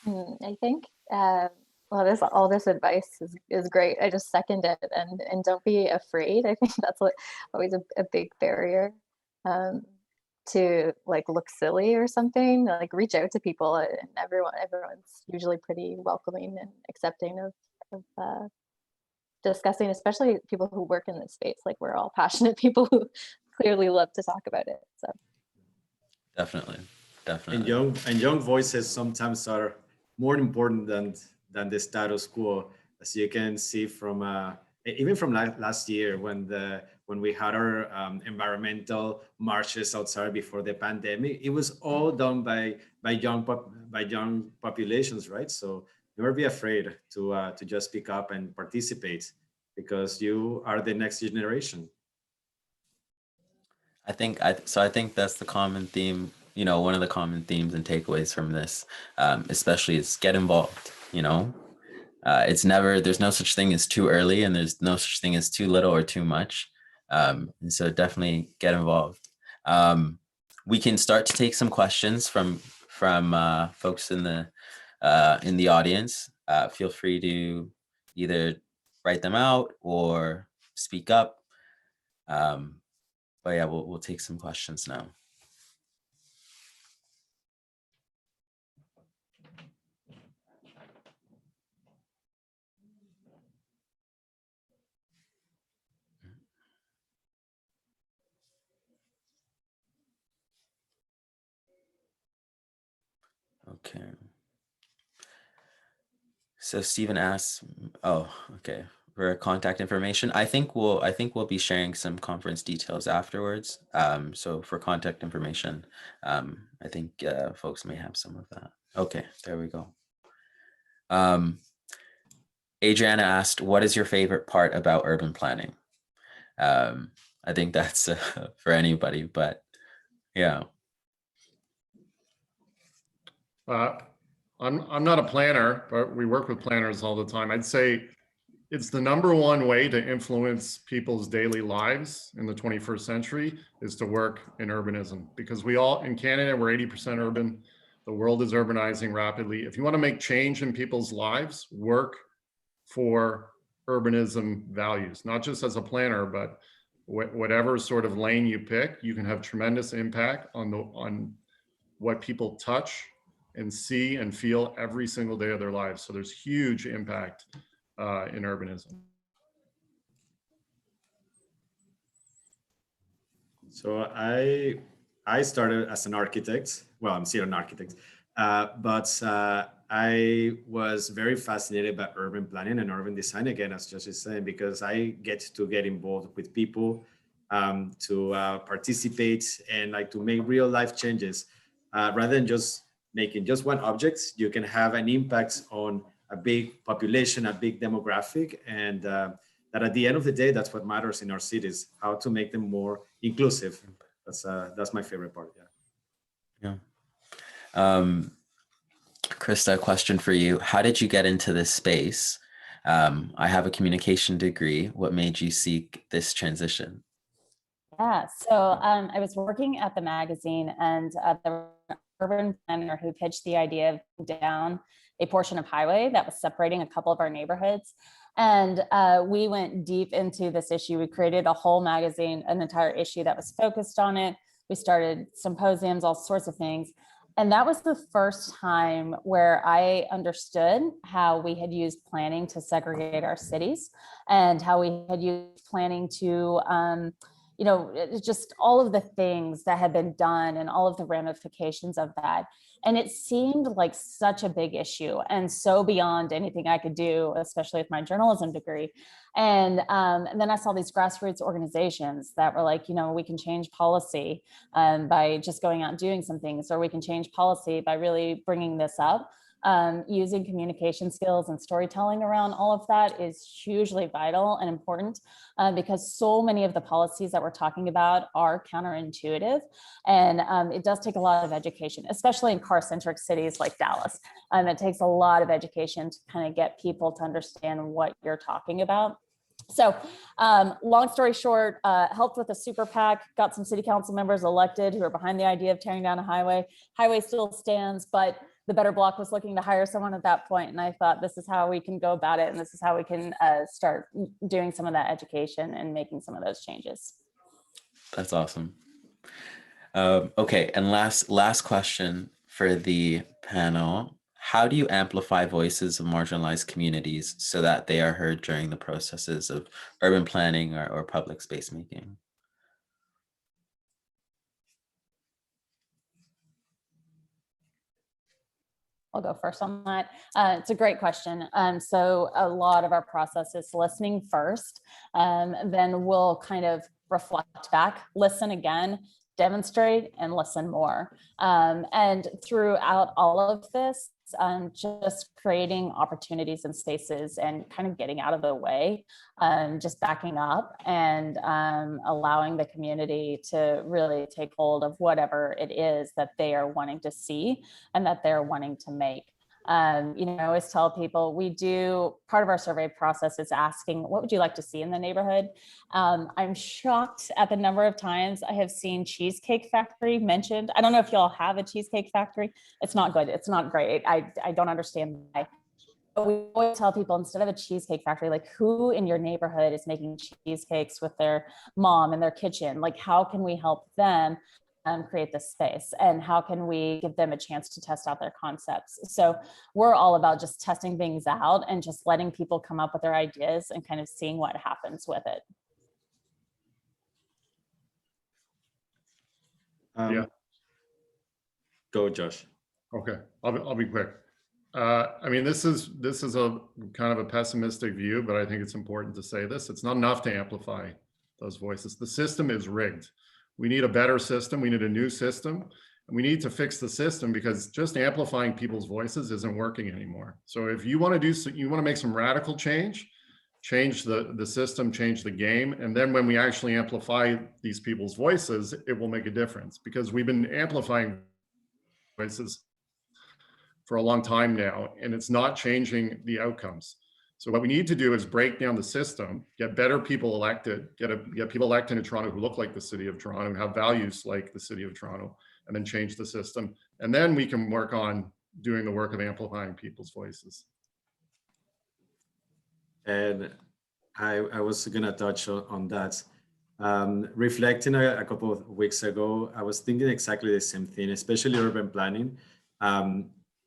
I think, well, all this advice is great. I just second it, and don't be afraid. I think that's always a big barrier, to like look silly or something. Like reach out to people, and everyone's usually pretty welcoming and accepting of discussing, especially people who work in this space. Like we're all passionate people who clearly love to talk about it. So Definitely. And young voices sometimes are more important than the status quo, as you can see from even from last year when we had our environmental marches outside before the pandemic. It was all done by young populations, right? So never be afraid to just speak up and participate, because you are the next generation. I think that's the common theme, one of the common themes and takeaways from this, especially is get involved, there's no such thing as too early, and there's no such thing as too little or too much. And so definitely get involved. We can start to take some questions from folks in the audience. Feel free to either write them out or speak up. But yeah, we'll take some questions now. Okay. So Stephen asks, okay, for contact information. I think we'll be sharing some conference details afterwards. So for contact information, I think folks may have some of that. Okay, there we go. Adriana asked, what is your favorite part about urban planning? I think that's for anybody, but yeah. I'm not a planner, but we work with planners all the time. I'd say it's the #1 way to influence people's daily lives in the 21st century is to work in urbanism, because in Canada, we're 80% urban. The world is urbanizing rapidly. If you want to make change in people's lives, work for urbanism values, not just as a planner, but whatever sort of lane you pick, you can have tremendous impact on what people touch and see and feel every single day of their lives. So there's huge impact in urbanism. So I started as an architect. Well, I'm still an architect, but I was very fascinated by urban planning and urban design, again, as Josh is saying, because I get involved with people, to participate and like to make real life changes, rather than just making just one object. You can have an impact on a big population, a big demographic, and that at the end of the day, that's what matters in our cities, how to make them more inclusive. That's my favorite part. Yeah. Krista, a question for you. How did you get into this space? I have a communication degree. What made you seek this transition? Yeah, so I was working at the magazine, and the urban planner who pitched the idea of down a portion of highway that was separating a couple of our neighborhoods. And we went deep into this issue. We created a whole magazine, an entire issue that was focused on it. We started symposiums, all sorts of things. And that was the first time where I understood how we had used planning to segregate our cities, and how we had used planning to, just all of the things that had been done and all of the ramifications of that. And it seemed like such a big issue and so beyond anything I could do, especially with my journalism degree. And then I saw these grassroots organizations that were like, we can change policy by just going out and doing some things, or we can change policy by really bringing this up using communication skills and storytelling around all of that is hugely vital and important because so many of the policies that we're talking about are counterintuitive. And it does take a lot of education, especially in car-centric cities like Dallas. It takes a lot of education to kind of get people to understand what you're talking about. So long story short, helped with a super PAC, got some city council members elected who are behind the idea of tearing down a highway. Highway still stands, but the Better Block was looking to hire someone at that point, and I thought this is how we can go about it, and this is how we can start doing some of that education and making some of those changes. That's awesome. Okay, and last question for the panel. How do you amplify voices of marginalized communities so that they are heard during the processes of urban planning or public space making? I'll go first on that. It's a great question. So a lot of our process is listening first, then we'll kind of reflect back, listen again, demonstrate, and listen more. And throughout all of this, just creating opportunities and spaces and kind of getting out of the way, just backing up and allowing the community to really take hold of whatever it is that they are wanting to see and that they're wanting to make. You know, I always tell people we do part of our survey process is asking, what would you like to see in the neighborhood? I'm shocked at the number of times I have seen Cheesecake Factory mentioned. I don't know if y'all have a Cheesecake Factory. It's not good. It's not great. I don't understand why. But we always tell people instead of a Cheesecake Factory, like who in your neighborhood is making cheesecakes with their mom in their kitchen? Like how can we help them create this space, and how can we give them a chance to test out their concepts? So we're all about just testing things out and just letting people come up with their ideas and kind of seeing what happens with it. Yeah. Go, Josh. Okay, I'll be quick. I mean, this is a kind of a pessimistic view, but I think it's important to say this. It's not enough to amplify those voices. The system is rigged. We need a better system. We need a new system. And we need to fix the system because just amplifying people's voices isn't working anymore. So if you want to make some radical change the system, change the game. And then when we actually amplify these people's voices, it will make a difference because we've been amplifying voices for a long time now, and it's not changing the outcomes. So what we need to do is break down the system, get better people elected, get people elected in Toronto who look like the city of Toronto, who have values like the city of Toronto, and then change the system. And then we can work on doing the work of amplifying people's voices. And I was gonna touch on that. Reflecting a couple of weeks ago, I was thinking exactly the same thing, especially urban planning.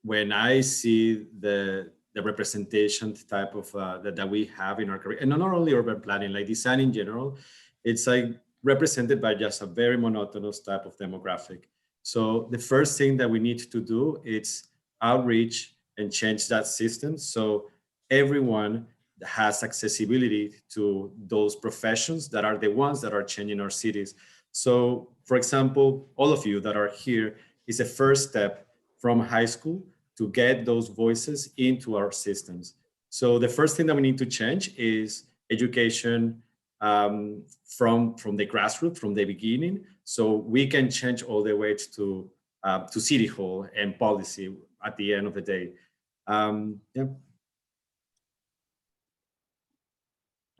When I see the representation type of that we have in our career, and not only urban planning, like design in general, it's like represented by just a very monotonous type of demographic. So the first thing that we need to do is outreach and change that system so everyone has accessibility to those professions that are the ones that are changing our cities. So for example, all of you that are here is a first step from high school to get those voices into our systems. So the first thing that we need to change is education from the grassroots, from the beginning, so we can change all the way to City Hall and policy at the end of the day. Yeah.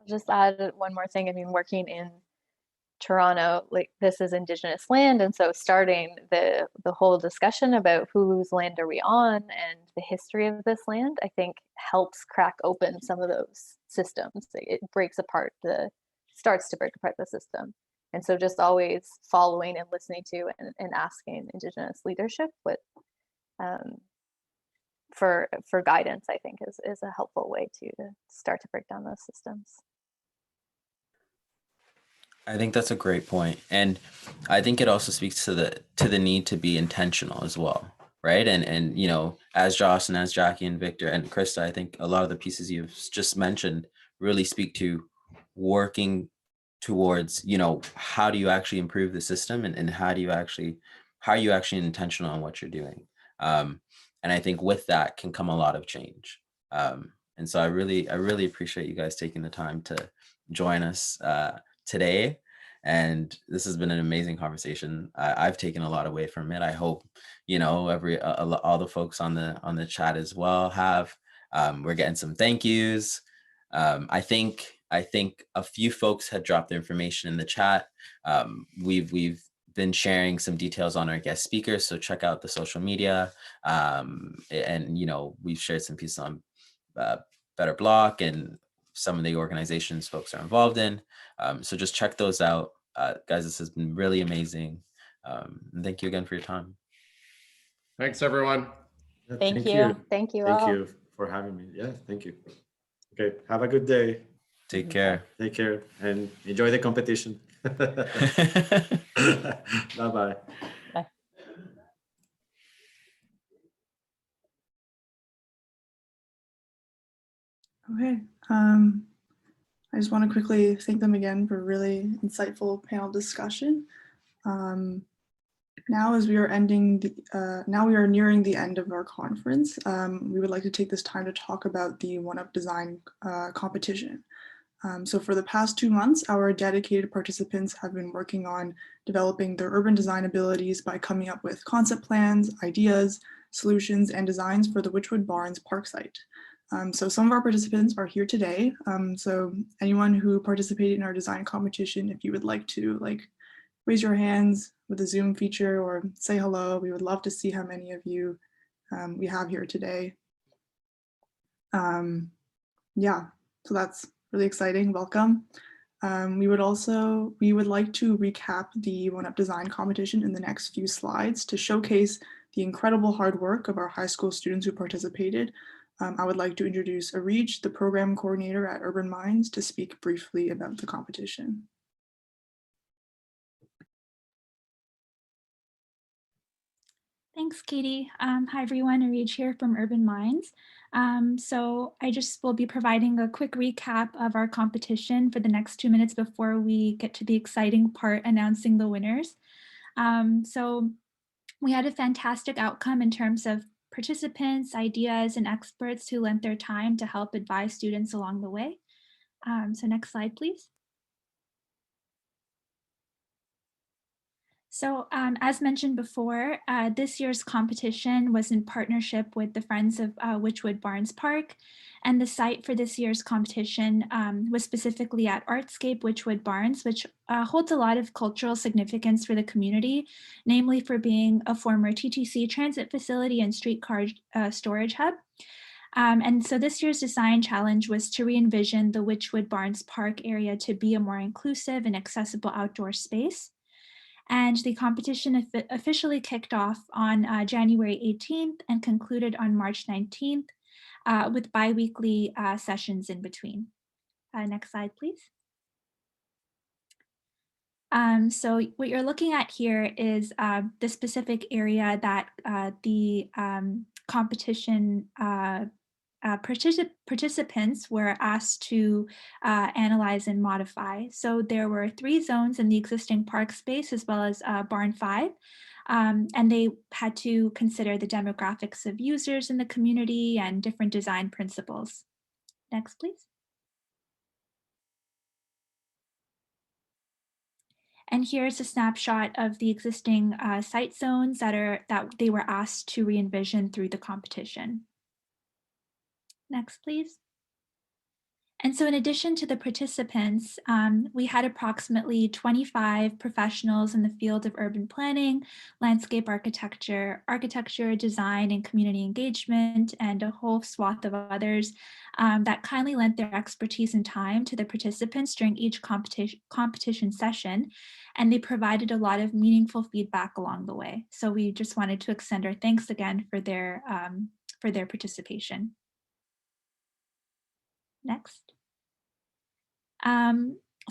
I'll just add one more thing. I mean, working in Toronto, like this is Indigenous land, and so starting the whole discussion about whose land are we on and the history of this land, I think helps crack open some of those systems. It starts to break apart the system. And so just always following and listening to and asking Indigenous leadership for guidance, I think is a helpful way to start to break down those systems. I think that's a great point. And I think it also speaks to the need to be intentional as well, right? And you know, as Josh and as Jackie and Victor and Krista, I think a lot of the pieces you've just mentioned really speak to working towards, you know, how do you actually improve the system and how are you actually intentional on what you're doing? And I think with that can come a lot of change. And so I really appreciate you guys taking the time to join us today. And this has been an amazing conversation. I've taken a lot away from it. I hope, you know, all the folks on the chat as well have. We're getting some thank yous. I think a few folks had dropped their information in the chat. We've been sharing some details on our guest speakers, so check out the social media. And you know, we've shared some pieces on Better Block and some of the organizations folks are involved in. So just check those out. Guys, this has been really amazing. And thank you again for your time. Thanks, everyone. Yeah, Thank you. Thank you Thank all. you for having me. Yeah, thank you. Okay, have a good day. Take care. Take care and enjoy the competition. Bye-bye. Bye. Okay. I just want to quickly thank them again for a really insightful panel discussion. Now, as we are nearing the end of our conference, we would like to take this time to talk about the One-Up Design competition. So for the past 2 months, our dedicated participants have been working on developing their urban design abilities by coming up with concept plans, ideas, solutions, and designs for the Witchwood Barns Park site. So some of our participants are here today. So anyone who participated in our design competition, if you would like to raise your hands with the Zoom feature or say hello, we would love to see how many of you we have here today. Yeah, so that's really exciting. Welcome. We would like to recap the One-Up Design competition in the next few slides to showcase the incredible hard work of our high school students who participated. I would like to introduce Areej, the program coordinator at Urban Minds, to speak briefly about the competition. Thanks, Katie. Hi, everyone. Areej here from Urban Minds. So I just will be providing a quick recap of our competition for the next 2 minutes before we get to the exciting part, announcing the winners. So we had a fantastic outcome in terms of participants, ideas, and experts who lent their time to help advise students along the way. So next slide, please. So as mentioned before, this year's competition was in partnership with the Friends of Witchwood Barns Park, and the site for this year's competition was specifically at Artscape Witchwood Barns, which holds a lot of cultural significance for the community, namely for being a former TTC transit facility and streetcar storage hub. And so this year's design challenge was to re-envision the Witchwood Barns Park area to be a more inclusive and accessible outdoor space. And the competition officially kicked off on January 18th and concluded on March 19th with bi-weekly sessions in between. Next slide, please. So what you're looking at here is the specific area that the competition participants were asked to analyze and modify. So there were 3 zones in the existing park space as well as Barn 5. And they had to consider the demographics of users in the community and different design principles. Next, please. And here's a snapshot of the existing site zones that they were asked to re-envision through the competition. Next, please. And so in addition to the participants, we had approximately 25 professionals in the field of urban planning, landscape architecture, design, and community engagement, and a whole swath of others that kindly lent their expertise and time to the participants during each competition session. And they provided a lot of meaningful feedback along the way. So we just wanted to extend our thanks again for their participation. Next.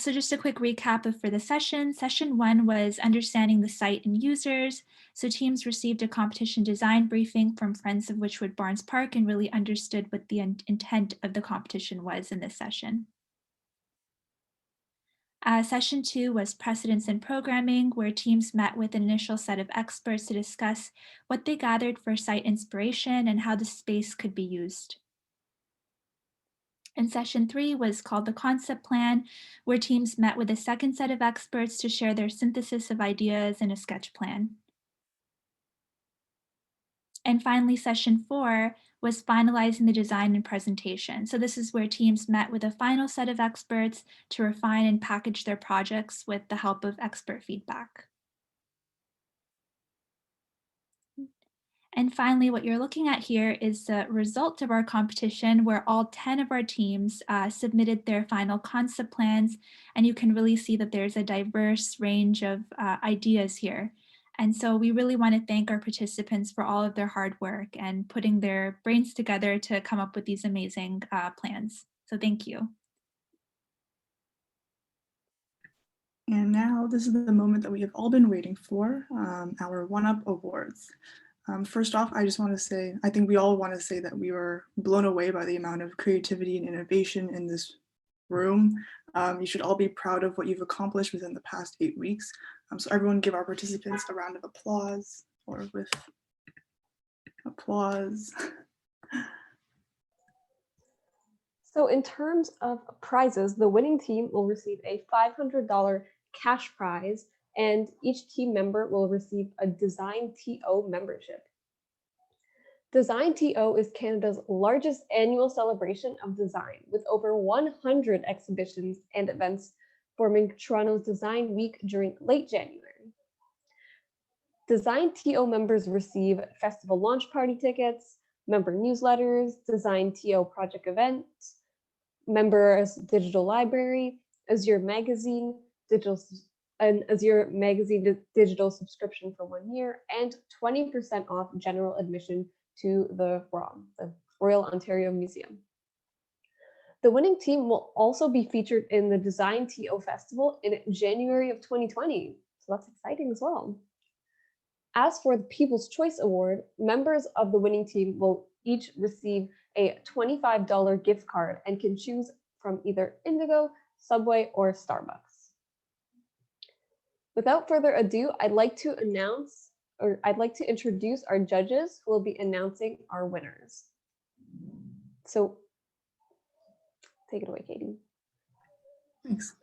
So just a quick recap for the session. Session 1 was understanding the site and users. So teams received a competition design briefing from Friends of Witchwood Barns Park and really understood what the intent of the competition was in this session. Session 2 was precedents and programming, where teams met with an initial set of experts to discuss what they gathered for site inspiration and how the space could be used. And session 3 was called the concept plan, where teams met with a second set of experts to share their synthesis of ideas and a sketch plan. And finally, session 4 was finalizing the design and presentation. So this is where teams met with a final set of experts to refine and package their projects with the help of expert feedback. And finally, what you're looking at here is the result of our competition, where all 10 of our teams submitted their final concept plans. And you can really see that there's a diverse range of ideas here. And so we really want to thank our participants for all of their hard work and putting their brains together to come up with these amazing plans. So thank you. And now this is the moment that we have all been waiting for, our One-Up Awards. First off, I just want to say, I think we all want to say that we were blown away by the amount of creativity and innovation in this room. You should all be proud of what you've accomplished within the past 8 weeks. So everyone give our participants a round of applause, or with applause. So in terms of prizes, the winning team will receive a $500 cash prize, and each team member will receive a Design TO membership. Design TO is Canada's largest annual celebration of design, with over 100 exhibitions and events forming Toronto's Design Week during late January. Design TO members receive festival launch party tickets, member newsletters, Design TO project events, members digital library, Azure Magazine, digital subscription for 1 year, and 20% off general admission to the ROM, the Royal Ontario Museum. The winning team will also be featured in the Design TO Festival in January of 2020. So that's exciting as well. As for the People's Choice Award, members of the winning team will each receive a $25 gift card and can choose from either Indigo, Subway, or Starbucks. Without further ado, I'd like to introduce our judges who will be announcing our winners. So take it away, Katie. Thanks.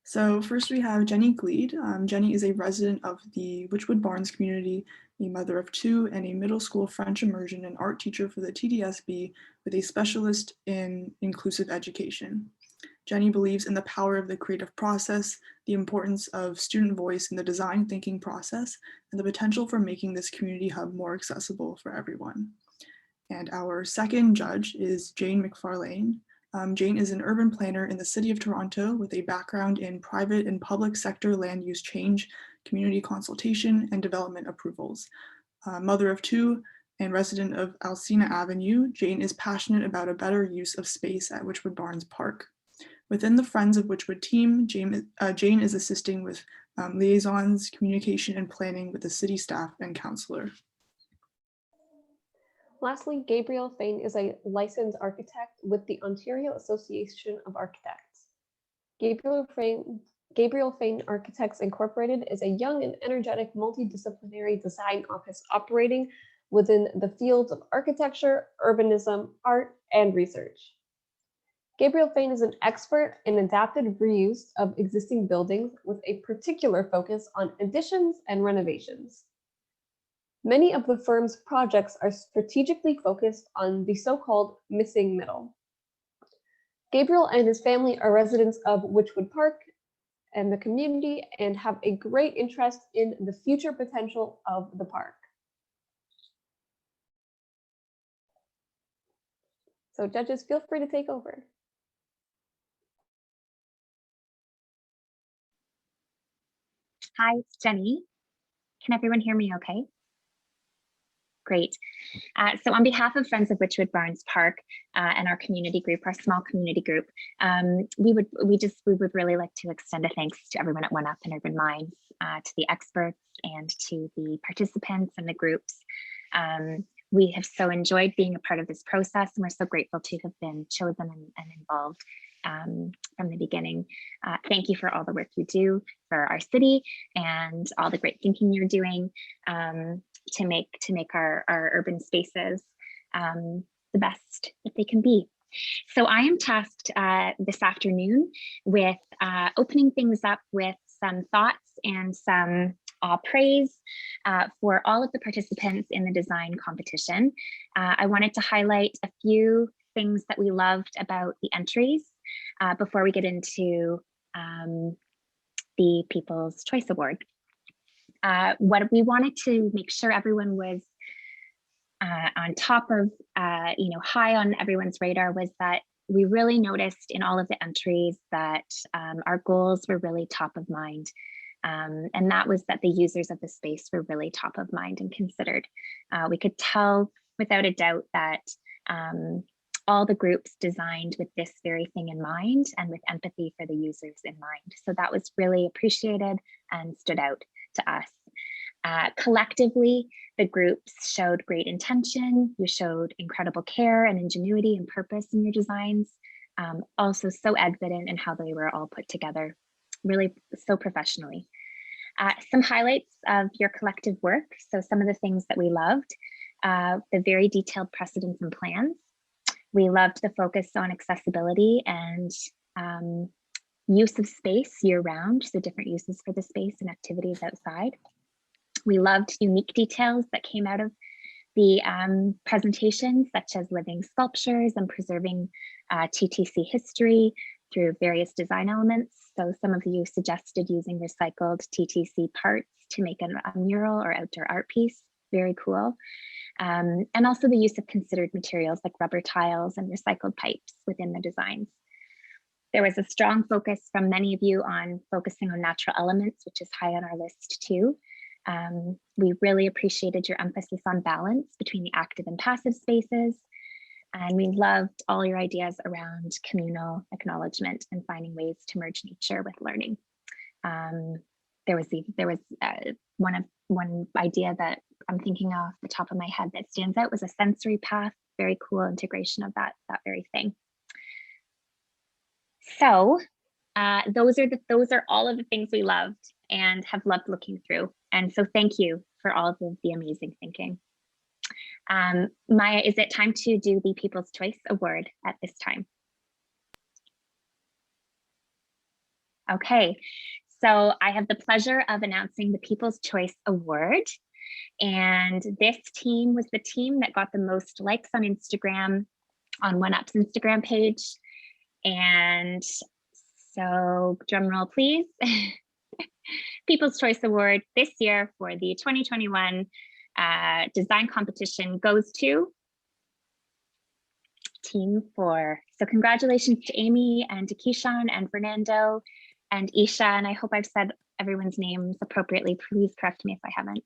So first we have Jenny Gleed. Jenny is a resident of the Witchwood Barns community, a mother of 2, and a middle school French immersion and art teacher for the TDSB with a specialist in inclusive education. Jenny believes in the power of the creative process, the importance of student voice in the design thinking process, and the potential for making this community hub more accessible for everyone. And our second judge is Jane McFarlane. Jane is an urban planner in the City of Toronto with a background in private and public sector land use change, community consultation, and development approvals. Mother of 2 and resident of Alcina Avenue, Jane is passionate about a better use of space at Witchwood Barns Park. Within the Friends of Witchwood team, Jane is assisting with liaisons, communication, and planning with the city staff and councillor. Lastly, Gabriel Fain is a licensed architect with the Ontario Association of Architects. Gabriel Fain Architects Incorporated is a young and energetic multidisciplinary design office operating within the fields of architecture, urbanism, art, and research. Gabriel Fain is an expert in adaptive reuse of existing buildings with a particular focus on additions and renovations. Many of the firm's projects are strategically focused on the so-called missing middle. Gabriel and his family are residents of Witchwood Park and the community and have a great interest in the future potential of the park. So judges, feel free to take over. Hi, it's Jenny. Can everyone hear me okay? Great. So on behalf of Friends of Witchwood Barns Park and our community group, our small community group, we would really like to extend a thanks to everyone at One-Up and Urban Minds, to the experts and to the participants and the groups. We have so enjoyed being a part of this process, and we're so grateful to have been chosen and involved. from the beginning. Thank you for all the work you do for our city and all the great thinking you're doing to make our urban spaces the best that they can be. So I am tasked this afternoon with opening things up with some thoughts and some praise for all of the participants in the design competition. I wanted to highlight a few things that we loved about the entries before we get into the People's Choice Award. What we wanted to make sure everyone was on top of, high on everyone's radar was that we really noticed in all of the entries that our goals were really top of mind. And that was that the users of the space were really top of mind and considered. We could tell without a doubt that all the groups designed with this very thing in mind and with empathy for the users in mind. So that was really appreciated and stood out to us. Collectively, the groups showed great intention. You showed incredible care and ingenuity and purpose in your designs. Also so evident in how they were all put together, really so professionally. Some highlights of your collective work. So some of the things that we loved, the very detailed precedents and plans. We loved the focus on accessibility and use of space year round, so different uses for the space and activities outside. We loved unique details that came out of the presentation, such as living sculptures and preserving TTC history through various design elements. So some of you suggested using recycled TTC parts to make a mural or outdoor art piece. Very cool. And also the use of considered materials like rubber tiles and recycled pipes within the designs. There was a strong focus from many of you on focusing on natural elements, which is high on our list too. We really appreciated your emphasis on balance between the active and passive spaces. And we loved all your ideas around communal acknowledgement and finding ways to merge nature with learning. There was one idea that I'm thinking off the top of my head that stands out was a sensory path. Very cool integration of that very thing. So those are all of the things we loved and have loved looking through. And so thank you for all of the amazing thinking. Maya, is it time to do the People's Choice Award at this time? Okay, so I have the pleasure of announcing the People's Choice Award. And this team was the team that got the most likes on Instagram, on OneUp's Instagram page. And so drum roll, please. People's Choice Award this year for the 2021 design competition goes to Team 4. So congratulations to Amy and to Keishan and Fernando and Isha, and I hope I've said everyone's names appropriately. Please correct me if I haven't.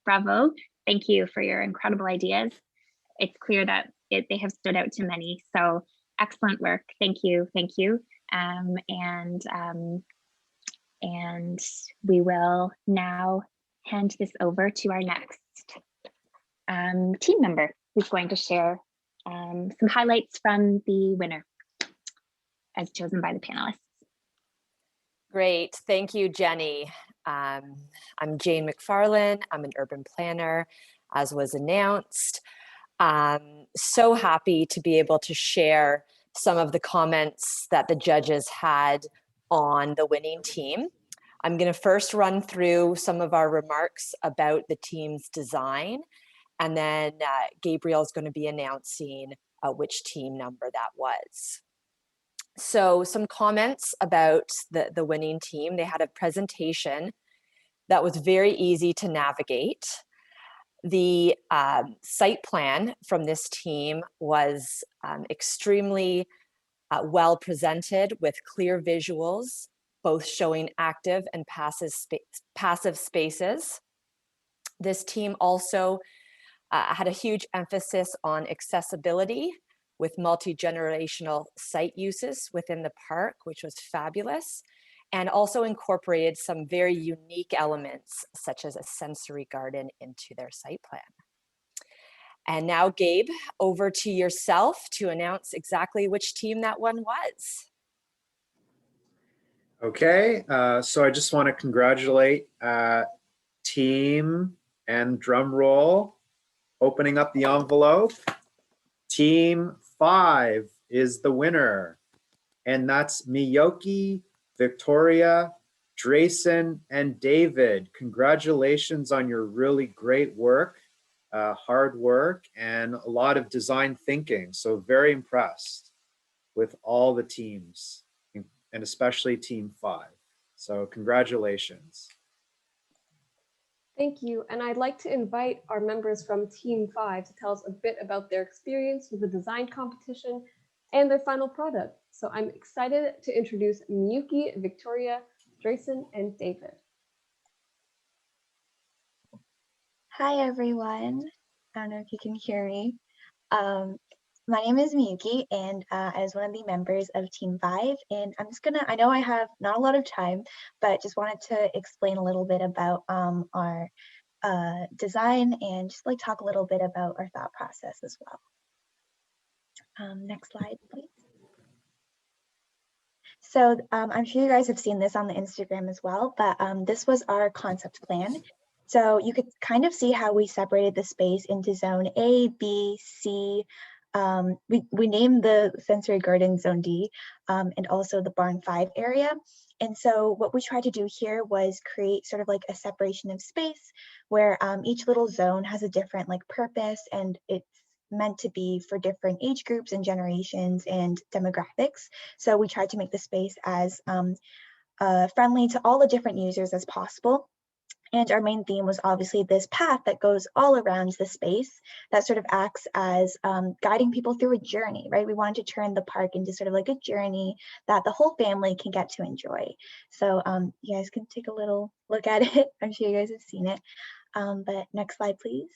Bravo, thank you for your incredible ideas. It's clear that they have stood out to many, so excellent work. Thank you, thank you. And we will now hand this over to our next team member who's going to share some highlights from the winner as chosen by the panelists. Great, thank you, Jenny. I'm Jane McFarlane. I'm an urban planner, as was announced. So happy to be able to share some of the comments that the judges had on the winning team. I'm going to first run through some of our remarks about the team's design, and then Gabriel is going to be announcing which team number that was. So some comments about the winning team. They had a presentation that was very easy to navigate. The site plan from this team was extremely well presented with clear visuals, both showing active and passive spaces. This team also had a huge emphasis on accessibility with multi-generational site uses within the park, which was fabulous, and also incorporated some very unique elements, such as a sensory garden, into their site plan. And now, Gabe, over to yourself to announce exactly which team that one was. Okay, so I just want to congratulate team and drum roll, opening up the envelope. Team 5 is the winner, and that's Miyoki, Victoria, Drayson, and David. Congratulations on your really great work, hard work, and a lot of design thinking. So very impressed with all the teams, and especially Team 5. So congratulations. Thank you. And I'd like to invite our members from Team 5 to tell us a bit about their experience with the design competition and their final product. So I'm excited to introduce Miyuki, Victoria, Drayson, and David. Hi, everyone. I don't know if you can hear me. My name is Miyuki, and I was one of the members of Team 5. And I know I have not a lot of time, but just wanted to explain a little bit about our design and just like talk a little bit about our thought process as well. Next slide, please. So I'm sure you guys have seen this on the Instagram as well, but this was our concept plan. So you could kind of see how we separated the space into zone A, B, C. We named the sensory garden zone D, and also the barn 5 area. And so what we tried to do here was create sort of like a separation of space where each little zone has a different like purpose, and it's meant to be for different age groups and generations and demographics. So we tried to make the space as friendly to all the different users as possible. And our main theme was obviously this path that goes all around the space that sort of acts as guiding people through a journey, right? We wanted to turn the park into sort of like a journey that the whole family can get to enjoy. So you guys can take a little look at it. I'm sure you guys have seen it. But next slide, please.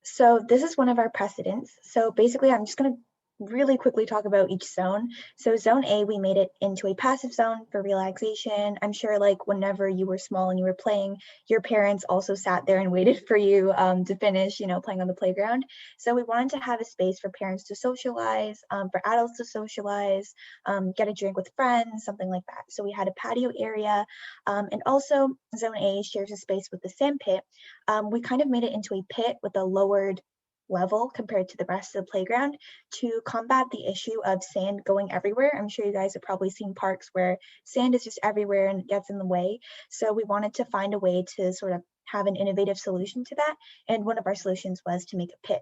So this is one of our precedents. So basically, I'm just going to really quickly talk about each zone. So zone A, we made it into a passive zone for relaxation. I'm sure like whenever you were small and you were playing, your parents also sat there and waited for you to finish, playing on the playground. So we wanted to have a space for parents to socialize, for adults to socialize, get a drink with friends, something like that. So we had a patio area, and also zone A shares a space with the sand pit. We kind of made it into a pit with a lowered level compared to the rest of the playground to combat the issue of sand going everywhere. I'm sure you guys have probably seen parks where sand is just everywhere and gets in the way. So we wanted to find a way to sort of have an innovative solution to that. And one of our solutions was to make a pit.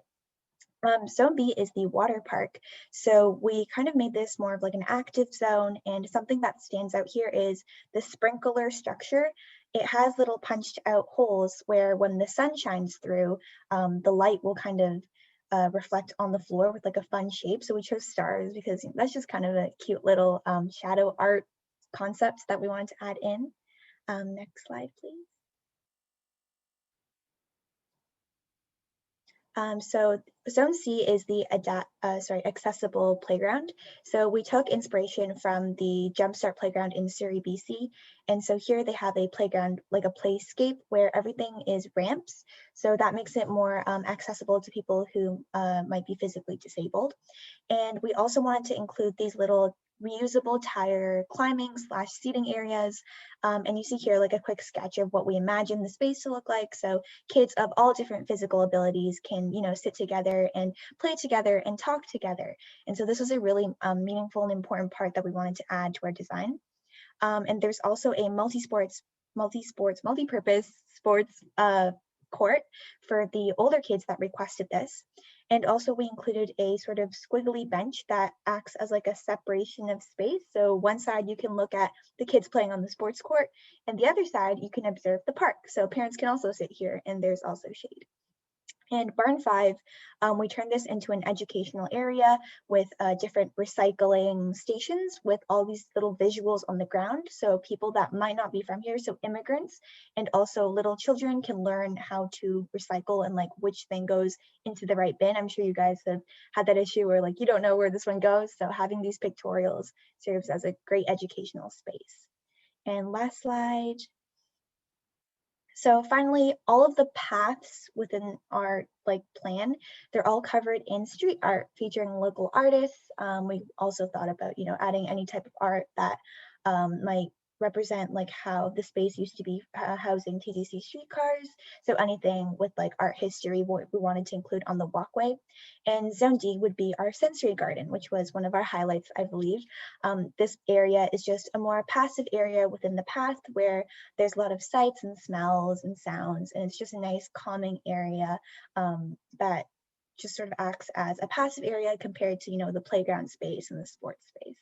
Zone B is the water park. So we kind of made this more of like an active zone, and something that stands out here is the sprinkler structure. It has little punched out holes where when the sun shines through, the light will kind of reflect on the floor with like a fun shape. So we chose stars because that's just kind of a cute little shadow art concepts that we wanted to add in. Next slide, please. So zone C is the accessible playground. So we took inspiration from the Jumpstart playground in Surrey, BC. And so here they have a playground, like a playscape where everything is ramps. So that makes it more accessible to people who might be physically disabled. And we also wanted to include these little reusable tire climbing / seating areas. And you see here like a quick sketch of what we imagine the space to look like. So kids of all different physical abilities can, sit together and play together and talk together. And so this was a really meaningful and important part that we wanted to add to our design. And there's also a multi-purpose sports court for the older kids that requested this. And also we included a sort of squiggly bench that acts as like a separation of space. So one side you can look at the kids playing on the sports court, and the other side you can observe the park. So parents can also sit here, and there's also shade. And Barn 5, we turned this into an educational area with different recycling stations with all these little visuals on the ground. So people that might not be from here, so immigrants, and also little children can learn how to recycle and like which thing goes into the right bin. I'm sure you guys have had that issue where like you don't know where this one goes. So having these pictorials serves as a great educational space. And last slide. So finally, all of the paths within our plan, they're all covered in street art featuring local artists. We also thought about, adding any type of art that might represent how the space used to be housing TTC streetcars. So anything with art history, we wanted to include on the walkway. And Zone D would be our sensory garden, which was one of our highlights, I believe. This area is just a more passive area within the path where there's a lot of sights and smells and sounds, and it's just a nice calming area that just sort of acts as a passive area compared to, the playground space and the sports space.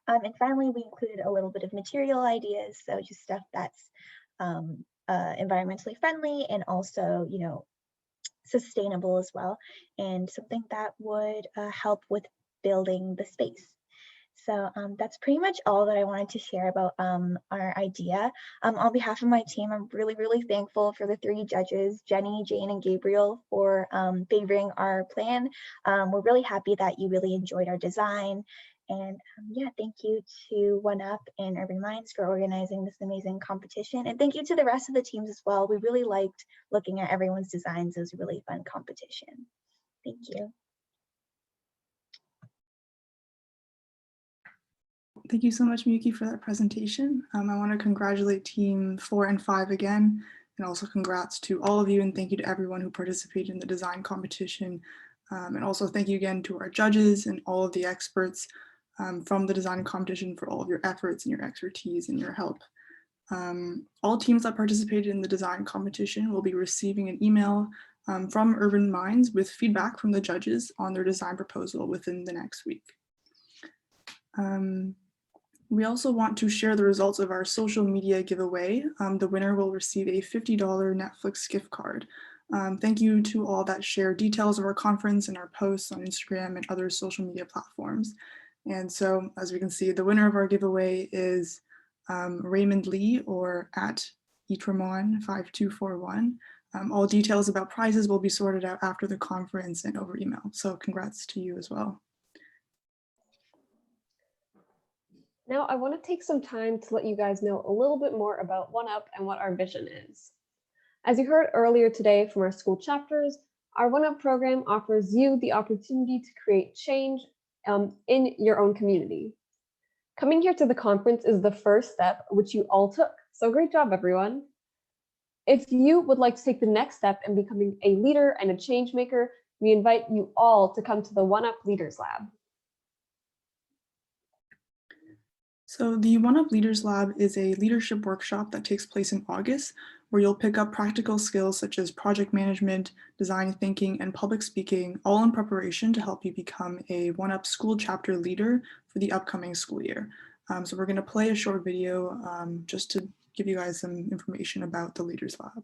And finally, we included a little bit of material ideas, so just stuff that's environmentally friendly and also, sustainable as well, and something that would help with building the space. So that's pretty much all that I wanted to share about our idea. On behalf of my team, I'm really, really thankful for the 3 judges, Jenny, Jane, and Gabriel, for favoring our plan. We're really happy that you really enjoyed our design. And yeah, thank you to OneUp and Urban Minds for organizing this amazing competition. And thank you to the rest of the teams as well. We really liked looking at everyone's designs. It was a really fun competition. Thank you. Thank you so much, Miyuki, for that presentation. I want to congratulate Team 4 and 5 again, and also congrats to all of you, and thank you to everyone who participated in the design competition. And also thank you again to our judges and all of the experts from the design competition for all of your efforts and your expertise and your help. All teams that participated in the design competition will be receiving an email from Urban Minds with feedback from the judges on their design proposal within the next week. We also want to share the results of our social media giveaway. The winner will receive a $50 Netflix gift card. Thank you to all that share details of our conference and our posts on Instagram and other social media platforms. And so, as we can see, the winner of our giveaway is Raymond Lee, or at Etramon5241. All details about prizes will be sorted out after the conference and over email. So congrats to you as well. Now, I want to take some time to let you guys know a little bit more about OneUp and what our vision is. As you heard earlier today from our school chapters, our OneUp program offers you the opportunity to create change in your own community. Coming here to the conference is the first step, which you all took. So great job, everyone. If you would like to take the next step in becoming a leader and a change maker, we invite you all to come to the OneUp Leaders Lab. So the OneUp Leaders Lab is a leadership workshop that takes place in August, where you'll pick up practical skills such as project management, design thinking, and public speaking, all in preparation to help you become a OneUp school chapter leader for the upcoming school year. So we're going to play a short video just to give you guys some information about the Leaders Lab.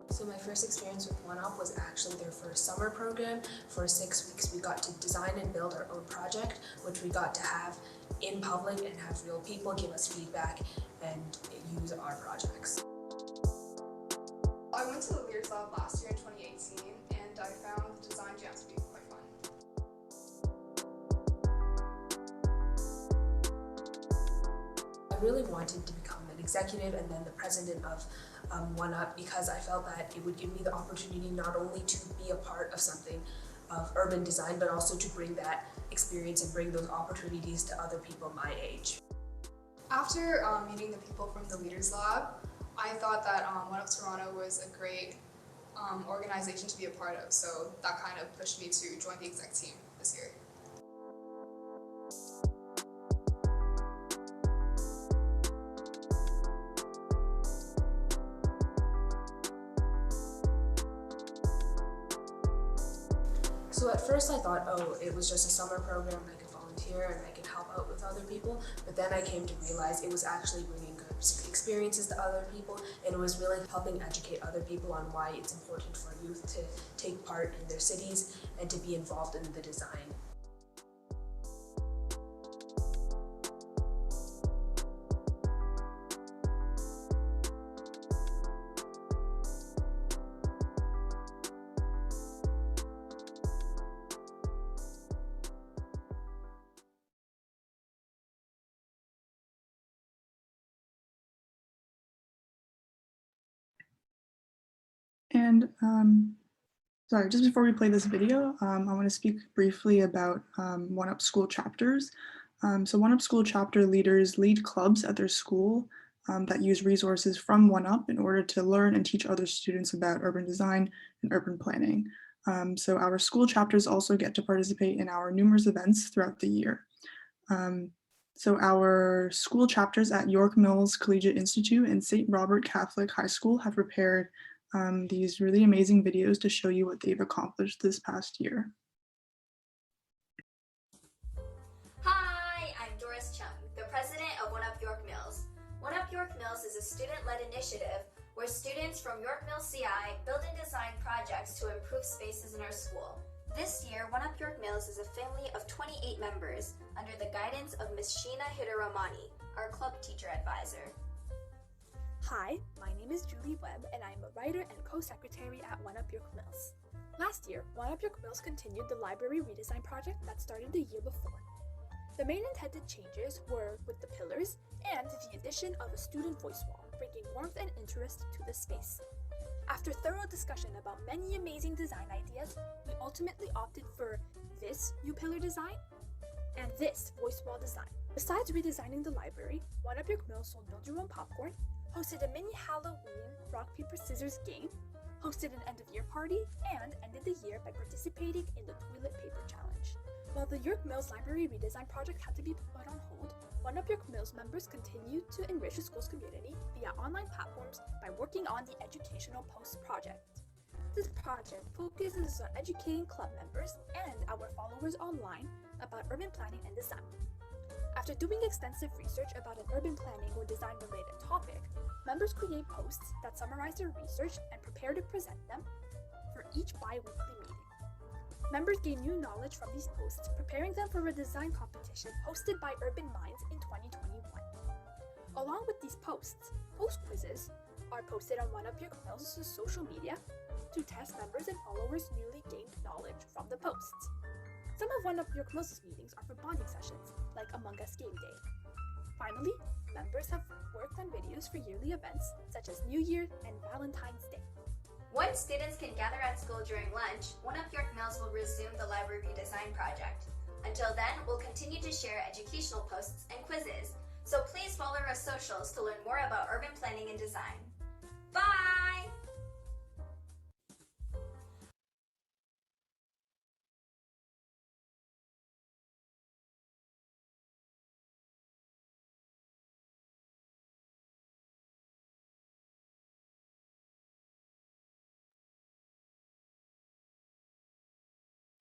So my first experience with OneUp was actually their first summer program. For 6 weeks, we got to design and build our own project, which we got to have in public and have real people give us feedback and use our projects. I went to the Leaders Lab last year in 2018, and I found the design jams to be quite fun. I really wanted to become an executive and then the president of OneUp because I felt that it would give me the opportunity not only to be a part of something of urban design, but also to bring that experience and bring those opportunities to other people my age. After meeting the people from the Leaders Lab, I thought that OneUp Toronto was a great organization to be a part of, so that kind of pushed me to join the exec team this year. So at first I thought, oh, it was just a summer program and I could volunteer and I could help out with other people, but then I came to realize it was actually bringing good experiences to other people, and it was really helping educate other people on why it's important for youth to take part in their cities and to be involved in the design. And sorry, just before we play this video, I want to speak briefly about OneUp school chapters. So OneUp school chapter leaders lead clubs at their school that use resources from OneUp in order to learn and teach other students about urban design and urban planning. So our school chapters also get to participate in our numerous events throughout the year. So our school chapters at York Mills Collegiate Institute and St. Robert Catholic High School have prepared these really amazing videos to show you what they've accomplished this past year. Hi, I'm Doris Chung, the president of OneUp York Mills. OneUp York Mills is a student-led initiative where students from York Mills CI build and design projects to improve spaces in our school. This year, OneUp York Mills is a family of 28 members under the guidance of Ms. Sheena Hidaramani, our club teacher advisor. Hi, my name is Julie Webb, and I am a writer and co-secretary at OneUp York Mills. Last year, OneUp York Mills continued the library redesign project that started the year before. The main intended changes were with the pillars and the addition of a student voice wall, bringing warmth and interest to the space. After thorough discussion about many amazing design ideas, we ultimately opted for this new pillar design and this voice wall design. Besides redesigning the library, OneUp York Mills sold Build Your Own Popcorn, hosted a mini Halloween rock, paper, scissors game, hosted an end-of-year party, and ended the year by participating in the toilet paper challenge. While the York Mills library redesign project had to be put on hold, OneUp York Mills members continued to enrich the school's community via online platforms by working on the Educational Post project. This project focuses on educating club members and our followers online about urban planning and design. After doing extensive research about an urban planning or design related topic, members create posts that summarize their research and prepare to present them for each bi-weekly meeting. Members gain new knowledge from these posts, preparing them for a design competition hosted by Urban Minds in 2021. Along with these posts, post quizzes are posted on OneUp York Mills' social media to test members and followers' newly gained knowledge from the posts. Some of OneUp York Mills' meetings are for bonding sessions, like Among Us Game Day. Finally, members have worked on videos for yearly events such as New Year and Valentine's Day. Once students can gather at school during lunch, OneUp York Mills will resume the library redesign project. Until then, we'll continue to share educational posts and quizzes, so please follow our socials to learn more about urban planning and design. Bye!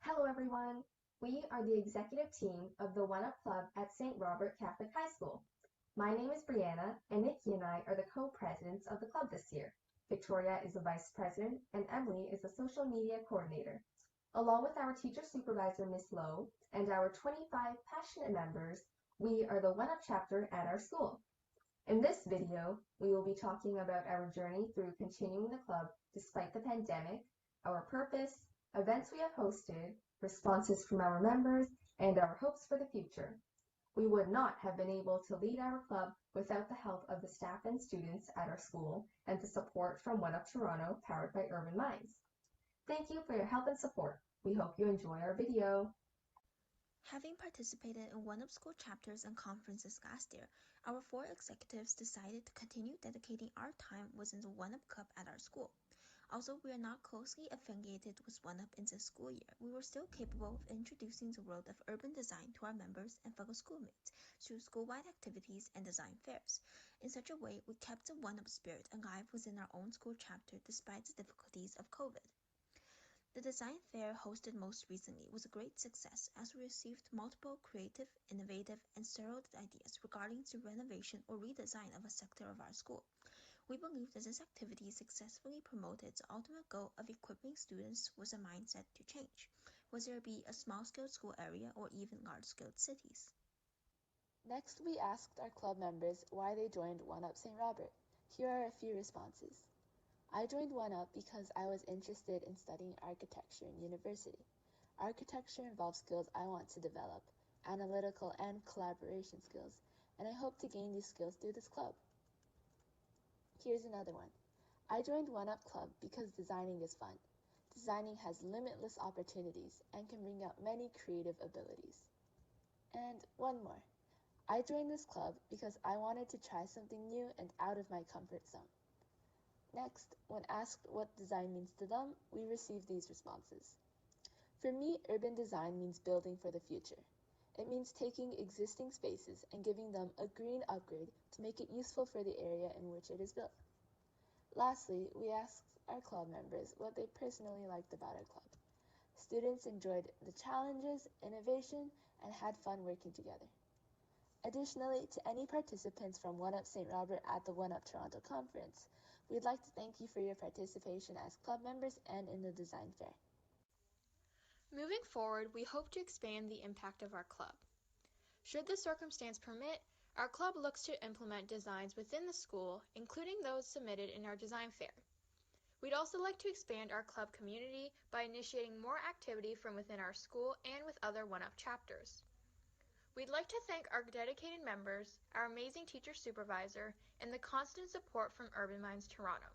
Hello everyone! We are the executive team of the OneUp Club at St. Robert Catholic High School. My name is Brianna, and Nikki and I are the co-presidents of the club this year. Victoria is the vice president, and Emily is the social media coordinator. Along with our teacher supervisor, Miss Lowe, and our 25 passionate members, we are the OneUp chapter at our school. In this video, we will be talking about our journey through continuing the club despite the pandemic, our purpose, events we have hosted, responses from our members, and our hopes for the future. We would not have been able to lead our club without the help of the staff and students at our school and the support from OneUp Toronto, powered by Urban Minds. Thank you for your help and support. We hope you enjoy our video. Having participated in OneUp school chapters and conferences last year, our 4 executives decided to continue dedicating our time within the OneUp Club at our school. Although we are not closely affiliated with OneUp in this school year, we were still capable of introducing the world of urban design to our members and fellow schoolmates through school-wide activities and design fairs. In such a way, we kept the OneUp spirit alive within our own school chapter despite the difficulties of COVID. The design fair hosted most recently was a great success as we received multiple creative, innovative, and thorough ideas regarding the renovation or redesign of a sector of our school. We believe that this activity successfully promoted the ultimate goal of equipping students with a mindset to change, whether it be a small-scale school area or even large-scale cities. Next, we asked our club members why they joined OneUp St. Robert. Here are a few responses. I joined OneUp because I was interested in studying architecture in university. Architecture involves skills I want to develop, analytical and collaboration skills, and I hope to gain these skills through this club. Here's another one. I joined One Up Club because designing is fun. Designing has limitless opportunities and can bring out many creative abilities. And one more. I joined this club because I wanted to try something new and out of my comfort zone. Next, when asked what design means to them, we received these responses. For me, urban design means building for the future. It means taking existing spaces and giving them a green upgrade to make it useful for the area in which it is built. Lastly, we asked our club members what they personally liked about our club. Students enjoyed the challenges, innovation, and had fun working together. Additionally, to any participants from One Up St. Robert at the One Up Toronto Conference, we'd like to thank you for your participation as club members and in the design fair. Moving forward, we hope to expand the impact of our club. Should the circumstance permit, our club looks to implement designs within the school, including those submitted in our design fair. We'd also like to expand our club community by initiating more activity from within our school and with other One Up chapters. We'd like to thank our dedicated members, our amazing teacher supervisor, and the constant support from Urban Minds Toronto.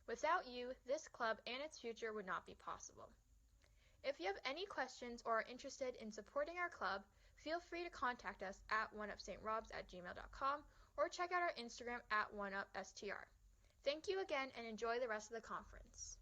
Without you, this club and its future would not be possible. If you have any questions or are interested in supporting our club, feel free to contact us at oneupstrobs@gmail.com or check out our Instagram at oneupstr. Thank you again and enjoy the rest of the conference.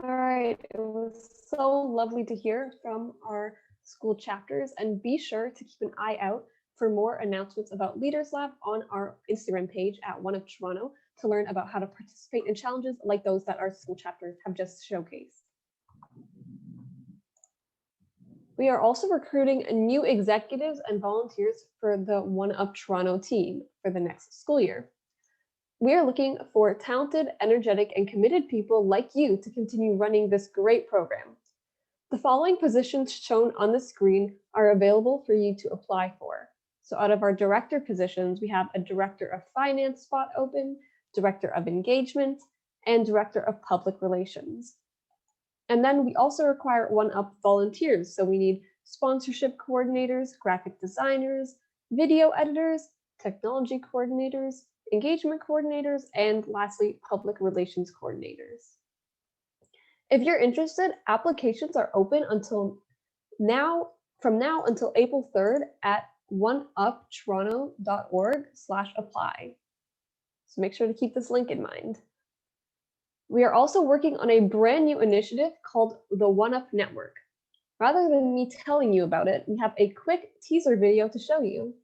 All right, it was so lovely to hear from our school chapters, and be sure to keep an eye out for more announcements about Leaders Lab on our Instagram page at One Up Toronto to learn about how to participate in challenges like those that our school chapters have just showcased. We are also recruiting new executives and volunteers for the One Up Toronto team for the next school year. We are looking for talented, energetic, and committed people like you to continue running this great program. The following positions shown on the screen are available for you to apply for. So out of our director positions, we have a director of finance spot open, director of engagement, and director of public relations. And then we also require One Up volunteers. So we need sponsorship coordinators, graphic designers, video editors, technology coordinators, engagement coordinators, and lastly, public relations coordinators. If you're interested, applications are open from now until April 3rd at oneuptoronto.org/apply. So make sure to keep this link in mind. We are also working on a brand new initiative called the One Up Network. Rather than me telling you about it, we have a quick teaser video to show you.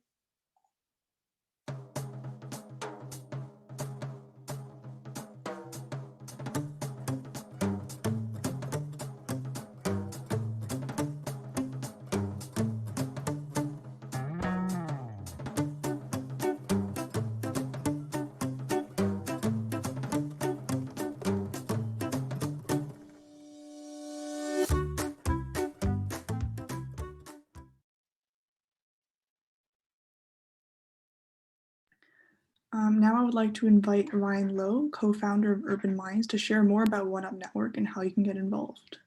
Now I would like to invite Ryan Lowe, co-founder of Urban Minds, to share more about One Up Network and how you can get involved.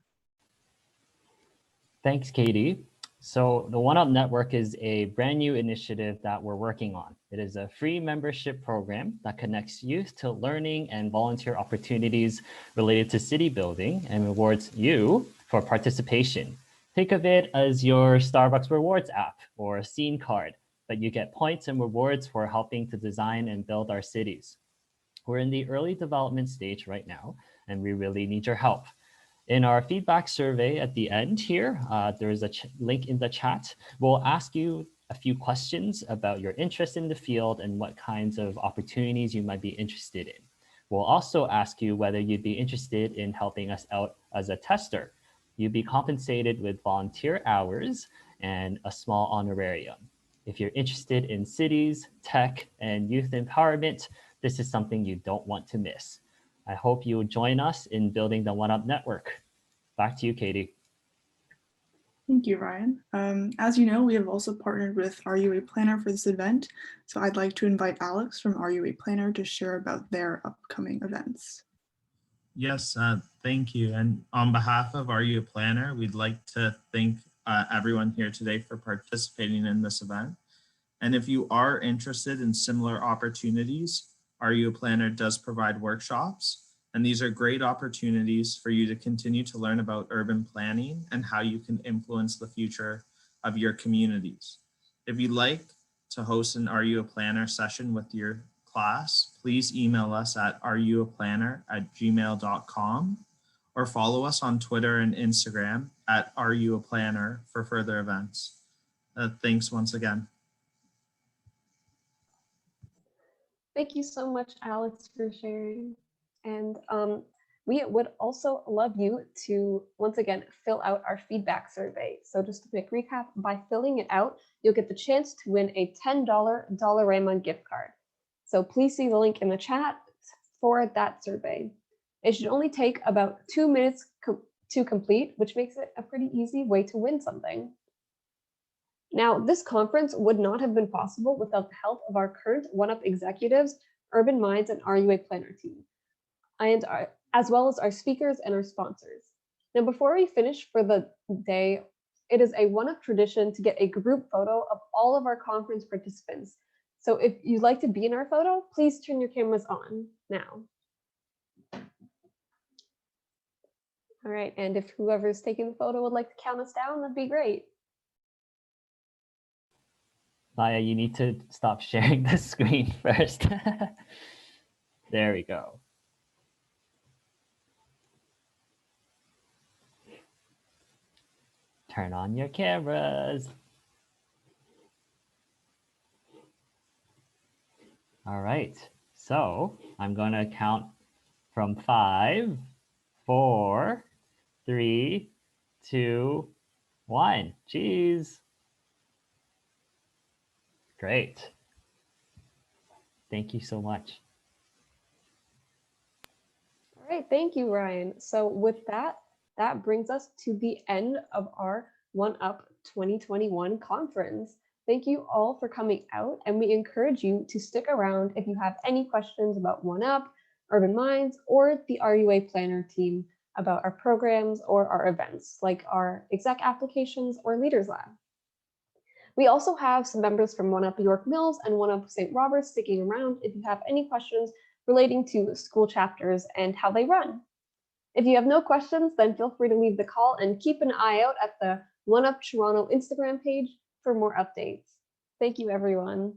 Thanks, Katie. So the One Up Network is a brand new initiative that we're working on. It is a free membership program that connects youth to learning and volunteer opportunities related to city building and rewards you for participation. Think of it as your Starbucks rewards app or a Scene card, but you get points and rewards for helping to design and build our cities. We're in the early development stage right now, and we really need your help. In our feedback survey at the end here, there is a link in the chat. We'll ask you a few questions about your interest in the field and what kinds of opportunities you might be interested in. We'll also ask you whether you'd be interested in helping us out as a tester. You'd be compensated with volunteer hours and a small honorarium. If you're interested in cities, tech, and youth empowerment, this is something you don't want to miss. I hope you will join us in building the One Up Network. Back to you, Katie. Thank you, Ryan. As you know, we have also partnered with Are You a Planner for this event. So I'd like to invite Alex from Are You a Planner to share about their upcoming events. Yes, thank you. And on behalf of Are You a Planner, we'd like to thank everyone here today for participating in this event. And if you are interested in similar opportunities, Are You a Planner does provide workshops, and these are great opportunities for you to continue to learn about urban planning and how you can influence the future of your communities. If you'd like to host an Are You a Planner session with your class, please email us at areyouaplanner@gmail.com or follow us on Twitter and Instagram at areyouaplanner for further events. Thanks once again. Thank you so much, Alex, for sharing. And we would also love you to, once again, fill out our feedback survey. So just a quick recap, by filling it out, you'll get the chance to win a $10 Dollarama gift card. So please see the link in the chat for that survey. It should only take about 2 minutes to complete, which makes it a pretty easy way to win something. Now, this conference would not have been possible without the help of our current OneUp executives, Urban Minds, and Are You a Planner team, and as well as our speakers and our sponsors. Now, before we finish for the day, it is a OneUp tradition to get a group photo of all of our conference participants. So if you'd like to be in our photo, please turn your cameras on now. All right, and if whoever's taking the photo would like to count us down, that'd be great. Maya, you need to stop sharing the screen first. There we go. Turn on your cameras. All right, so I'm going to count from 5, 4, 3, 2, 1. Cheese. Great. Thank you so much. All right, thank you, Ryan. So with that, that brings us to the end of our OneUp 2021 conference. Thank you all for coming out, and we encourage you to stick around if you have any questions about OneUp, Urban Minds, or the Are You a Planner team about our programs or our events, like our exec applications or Leaders Lab. We also have some members from OneUp York Mills and OneUp St. Roberts sticking around if you have any questions relating to school chapters and how they run. If you have no questions, then feel free to leave the call and keep an eye out at the OneUp Toronto Instagram page for more updates. Thank you, everyone.